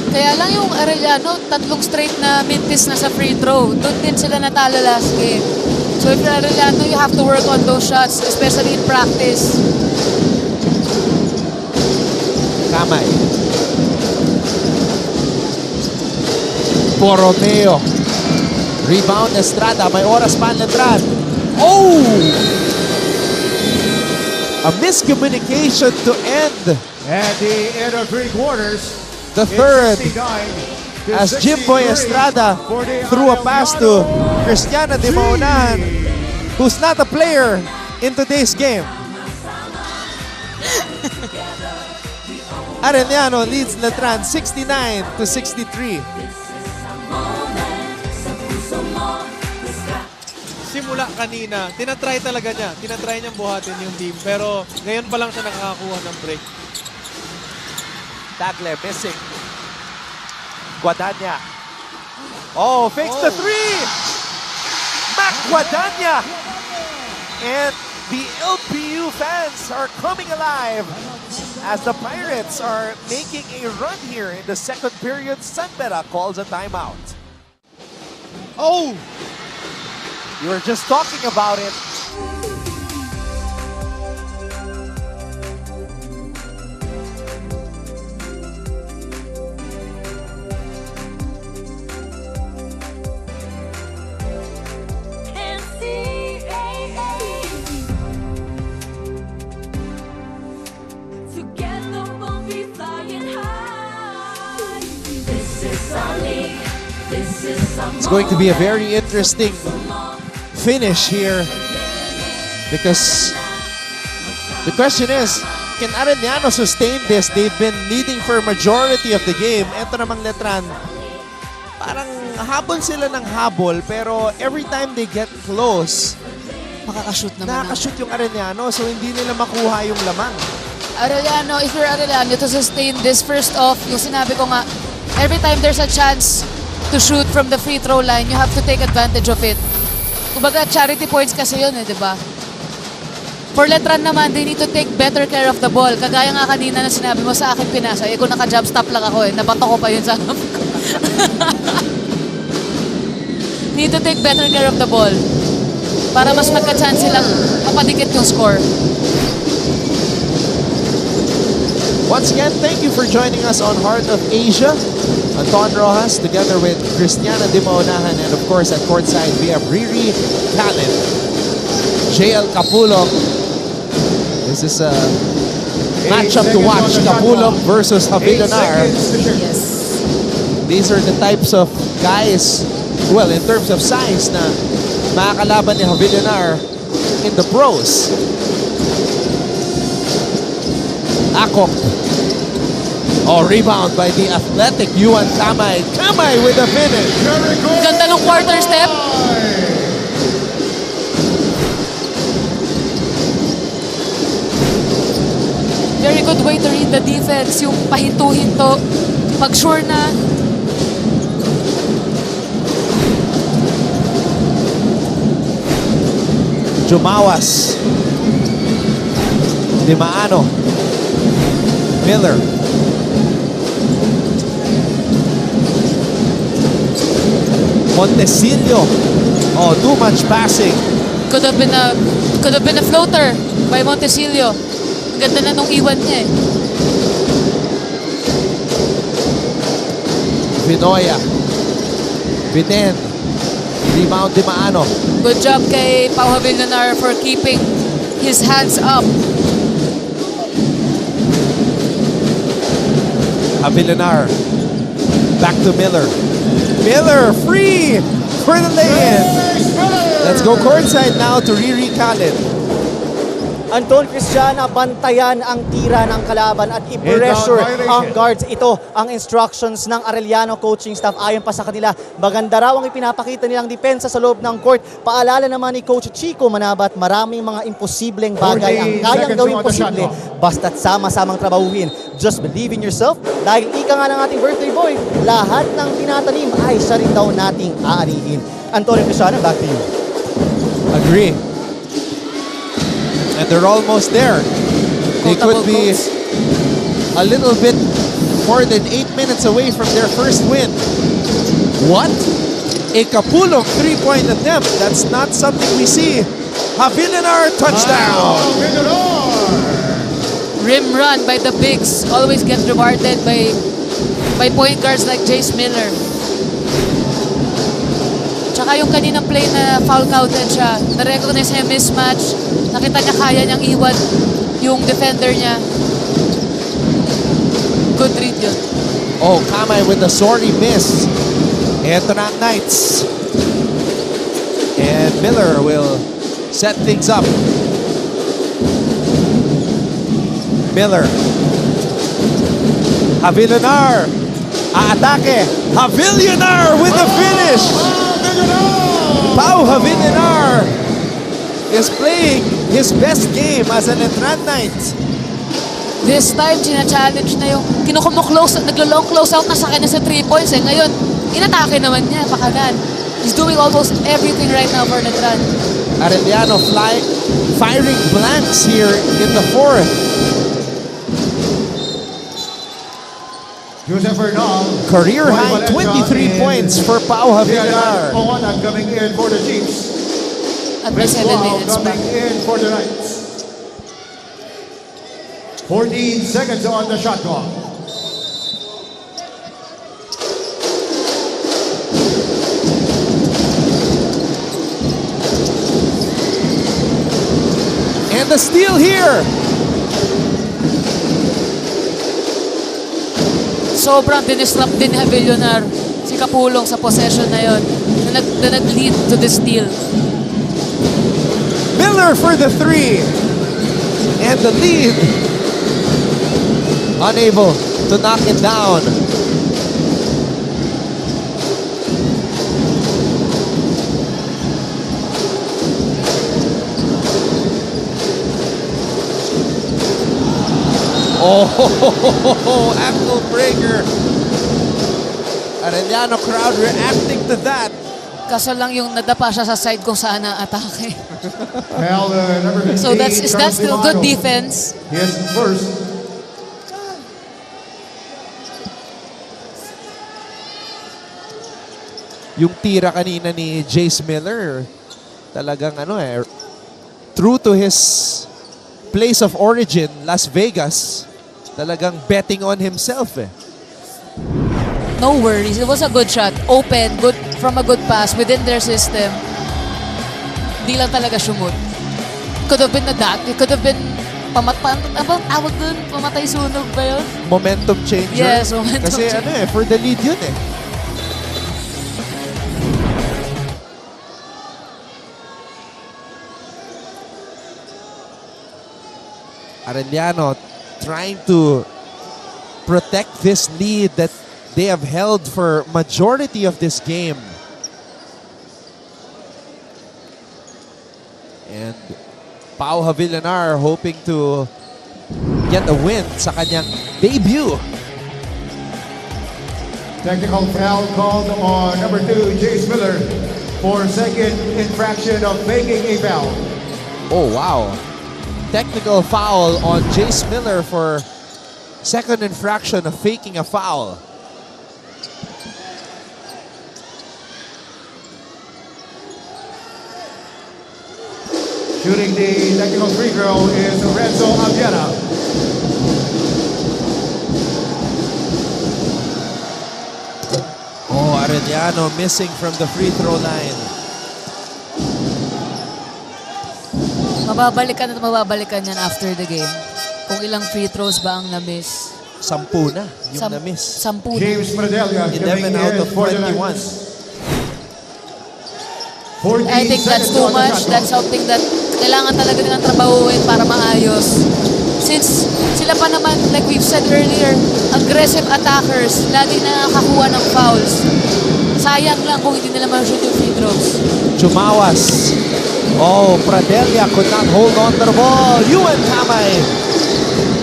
Kaya lang yung Arellano, 3 straight na mintis na sa free throw. Doon din sila natalo last game. So if you're Arellano, you have to work on those shots, especially in practice. Kamay. Borromeo. Rebound Estrada. May oras pa ang Letran. Oh! A miscommunication to end At the end of 3 quarters, the third as Jimboy Estrada threw a pass to Cristiano de Maunahan, who's not a player in today's game. Arellano leads Letran 69-63. Simula kanina, tinatry talaga niya. Tinatry niyang buhatin yung team. Pero ngayon pa lang siya nakakakuha ng break. Tagle missing. Guadagna. Oh, fakes the three! Mac Guadagna! And the LPU fans are coming alive as the Pirates are making a run here in the second period. Sanbera calls a timeout. Oh! You were just talking about it. It's going to be a very interesting finish here because the question is, can Arellano sustain this? They've been leading for a majority of the game. Ito namang Letran, parang habol sila ng habol pero every time they get close, Makakashoot naman. nakakashoot yung Arellano so hindi nila makuha yung lamang. Arellano, if you're Arellano, to sustain this, first off, yung sinabi ko nga, every time there's a chance to shoot from the free throw line, you have to take advantage of it. Kumbaga, charity points kasi yun di ba? For Letran naman, they need to take better care of the ball. Kagaya nga kanina na sinabi mo sa akin pinasa, kung naka-jump stop lang ako nabato ko pa yun sa need to take better care of the ball para mas magka-chance silang mapadikit yung score. Once again, thank you for joining us on Heart of Asia. Anton Rojas together with Cristiana de Maunahan, and of course at courtside we have Riri Callen, JL Capulong. This is a matchup to watch, Capulong versus Javillonar. Yes. These are the types of guys, well, in terms of size, na makakalaban ni Javillonar in the pros. Akop. Oh, rebound by the athletic Yuan Kamay. Kamay with a finish. Ganda ng quarter step. Very good way to read the defense. Yung pahinto-hinto. Pag sure na. Jumawas. Dimaano. Miller. Montesillo. Oh, too much passing. Could have been a floater by Montesillo. Ang ganda na nung iwan niya eh. Vinoya. Biden. Rebound Dimaano. Good job kay Pau Havillonar for keeping his hands up. Avilanar. Back to Miller. Miller free for the lay-in. Let's go courtside now to Riri Khalid. Anton Cristiana, bantayan ang tira ng kalaban at i-pressure ang guards. Ito ang instructions ng Arellano coaching staff. Ayon pa sa kanila, maganda raw ang ipinapakita nilang depensa sa loob ng court. Paalala naman ni Coach Chico Manabat, maraming mga imposibleng bagay ang kayang gawing posible basta't sama-samang trabahuhin. Just believe in yourself. Dahil ika nga ng ating birthday boy, lahat ng tinatanim ay siya rin daw nating aanihin. Antonio Cristiana, back to you. Agree. And they're almost there. They could be a little bit more than 8 minutes away from their first win. What? A Kapulong three-point attempt. That's not something we see. Havillonar touchdown. Rim run by the bigs always get rewarded by point guards like Jace Miller. Tsaka yung kaninang play na foul counted siya, na-recognize niya yung mismatch, nakita niya kaya niyang iwan yung defender niya. Good read yun. Oh, Kamay with a sorry miss. Ito na ang Knights. And Miller will set things up. Miller. Havillonar. Aatake. Havillonar with the finish. Pau Havillonar is playing his best game as an Letran Knight. This time, sina-challenge na yung naglo-long close out na sa kanya sa 3 points eh. Ngayon, inatake naman niya, pakanan. He's doing almost everything right now for Letran. Arellano firing blanks here in the fourth. Career high 23 points for Pau Havillonar. Coming in for the Chiefs. At may 7 minutes pa. Coming in for the Knights. 14 seconds on the shot clock. And the steal here. Sobrang dinisrupt din ni Havillonar si Kapulong sa possession na yon na nag-lead to the steal. Miller for the three. And the lead. Unable to knock it down. Oh, ankle breaker. Arellano crowd reacting to that. Kaso lang yung nadapa siya sa side kung saan na-atake. So is that still good defense? Yes, first. Yung tira kanina ni Jace Miller, talagang true to his place of origin, Las Vegas, talagang betting on himself eh. No worries. It was a good shot. Open, good from a good pass within their system. Hindi lang talaga sumut. Could have been na that. It could have been tawag dun? Pamatay sunog ba yun? Momentum changer. Yes, momentum Kasi changer. for the lead yun eh. Arellano trying to protect this lead that they have held for majority of this game. And Pau Havillonar hoping to get a win sa kanyang debut. Technical foul called on number 2, Jace Miller, for second infraction of making a foul. Oh, wow. Technical foul on Jace Miller for second infraction of faking a foul. Shooting the technical free throw is Renzo Aviera. Oh, Arellano missing from the free throw line. Mababalikan at mababalikan yan after the game. Kung ilang free throws ba ang na-miss. 10 na yung na-miss. 10 na. James Pradelia 11 out of 21. I think that's too much. That's something that kailangan talaga nilang trabahuin para maayos. Since sila pa naman, like we've said earlier, aggressive attackers, lagi na nakakakuha ng fouls. Sayang lang kung hindi nila ma-shoot yung free throws. Chumawas. Oh, Pradelia could not hold on to the ball. Yuan Kamay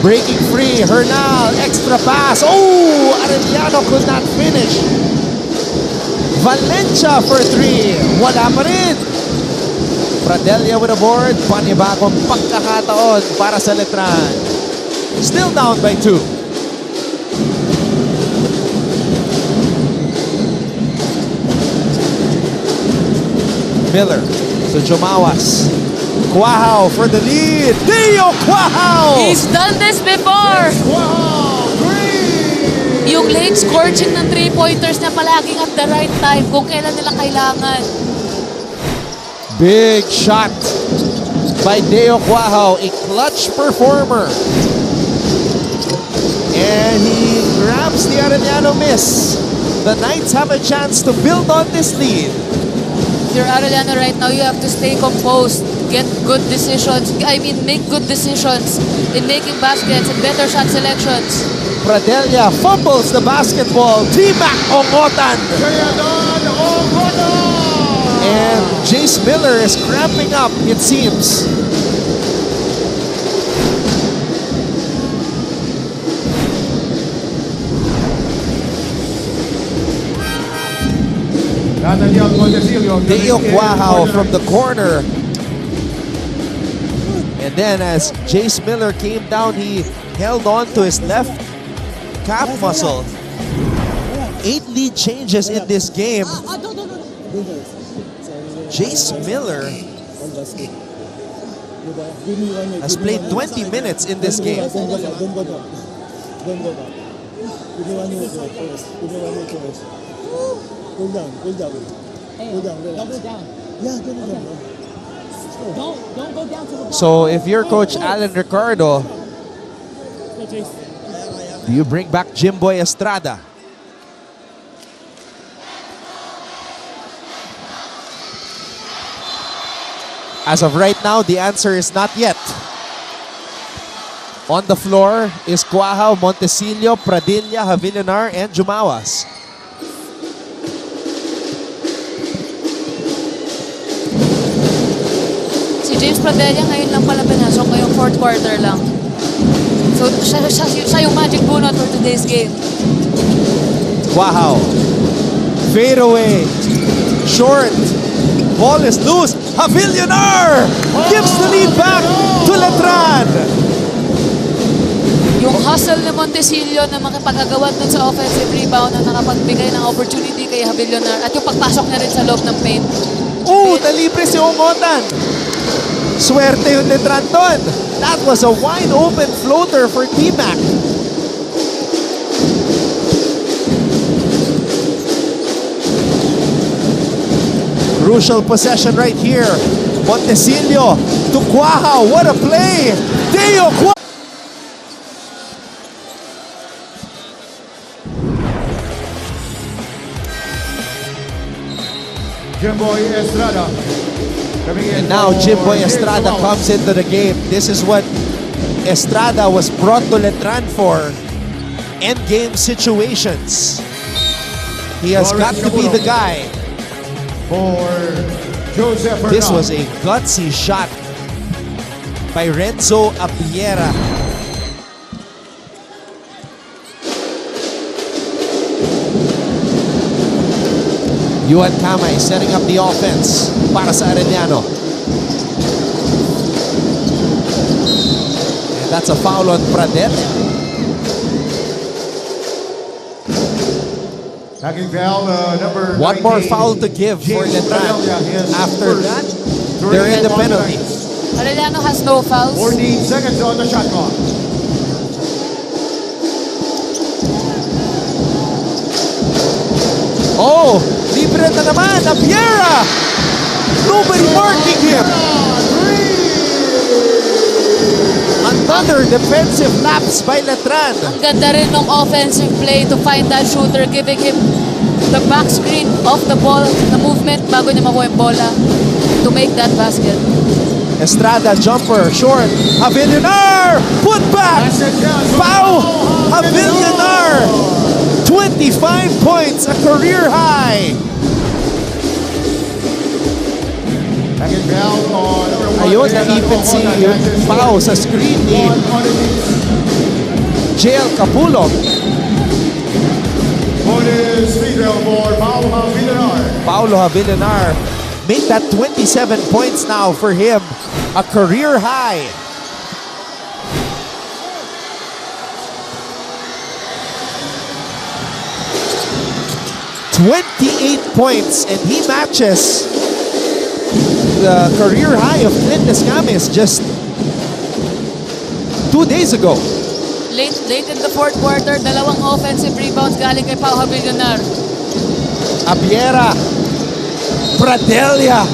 breaking free. Hernal, extra pass. Oh, Arellano could not finish. Valencia for 3. Wala pa rin. Pradelia with a board. Panibagong pagkakataon para sa Letran. Still down by 2. Miller to Chumawas. Quahao for the lead. Dio Quahao! He's done this before! Yung late scorching ng 3-pointers na palaging at the right time kung kailan nila kailangan. Big shot by Deo Quahao, a clutch performer. And he grabs the Arellano miss. The Knights have a chance to build on this lead. If you're Arellano right now, you have to stay composed, get good decisions. Make good decisions in making baskets and better shot selections. Pradelia fumbles the basketball. T-Mac Ongotan. And Jace Miller is cramping up, it seems. Deo Quahao from the corner. And then as Jace Miller came down, he held on to his left calf muscle. 8 lead changes in this game. Jace Miller has played 20 minutes in this game. So if you're Coach Alan Ricardo, do you bring back Jimboy Estrada? As of right now, the answer is not yet. On the floor is Quahao, Montecillo, Pradilla, Havillonar, and Jumawas. Si James Pradilla ngayon lang pala pinasok, ngayong fourth quarter lang. So siya yung magic bunot for today's game. Quahao. Fade away. Short. Ball is loose. Havillonar gives the lead back to Letran. Yung hustle ni Montecillo na makipagagawa dun sa offensive rebound na nakapagbigay ng opportunity kay Havillonar at yung pagpasok niya rin sa loob ng paint. Nalibre si Ongotan. Swerte yung Letran doon. That was a wide open floater for T-Mac. Crucial possession right here. Montecillo to Quahao. What a play! Deo Quahao. Jimboy Estrada. And now Jimboy Estrada comes into the game. This is what Estrada was brought to Letran for. End game situations. He has got to be the guy. For Joseph Hernal. This was a gutsy shot by Renzo Apiera. Yuan Kamay setting up the offense para sa Arellano. And that's a foul on Pradet. Tagging foul, number One more 19, foul to give for James Letran. Padilla, his After first that, during they're in the one penalty. seconds. Arellano has no fouls. 14 seconds on the shot clock. Oh, libre na naman, Abiera! Nobody marking him. Another defensive lapse by Letran. Ang ganda rin ng offensive play to find that shooter, giving him the back screen of the ball, the movement bago niya makuha yung bola to make that basket. Estrada jumper, short. Avellonar, put back. Pau Avellonar, 25 points, a career high. Tagging foul on number 1. Ayun, naipit si Pau sa screen ni JL Capulong. Bonus free throw for Paulo Villar. Paulo Avellonar made that 27 points now for him, a career high. "28 points, and he matches the career high of Clint Escamis just 2 days ago. Late in the fourth quarter, dalawang offensive rebounds galing kay Pau Avellonar. Abiera, Pradelia.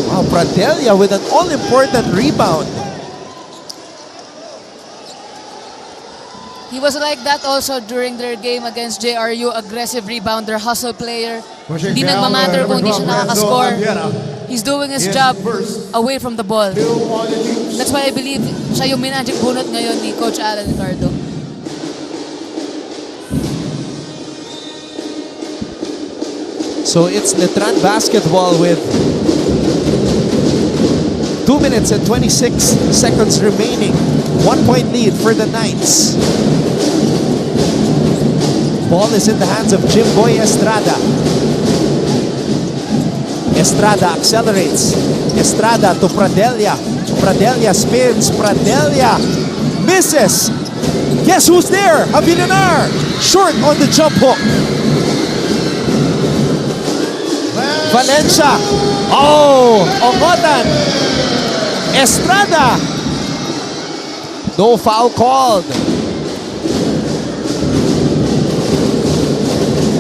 Wow, Pradelia with an all-important rebound. He was like that also during their game against JRU, aggressive rebounder, hustle player. Pushing Hindi foul, nagmamatter kung hindi siya number 12, nakakascore. Abiera. He's doing his His job first. away from the ball. 2 on the Chiefs. That's why I believe siya yung minagic bunot ngayon ni Coach Alan Ricardo. So it's Letran basketball with 2 minutes and 26 seconds remaining. 1 point lead for the Knights. Ball is in the hands of Jimboy Estrada. Estrada accelerates. Estrada to Pradelia. Pradelia spins. Pradelia misses. Guess who's there? Avellonar. Short on the jump hook. Valencia. Oh, Ongotan. Estrada. No foul called.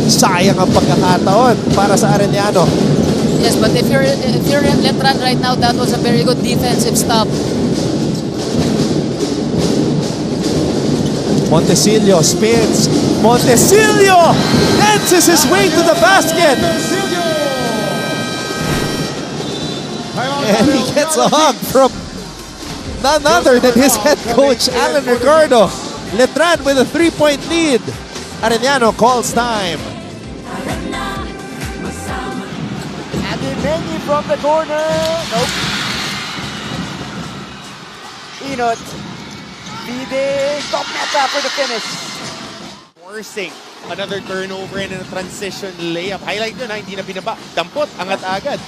Sayang ang pagkakataon para sa Arellano. Yes, but if you're in Letran right now, that was a very good defensive stop. Montesilio spins. Montesilio dances his way to the basket. And he gets a hug from none other than his head coach, Alan Ricardo. Letran with a 3-point lead. Arellano calls time. Mengi from the corner. Nope. Inot. Bide. Top meta for the finish. Forcing another turnover and a transition layup. Highlight yun, hindi na binaba. Dampot, angat agad.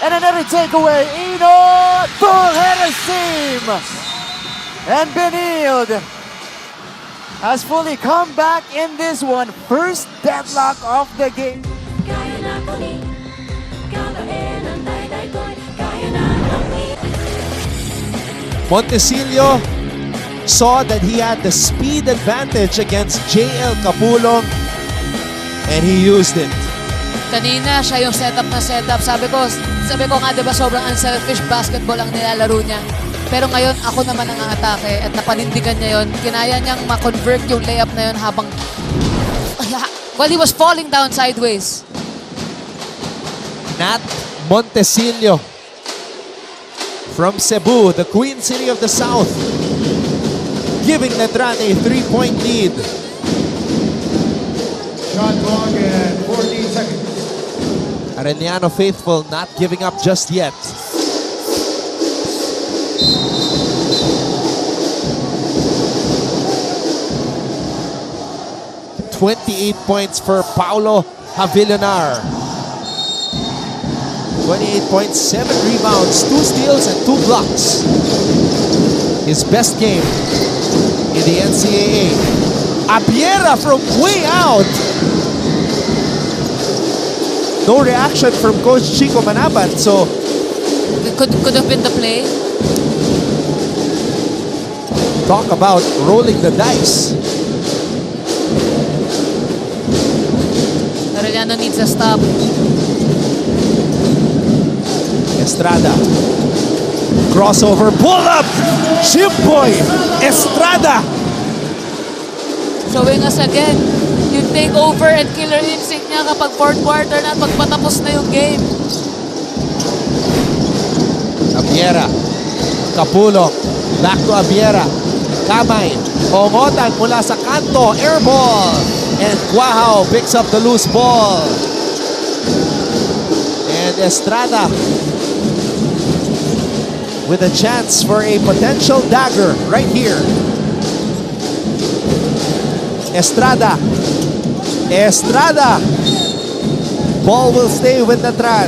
And another takeaway. Inot. Full header seam. And Benilde has fully come back in this one. First deadlock of the game. Montesilio saw that he had the speed advantage against JL Capulong and he used it. Kanina, siya yung setup na setup. Sabi ko nga, diba, sobrang unselfish basketball ang nilalaro niya. Pero ngayon, ako naman ang atake at napanindigan niya yun. Kinaya niyang ma-convert yung layup na yun habang while he was falling down sideways. Nat Montesilio from Cebu, the Queen City of the South, giving Letran a 3-point lead. Shot clock at 14 seconds. Arellano faithful, not giving up just yet. "28 points for Paulo Avellonar. 28 points, 7 rebounds, 2 steals, and 2 blocks. his best game in the NCAA. Abiera from way out. No reaction from Coach Chico Manaban, so It could have been the play. talk about rolling the dice. Arellano needs a stop. Estrada. Crossover, pull up! Jimboy Estrada! Showing us again yung takeover and killer instinct niya kapag fourth quarter na at pagpatapos na yung game. Abiera. Kapulong. Back to Abiera. Kamay. Ongotan mula sa kanto. Air ball. And Guahao picks up the loose ball. And Estrada with a chance for a potential dagger right here. Estrada. Estrada. Ball will stay with Letran.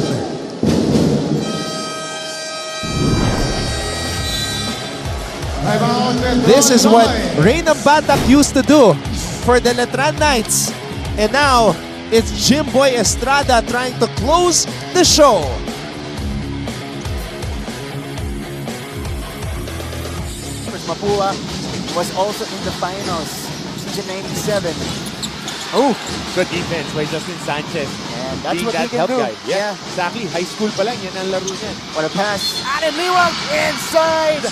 This is what Reynam Batak used to do for the Letran Knights. And now, it's Jimboy Estrada trying to close the show. Mapua was also in the finals, season 97. Oh, good defense by Justin Sanchez. And that's Being what he that can help do. guy. Yeah, exactly. High school pa lang, yan ang laro niya. What a pass. Adam Liwag inside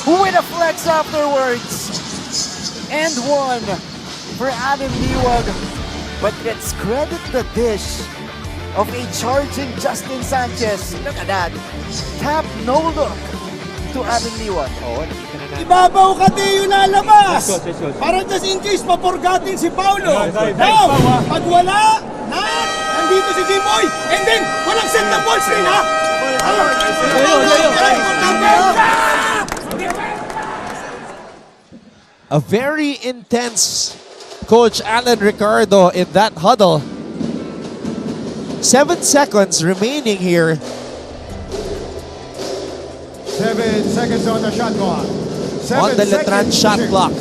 with a flex afterwards. And one for Adam Liwag. But let's credit the dish of a charging Justin Sanchez. Look at that. Tap, no look to Adam Liwag. Oo, nakita na natin. Ibabaw ka tayo lalabas. Para just in case mapurgatin si Paulo. Now, pag wala, nandito si Jimboy. And then, walang set na balls din ha. A very intense Coach Alan Ricardo in that huddle. 7 seconds remaining here. 7 seconds on the shot clock. On the Letran shot clock.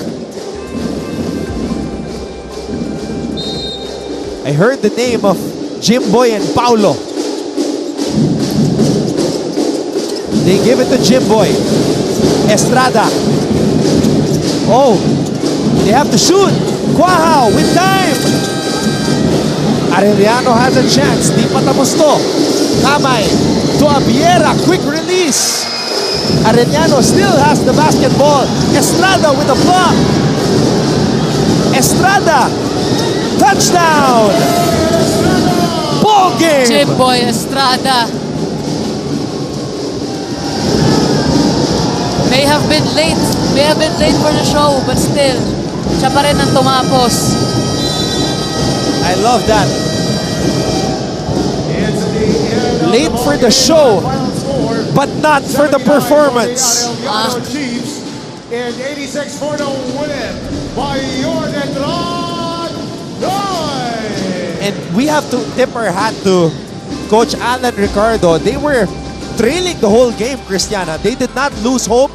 I heard the name of Jimboy and Paulo. They give it to Jimboy. Estrada. Oh, they have to shoot. Guahao with time. Arellano has a chance. Di pa tapos to. Kamay to Abiera. Quick release. Arellano still has the basketball. Estrada with a block. Estrada. Touchdown. Ball game. Jimboy Estrada. May have been late for the show, but still, siya pa rin ang tumapos. I love that. Late for the show, but not for the performance. Chiefs and 86 for the win by your Letran Knights. And we have to tip our hat to Coach Alan Ricardo. They were trailing the whole game, Christiana. They did not lose hope.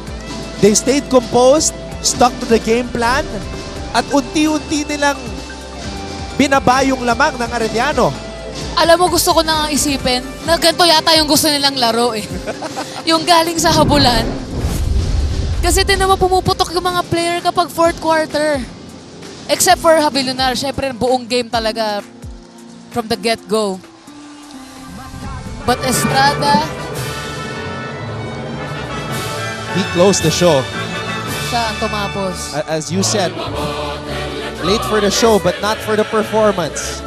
They stayed composed, stuck to the game plan, at unti-unti nilang binaba yung lamang ng Arellano. Alam mo, gusto ko na nga isipin na ganito yata yung gusto nilang laro eh. Yung galing sa habulan. Kasi din naman pumuputok yung mga player kapag fourth quarter. Except for Habilunar, syempre buong game talaga from the get-go. But Estrada, He closed the show. siya ang tumapos. As you said, late for the show, but not for the performance.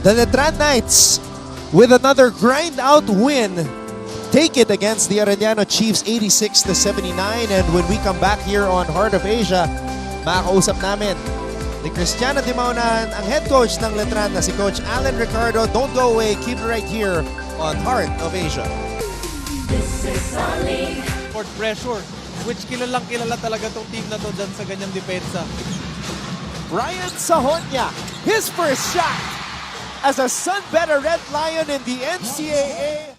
The Letran Knights with another grind-out win. Take it against the Arellano Chiefs 86-79. And when we come back here on Heart of Asia, makakausap namin ni Cristiano Dimaunan, ang head coach ng Letran na si Coach Alan Ricardo. Don't go away. Keep it right here on Heart of Asia. Court pressure, which kilala talaga tong team na to dyan sa ganyang depensa. Ryan Sahonia, his first shot as a Sunbetter Red Lion in the NCAA.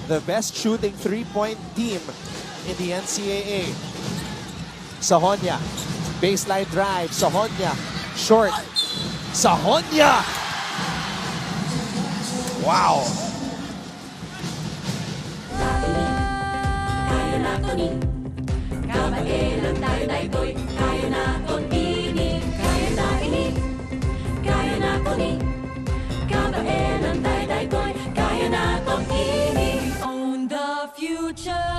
The best shooting three-point team in the NCAA. Sahonia, baseline drive. Sahonia, short. Sahonia! Wow! Kaya naton ni kabaelan tayo daytoy. Kaya naton ini, kaya na ini. Kaya naton ni kabaelan tayo daytoy. Kaya naton ini. Own the future.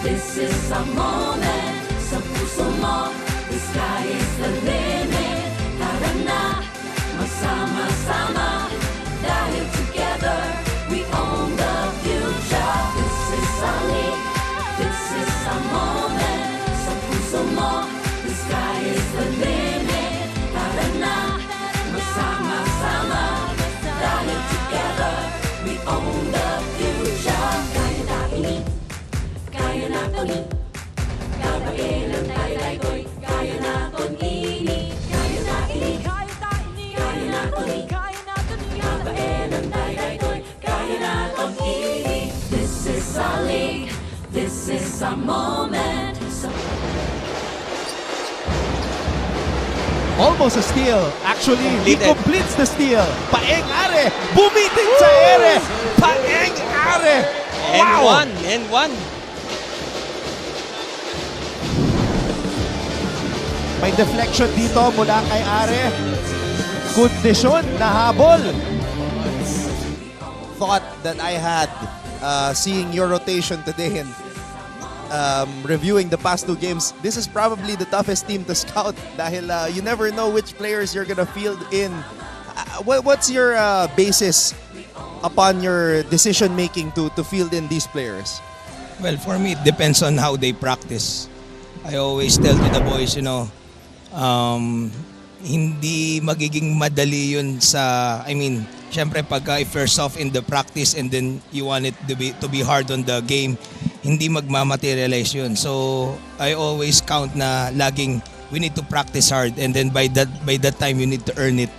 This is a moment sa puso mo. The sky is the limit. Tara na, magsama-sama. Dahil together, we own the future. This is a league. This is a moment sa puso mo. The sky is the limit. Tara na, magsama-sama. Dahil together, we own the future. Kaya na ini. Kaya naton ni kabaelan tayo daytoy. Kaya naton ini. Kaya na ini. Kaya naton ni kabaelan tayo daytoy. Kaya naton ini. This is a league. This is a moment. Almost a steal. Actually, he completes the steal. Paeng Are, bumitin sa ere. Paeng Are. Wow! And one. May deflection dito mula kay Are. Kondisyon na habol. Thought that I had seeing your rotation today and reviewing the past two games, this is probably the toughest team to scout dahil you never know which players you're gonna field in. What's your basis upon your decision making to field in these players? Well, for me, it depends on how they practice. I always tell to the boys, hindi magiging madali yun syempre pagka first off in the practice and then you want it to be hard on the game, hindi magmamaterialize yun. So, I always count na laging we need to practice hard and then by that time you need to earn it.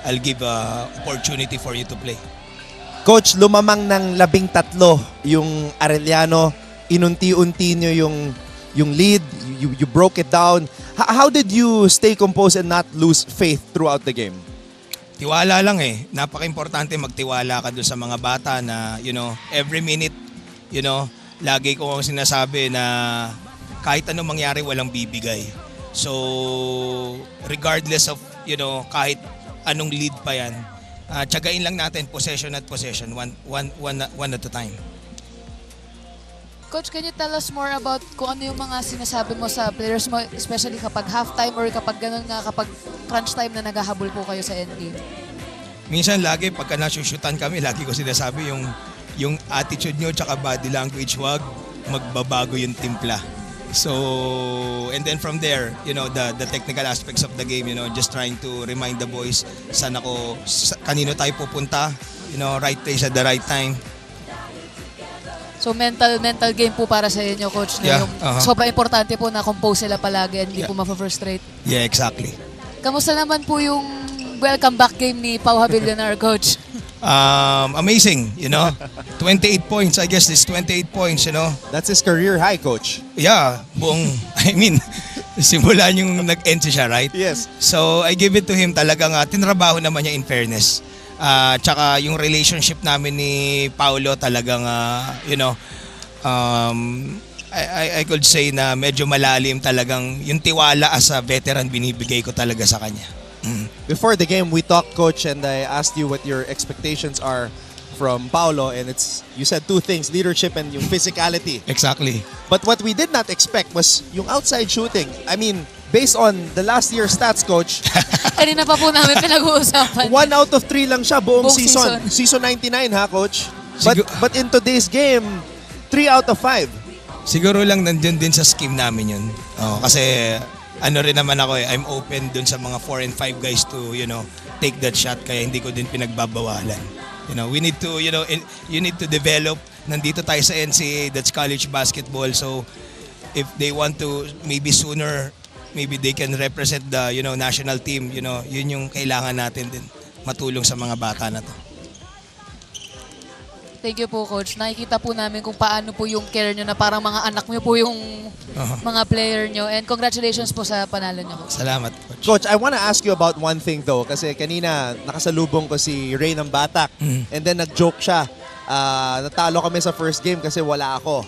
I'll give a opportunity for you to play. Coach, lumamang ng 13 yung Arellano. Inunti-unti nyo yung lead. You broke it down. How did you stay composed and not lose faith throughout the game? Tiwala lang eh. Napaka-importante magtiwala ka doon sa mga bata na, every minute, lagi ko ang sinasabi na kahit anong mangyari, walang bibigay. So, regardless of, kahit anong lead pa yan, tiyagain lang natin possession at possession, one at a time. Coach, can you tell us more about kung ano yung mga sinasabi mo sa players mo, especially kapag halftime or kapag kapag crunch time na naghahabol po kayo sa NB? Minsan lagi pagka nasushutan kami, lagi ko sinasabi yung attitude nyo tsaka body language, wag magbabago yung timpla. So, and then from there, the technical aspects of the game, just trying to remind the boys kanino tayo pupunta, right place at the right time. So mental game po para sa inyo, Coach. Yeah, sobrang importante po na compose sila palagi and hindi po ma-frustrate. Yeah, exactly. Kamusta naman po yung welcome back game ni Pau Havillonar, Coach? Amazing, 28 points, I guess it's 28 points, That's his career high, Coach. Yeah, simulan yung nag-end siya, right? Yes. So, I give it to him talagang tinrabaho naman niya in fairness. Tsaka yung relationship namin ni Paulo talagang, I could say na medyo malalim talagang yung tiwala as a veteran binibigay ko talaga sa kanya. Before the game, we talked, Coach, and I asked you what your expectations are from Paulo, and you said two things, leadership and yung physicality. Exactly. But what we did not expect was yung outside shooting. I mean, based on the last year's stats, Coach, kanina pa po namin pinag-uusapan. 1 out of 3 lang siya buong season. Season 99, ha, Coach? But in today's game, 3 out of 5. Siguro lang nandun din sa scheme namin yun. Kasi rin naman ako I'm open dun sa mga 4 and 5 guys to, take that shot kaya hindi ko din pinagbabawalan. We need to, you need to develop. Nandito tayo sa NCAA, that's college basketball. So if they want to maybe sooner, maybe they can represent the, national team, yun yung kailangan natin din matulong sa mga bata na to. Thank you po, Coach. Nakikita po namin kung paano po yung care nyo na parang mga anak nyo po yung mga player nyo. And congratulations po sa panalo nyo. Salamat, Coach. Coach, I want to ask you about one thing though. Kasi kanina nakasalubong ko si Ray ng Batak. And then nag-joke siya. Natalo kami sa first game kasi wala ako.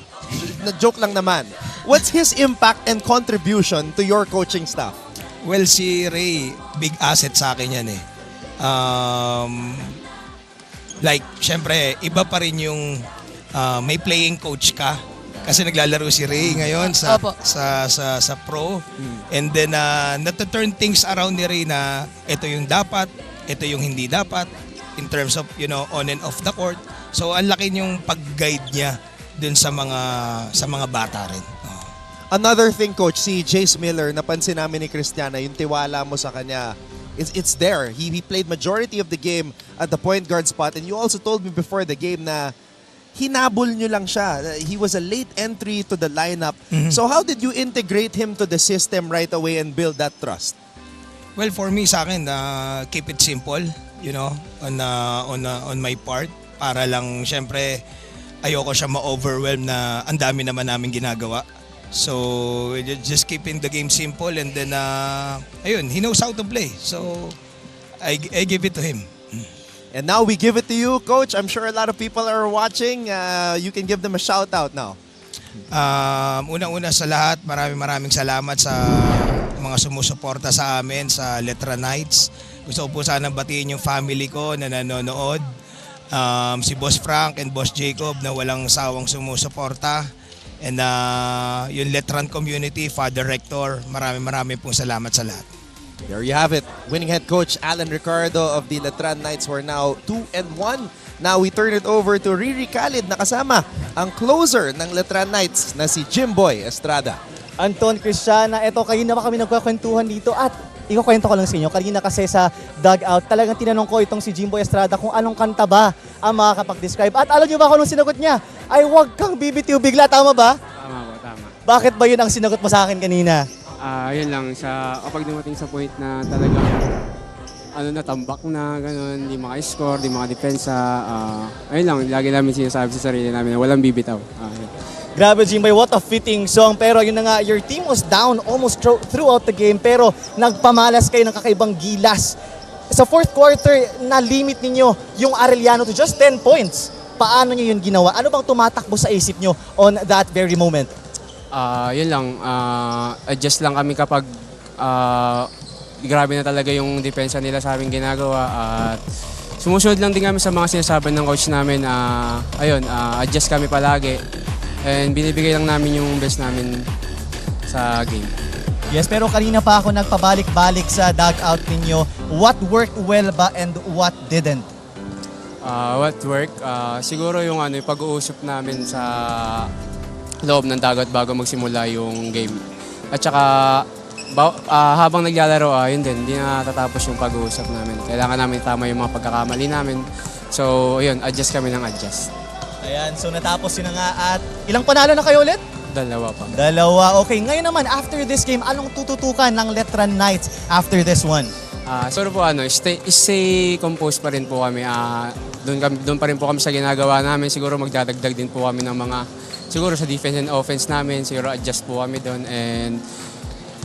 Nag-joke lang naman. What's his impact and contribution to your coaching staff? Well, si Ray, big asset sa akin yan eh. Syempre, iba pa rin yung may playing coach ka. Kasi naglalaro si Ray ngayon sa pro. And then, nata-turn things around ni Ray na ito yung dapat, ito yung hindi dapat in terms of, on and off the court. So, ang laki yung pag-guide niya dun sa mga bata rin. Another thing, Coach, si Jace Miller, napansin namin ni Christiana, yung tiwala mo sa kanya, it's there. He played majority of the game at the point guard spot, and you also told me before the game na hinabol nyo lang siya. He was a late entry to the lineup. So how did you integrate him to the system right away and build that trust? Well, for me, sa akin, keep it simple, on my part. Para lang, syempre, ayoko siya ma-overwhelm na ang dami naman namin ginagawa. So, just keeping the game simple and then, he knows how to play. So, I give it to him. And now we give it to you, Coach. I'm sure a lot of people are watching. You can give them a shout out now. Unang-una sa lahat, maraming salamat sa mga sumusuporta sa amin sa Letran Knights. Gusto ko po sana batiin yung family ko na nanonood. Si Boss Frank and Boss Jacob na walang sawang sumusuporta. And yung Letran community, Father Rector, maraming pong salamat sa lahat. There you have it. Winning head coach Alan Ricardo of the Letran Knights who are now 2-1. Now we turn it over to Riri Khalid na kasama ang closer ng Letran Knights na si Jimboy Estrada. Anton, Christiana, eto kanina pa kami nagkakwentuhan dito at ikukwento ko lang sa inyo. Kanina kasi sa dugout, talagang tinanong ko itong si Jimboy Estrada kung anong kanta ba ang makakapag-describe. At alam niyo ba kung anong sinagot niya? Ay, huwag kang bibitiw bigla. Tama ba? Tama po, tama. Bakit ba yun ang sinagot mo sa akin kanina? Yun lang, kapag dumating sa point na talagang natambak na, gano'n, hindi maka-score, hindi maka-depensa, ayun lang, lagi namin sinasabi sa sarili namin na walang bibitaw. Grabe, Jimboy, what a fitting song. Pero yun na nga, your team was down almost throughout the game, pero nagpamalas kayo ng kakaibang gilas. Sa fourth quarter, na-limit ninyo yung Arellano to just 10 points. Paano nyo yun ginawa? Ano bang tumatakbo sa isip nyo on that very moment? Yun lang, adjust lang kami kapag grabe na talaga yung depensa nila sa aming ginagawa at sumusunod lang din kami sa mga sinasabi ng coach namin. Adjust kami palagi and binibigay lang namin yung best namin sa game. Yes, pero kanina pa ako nagpabalik-balik sa dugout ninyo. What worked well ba and what didn't? What worked? Siguro yung pag-uusap namin sa loob ng dagat bago magsimula yung game. At saka habang naglalaro, yun din, hindi na tatapos yung pag-uusap namin. Kailangan namin tama yung mga pagkakamali namin. So, yun, adjust kami ng adjust. Ayan, so natapos yun na nga at ilang panalo na kayo ulit? Dalawa pa. Dalawa, okay. Ngayon naman, after this game, anong tututukan ng Letran Knights after this one? Siguro po, stay composed pa rin po kami. Doon pa rin po kami sa ginagawa namin. Siguro magdadagdag din po kami ng mga, siguro sa defense and offense namin. Siguro adjust po kami doon and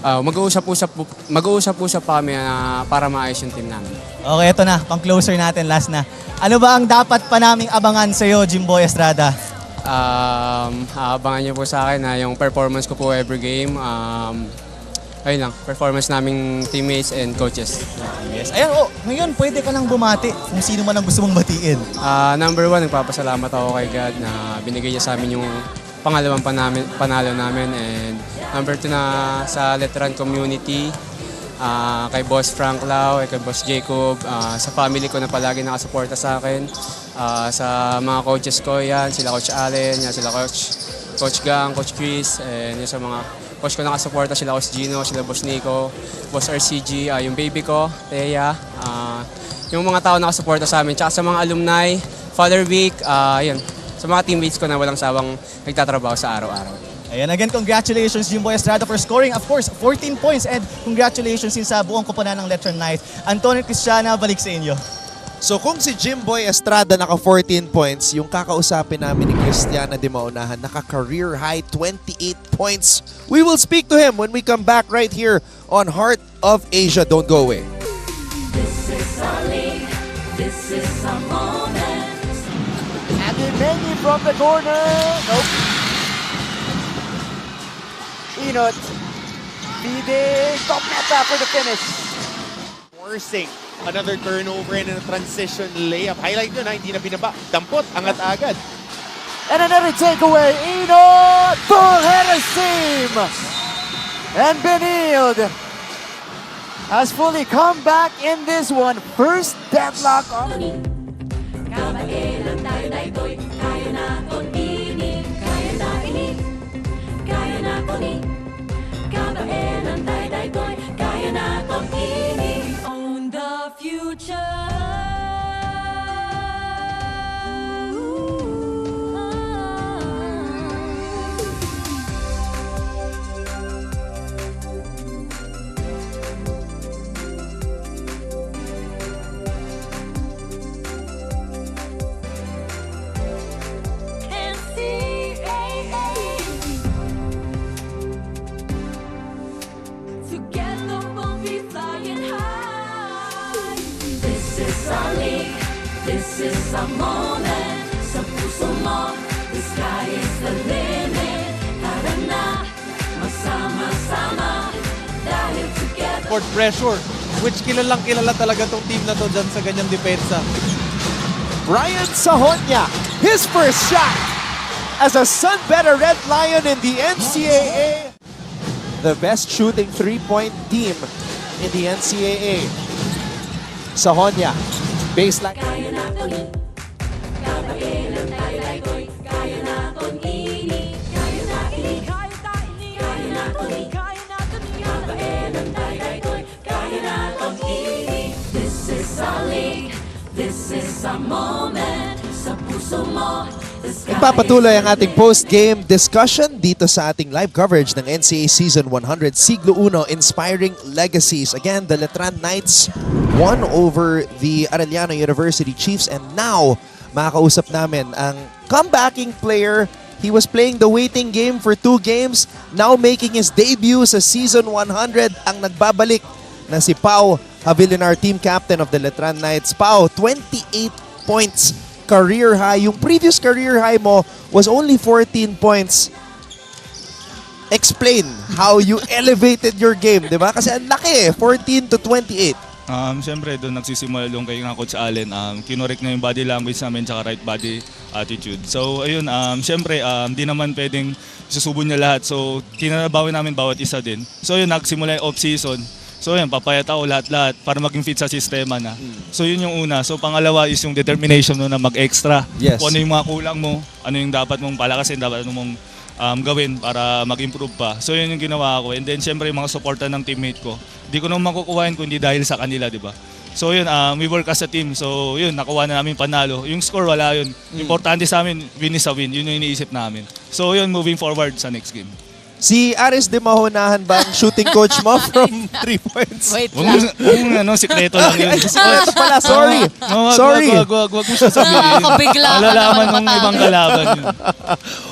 mag-uusap-usap pa kami para maayos yung team namin. Okay, ito na. Pang-closer natin, last na. Ano ba ang dapat pa naming abangan sa'yo, Jimboy Estrada? Abangan niyo po sa akin yung performance ko po every game. Ayun lang, performance naming teammates and coaches. Yes. Ayan, ngayon pwede ka nang bumati kung sino man ang gusto mong batiin. Number one, nagpapasalamat ako kay God na binigay niya sa amin yung pangalawang panalo namin. And number two na sa Letran community, kay Boss Frank Lau, kay Boss Jacob, sa family ko na palagi nakasuporta sa akin, sa mga coaches ko yan, sila Coach Allen, yan, sila Coach Gang, Coach Chris, and yan sa mga coach ko nakasuporta, sila Coach Gino, sila Boss Nico, Boss RCG, yung baby ko, Thea, yung mga tao nakasuporta sa amin, tsaka sa mga alumni, Father Vic, yan, sa mga teammates ko na walang sawang nagtatrabaho sa araw-araw. Ayan, again, congratulations Jimboy Estrada for scoring, of course, 14 points and congratulations din sa buong koponan ng Letran Knights. Antonio Cristiana, balik sa inyo. So kung si Jimboy Estrada naka 14 points, yung kakausapin namin ni Cristiana de Maunahan naka-career high 28 points. We will speak to him when we come back right here on Heart of Asia. Don't go away. This is our league. This is our moment. And Mengi from the corner. Nope. Inot. Bide. Top neta for the finish. Forcing another turnover and a transition layup. Highlight yun, hindi na binaba. Dampot, angat agad. And another takeaway. Inot. Full-header team. And Benilde has fully come back in this one. First deadlock on. Kabaelan tayo daytoy, kaya naton ini, kaya na ini, kaya naton ni. Kabaelan tayo daytoy, kaya naton ini. Own the future. Together we'll be flying high. This is our league, this is our moment. Sa puso mo, the sky is the limit. Tara na, masama-sama, dahil together. Court pressure, which kilalang kilala talaga tong team na to dyan sa ganyang depensa. Brian Sahonya, his first shot as a Sunbetter Red Lion in the NCAA. The best shooting three-point team in the NCAA. Sahonia, baseline. This is our league, this is our moment. Sa puso mo, the sky Nagpapatuloy ang ating post-game discussion dito sa ating live coverage ng NCAA Season 100 Siglo Uno Inspiring Legacies. Again, the Letran Knights won over the Arellano University Chiefs, and now makakausap namin ang comebacking player. He was playing the waiting game for 2 games, now making his debut sa Season 100, ang nagbabalik na si Pau Havilionar, team captain of the Letran Knights. Pau, 28 points career high. Yung previous career high mo was only 14 points. Explain how you elevated your game, di ba? Kasi ang laki 14 to 28. Siyempre, doon nagsisimula doon kay Coach Allen. Kinorek na yung body language namin tsaka right body attitude. So, ayun, siyempre, di naman pwedeng susubo niya lahat. So, tinanabawi namin bawat isa din. So, yun, nagsimula yung off-season. So yun, papayat ako lahat-lahat para maging fit sa sistema na. So yun yung una. So pangalawa is yung determination mo na mag-extra. Yes. Kung ano yung mga kulang mo, ano yung dapat mong palakasin, dapat mong gawin para mag-improve pa. So yun yung ginawa ko. And then syempre yung mga supportan ng teammate ko. Hindi ko naman makukuhain kundi dahil sa kanila, di ba? So yun, we work as a team. So yun, nakuha na namin panalo. Yung score, wala yun. Importante sa amin, win is a win. Yun yung iniisip namin. So yun, moving forward sa next game. Si Aris de Mahonahan ba ang shooting coach mo from 3 points? Wait lang. Sikreto lang yun. Sikreto pala, sorry. Sorry. Wag mo siya sabihin. Nakakabigla ka Malalaman naman ng ibang kalaban yun.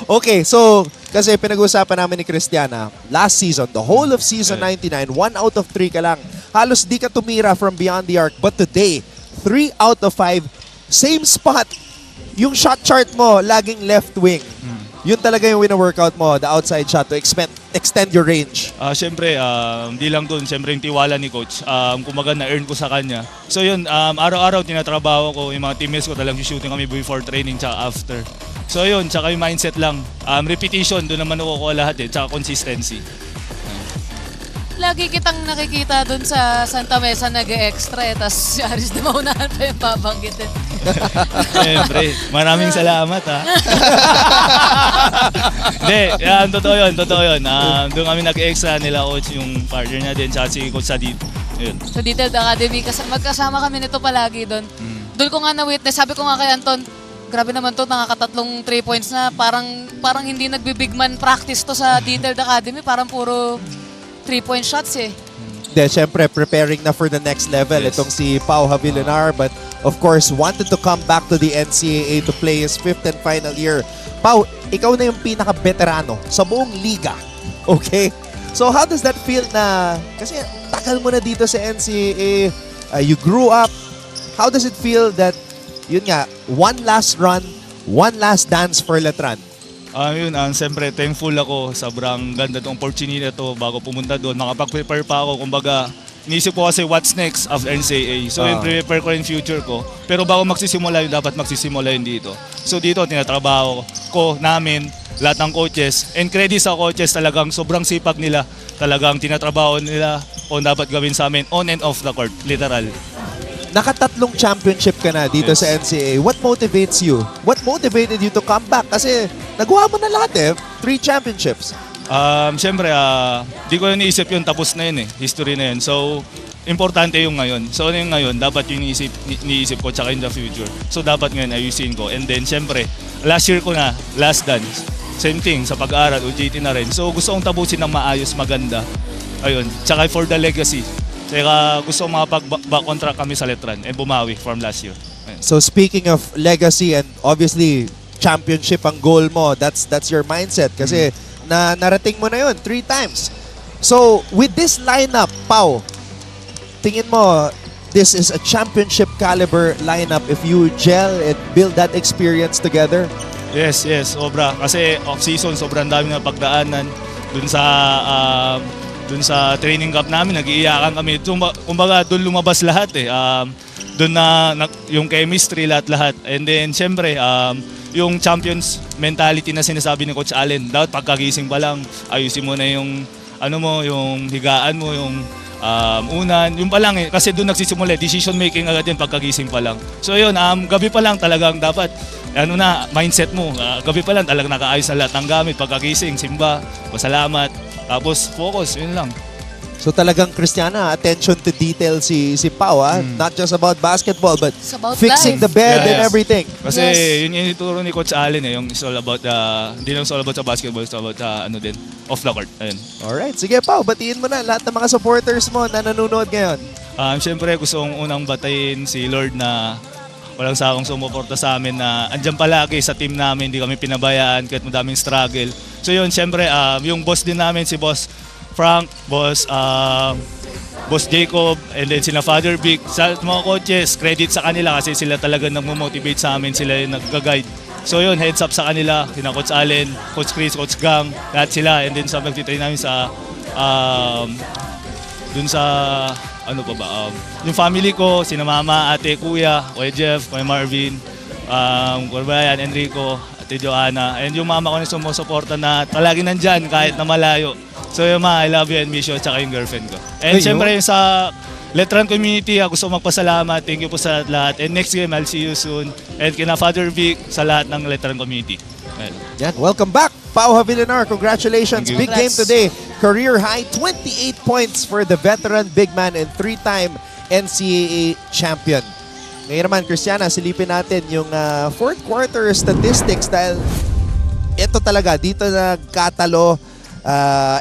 Okay, so kasi pinag-uusapan namin ni Christiana, last season, the whole of season 99, 1 out of 3 ka lang. Halos di ka tumira from beyond the arc. But today, 3 out of 5, same spot. Yung shot chart mo, laging left wing. Yun talaga yung wina-workout mo, the outside shot to extend your range. Siyempre, hindi lang doon. Siyempre, yung tiwala ni Coach. Kumaga na-earn ko sa kanya. So yun, araw-araw tinatrabaho ko. Yung mga teammates ko talagang shooting kami before training tsaka after. So yun, tsaka yung mindset lang. Repetition, doon naman nakukuha lahat tsaka consistency. Lagi kitang nakikita dun sa Santa Mesa nag-extra tapos si Aris de Mahonahan pa yung babanggitin. Siyempre, maraming salamat ha. Hindi, totoo yun. Doon kami nag-extra nila coach yung partner niya din, tsaka si Coach Sadid. Yun. Sa Detailed Academy, magkasama kami nito palagi doon. Doon ko nga na-witness, sabi ko nga kay Anton, grabe naman to, nakakatatlong 3 points na parang hindi nagbi-big man practice to sa Detailed Academy, parang puro 3-point shots eh. Then, syempre, preparing na for the next level. Yes. Itong si Pau Havilionar, but of course, wanted to come back to the NCAA to play his 5th and final year. Pau, ikaw na yung pinaka-veterano sa buong liga. Okay? So, how does that feel na, kasi tagal mo na dito sa NCAA, you grew up. How does it feel that, yun nga, one last run, one last dance for Letran? Siyempre, thankful ako. Sobrang ganda itong opportunity na to bago pumunta doon. Makapag-prepare pa ako. Kumbaga, inisip ko kasi what's next after NCAA. So, yung prepare ko yung future ko. Pero bago magsisimula yun, dapat magsisimula yun dito. So, dito, tinatrabaho ko namin, lahat ng coaches. And credit sa coaches, talagang sobrang sipag nila. Talagang tinatrabaho nila kung dapat gawin sa amin on and off the court, literal. Nakatatlong championship ka na dito sa NCAA. What motivates you? What motivated you to come back? Kasi nagawa mo na lahat 3 championships. Siyempre, di ko iniisip yun, tapos na yun history na yun. So, importante yung ngayon. So, ano yung ngayon? Dapat yung iniisip ko, tsaka in the future. So, dapat ngayon ayusin ko. And then, siyempre, last year ko na, last dance. Same thing, sa pag-aaral, OJT na rin. So, gusto kong tapusin ng maayos, maganda. Ayun, tsaka for the legacy. Kaya gusto kong makapag-contract kami sa Letran and bumawi from last year. Ayun. So, speaking of legacy and obviously, championship ang goal mo, that's your mindset. Kasi, narating mo na yun 3 times. So, with this lineup, Pau, tingin mo, this is a championship caliber lineup if you gel and build that experience together? Yes, sobra. Kasi off-season, sobrang dami na pagdaanan. Dun sa training camp namin, nag-iiyakan kami. Kumbaga, dun lumabas lahat Dun na yung chemistry, lahat-lahat. And then, siyempre, yung champions mentality na sinasabi ni Coach Allen, dapat pagkagising pa lang, ayusin mo na yung, yung higaan mo, yung unan. Yung pa lang kasi doon nagsisimula, decision making agad din pagkagising pa lang. So yun, gabi pa lang talagang dapat, mindset mo. Gabi pa lang talagang nakaayos na lahat ng gamit, pagkagising, simba, pasalamat, tapos focus, yun lang. So talagang Christiana, attention to detail si Pau, not just about basketball but about fixing life. the bed and everything. Kasi yun yung ituro ni Coach Allen yung it's all about hindi lang all about sa basketball, it's all about din off the court. Ayun. Alright, sige Pau, batiin mo na lahat ng mga supporters mo na nanonood ngayon. Siyempre gusto kong unang batayin si Lord na walang sakong sumuporta sa amin na andyan palagi sa team namin, hindi kami pinabayaan kahit madaming struggle. So yun, siyempre yung boss din namin, si Boss Frank, Boss Jacob, and then sila Father Vic, sa mga coaches, credit sa kanila kasi sila talaga nagmo-motivate sa amin, sila yung nag-guide. So yun, heads up sa kanila, kina Coach Allen, Coach Chris, Coach Gang, lahat sila, and then sa nagtitrain namin sa dun sa yung family ko, sina Mama, Ate, Kuya, Kuya Jeff, Kuya Marvin, Kuya Brian, Enrico, Ate Joanna, and yung mama ko na sumusuporta na palagi nandyan kahit na malayo. So yung I love you and miss you, tsaka yung girlfriend ko. And siyempre yung sa Letran community, gusto magpasalamat. Thank you po sa lahat. And next game, I'll see you soon. And kina Father Vic sa lahat ng Letran community. Yan, welcome back, Pau Havillanar. Congratulations. Big game today. Career high, 28 points for the veteran big man and 3-time NCAA champion. Ngayon naman, Christiana, silipin natin yung fourth quarter statistics dahil ito talaga, dito nagkatalo.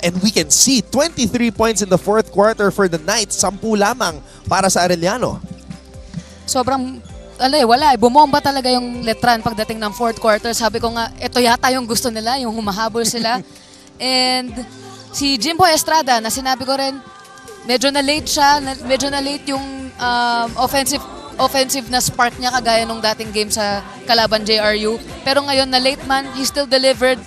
And we can see 23 points in the fourth quarter for the Knights. 10 lamang para sa Arellano. Sobrang, wala bumomba talaga yung Letran pagdating ng fourth quarter. Sabi ko nga, ito yata yung gusto nila, yung humahabol sila. And si Jimboy Estrada, na sinabi ko rin, medyo na late siya, medyo na late yung offensive na spark niya kagaya nung dating game sa kalaban JRU. Pero ngayon na late man, he still delivered.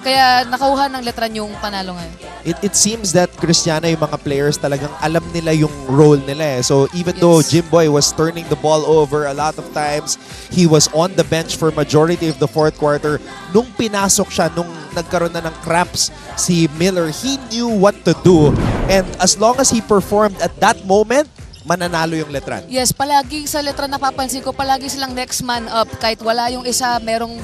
Kaya nakuha ng Letran yung panalo ngayon. It seems that Christiana, yung mga players talagang alam nila yung role nila. So even though Jimboy was turning the ball over a lot of times, he was on the bench for majority of the fourth quarter. Nung pinasok siya, nung nagkaroon na ng cramps si Miller, he knew what to do. And as long as he performed at that moment, mananalo yung Letran. Yes, palagi sa Letran napapansin ko, palagi silang next man up. Kahit wala yung isa, meron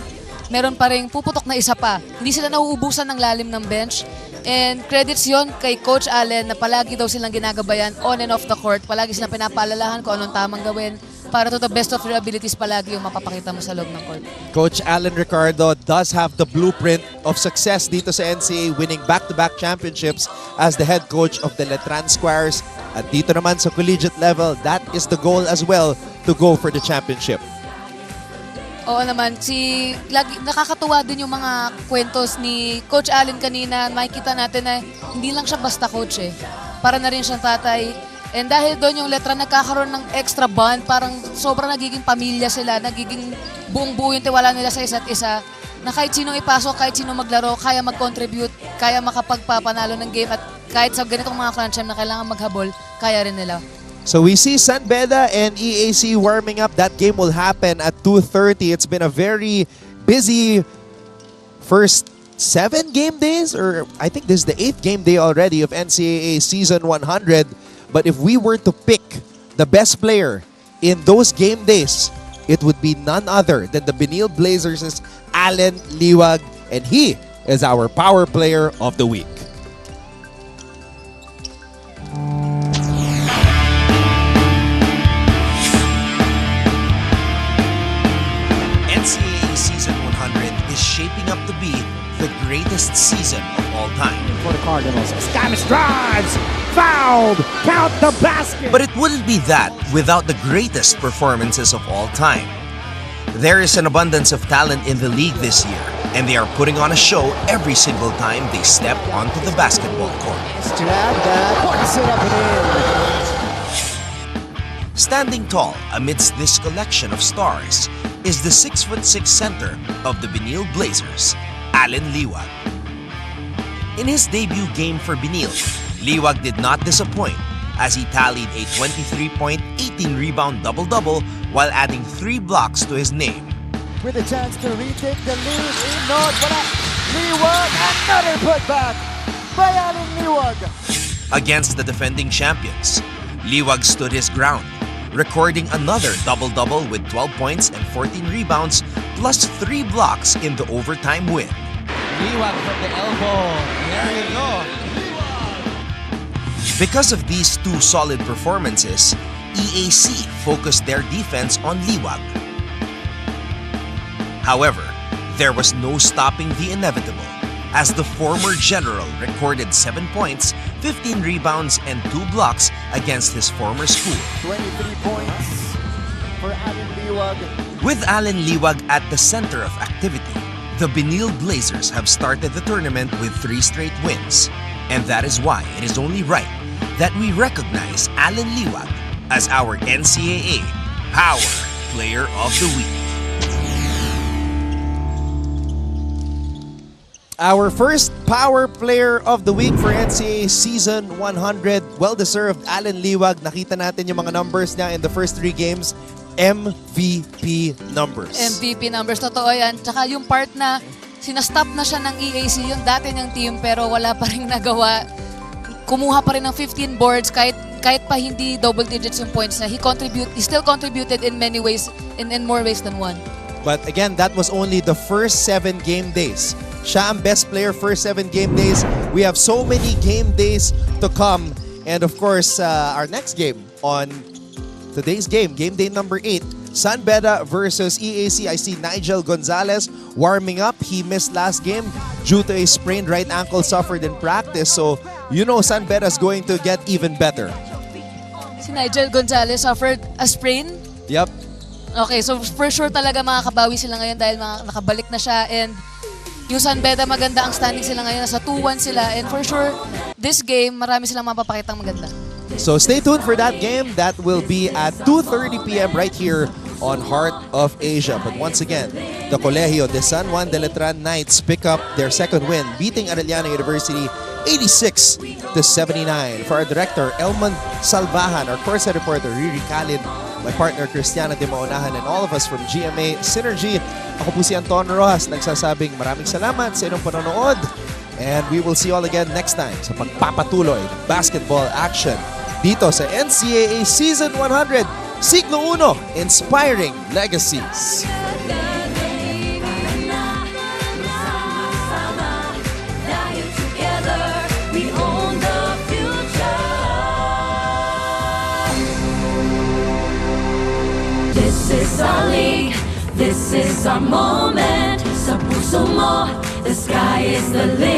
pa rin puputok na isa pa. Hindi sila nauubusan ng lalim ng bench. And credits yon kay Coach Allen na palagi daw silang ginagabayan on and off the court. Palagi silang pinapaalalahan kung anong tamang gawin para to the best of their abilities palagi yung mapapakita mo sa loob ng court. Coach Allen Ricardo does have the blueprint of success dito sa NCAA, winning back-to-back championships as the head coach of the Letran Squires. At dito naman sa collegiate level, that is the goal as well, to go for the championship. Oo naman, nakakatuwa din yung mga kwentos ni Coach Allen kanina. Makikita natin na hindi lang siya basta coach para na rin siyang tatay. And dahil doon yung Letran nagkakaroon ng extra bond, parang sobrang nagiging pamilya sila, nagiging buong-buo yung tiwala nila sa isa't isa, na kahit sinong ipasok, kahit sinong maglaro, kaya mag-contribute, kaya makapagpapanalo ng game, at kahit sa ganitong mga crunch time na kailangan maghabol, kaya rin nila. So we see San Beda and EAC warming up. That game will happen at 2:30. It's been a very busy first 7 game days, or I think this is the 8th game day already of NCAA Season 100. But if we were to pick the best player in those game days, it would be none other than the Benil Blazers' Allen Liwag, and he is our power player of the week. NCAA Season 100 is shaping up to be the greatest season of all time. For the Cardinals, Scamus drives, fouled, count the basket. But it wouldn't be that without the greatest performances of all time. There is an abundance of talent in the league this year, and they are putting on a show every single time they step onto the basketball court. Standing tall amidst this collection of stars is the 6'6" center of the Benil Blazers, Allen Liwag. In his debut game for Benil, Liwag did not disappoint as he tallied a 23-point, 18-rebound double-double while adding 3 blocks to his name. With a chance to retake the lead in North, Liwag, another putback by Allen Liwag. Against the defending champions, Liwag stood his ground, recording another double-double with 12 points and 14 rebounds plus 3 blocks in the overtime win. Liwag from the elbow. There you go. Because of these two solid performances, EAC focused their defense on Liwag. However, there was no stopping the inevitable, as the former general recorded 7 points, 15 rebounds, and 2 blocks against his former school. 23 points for Allen Liwag. With Allen Liwag at the center of activity, the Benil Blazers have started the tournament with 3 straight wins. And that is why it is only right that we recognize Allen Liwag as our NCAA Power Player of the Week. Our first Power Player of the Week for NCAA Season 100. Well-deserved, Allen Liwag. Nakita natin yung mga numbers niya in the first 3 games. MVP numbers. MVP numbers, totoo yan. Tsaka yung part na sinastop na siya ng EAC, yung dati niyang team, pero wala pa rin nagawa. Kumuha pa rin ng 15 boards kahit pa hindi double digits yung points na he still contributed in many ways, in more ways than one. But again, that was only the first 7 game days. Siya ang best player first 7 game days. We have so many game days to come. And of course, our next game on today's game day number 8, San Beda versus EAC. I see Nigel Gonzalez warming up. He missed last game due to a sprained right ankle suffered in practice. So, you know San Beda is going to get even better. Si Nigel Gonzalez suffered a sprain? Yep. Okay, so for sure talaga makakabawi sila ngayon dahil nakabalik na siya. And yung San Beda, maganda ang standing sila ngayon. Nasa 2-1 sila. And for sure, this game, marami silang mapapakitang maganda. So stay tuned for that game. That will be at 2:30 p.m. right here on Heart of Asia. But once again, the Colegio de San Juan de Letran Knights pick up their second win, beating Arellano University 86-79. For our director, Elman Salvahan, our courtside reporter, Riri Khalid, my partner, Cristiana de Maunahan, and all of us from GMA Synergy. Ako po si Anton Rojas, nagsasabing maraming salamat sa inyong panonood. And we will see you all again next time sa pagpapatuloy ng basketball action dito sa NCAA Season 100, Siglo 1, Inspiring Legacies. This is our league, this is our moment. Sa puso mo, the sky is the limit.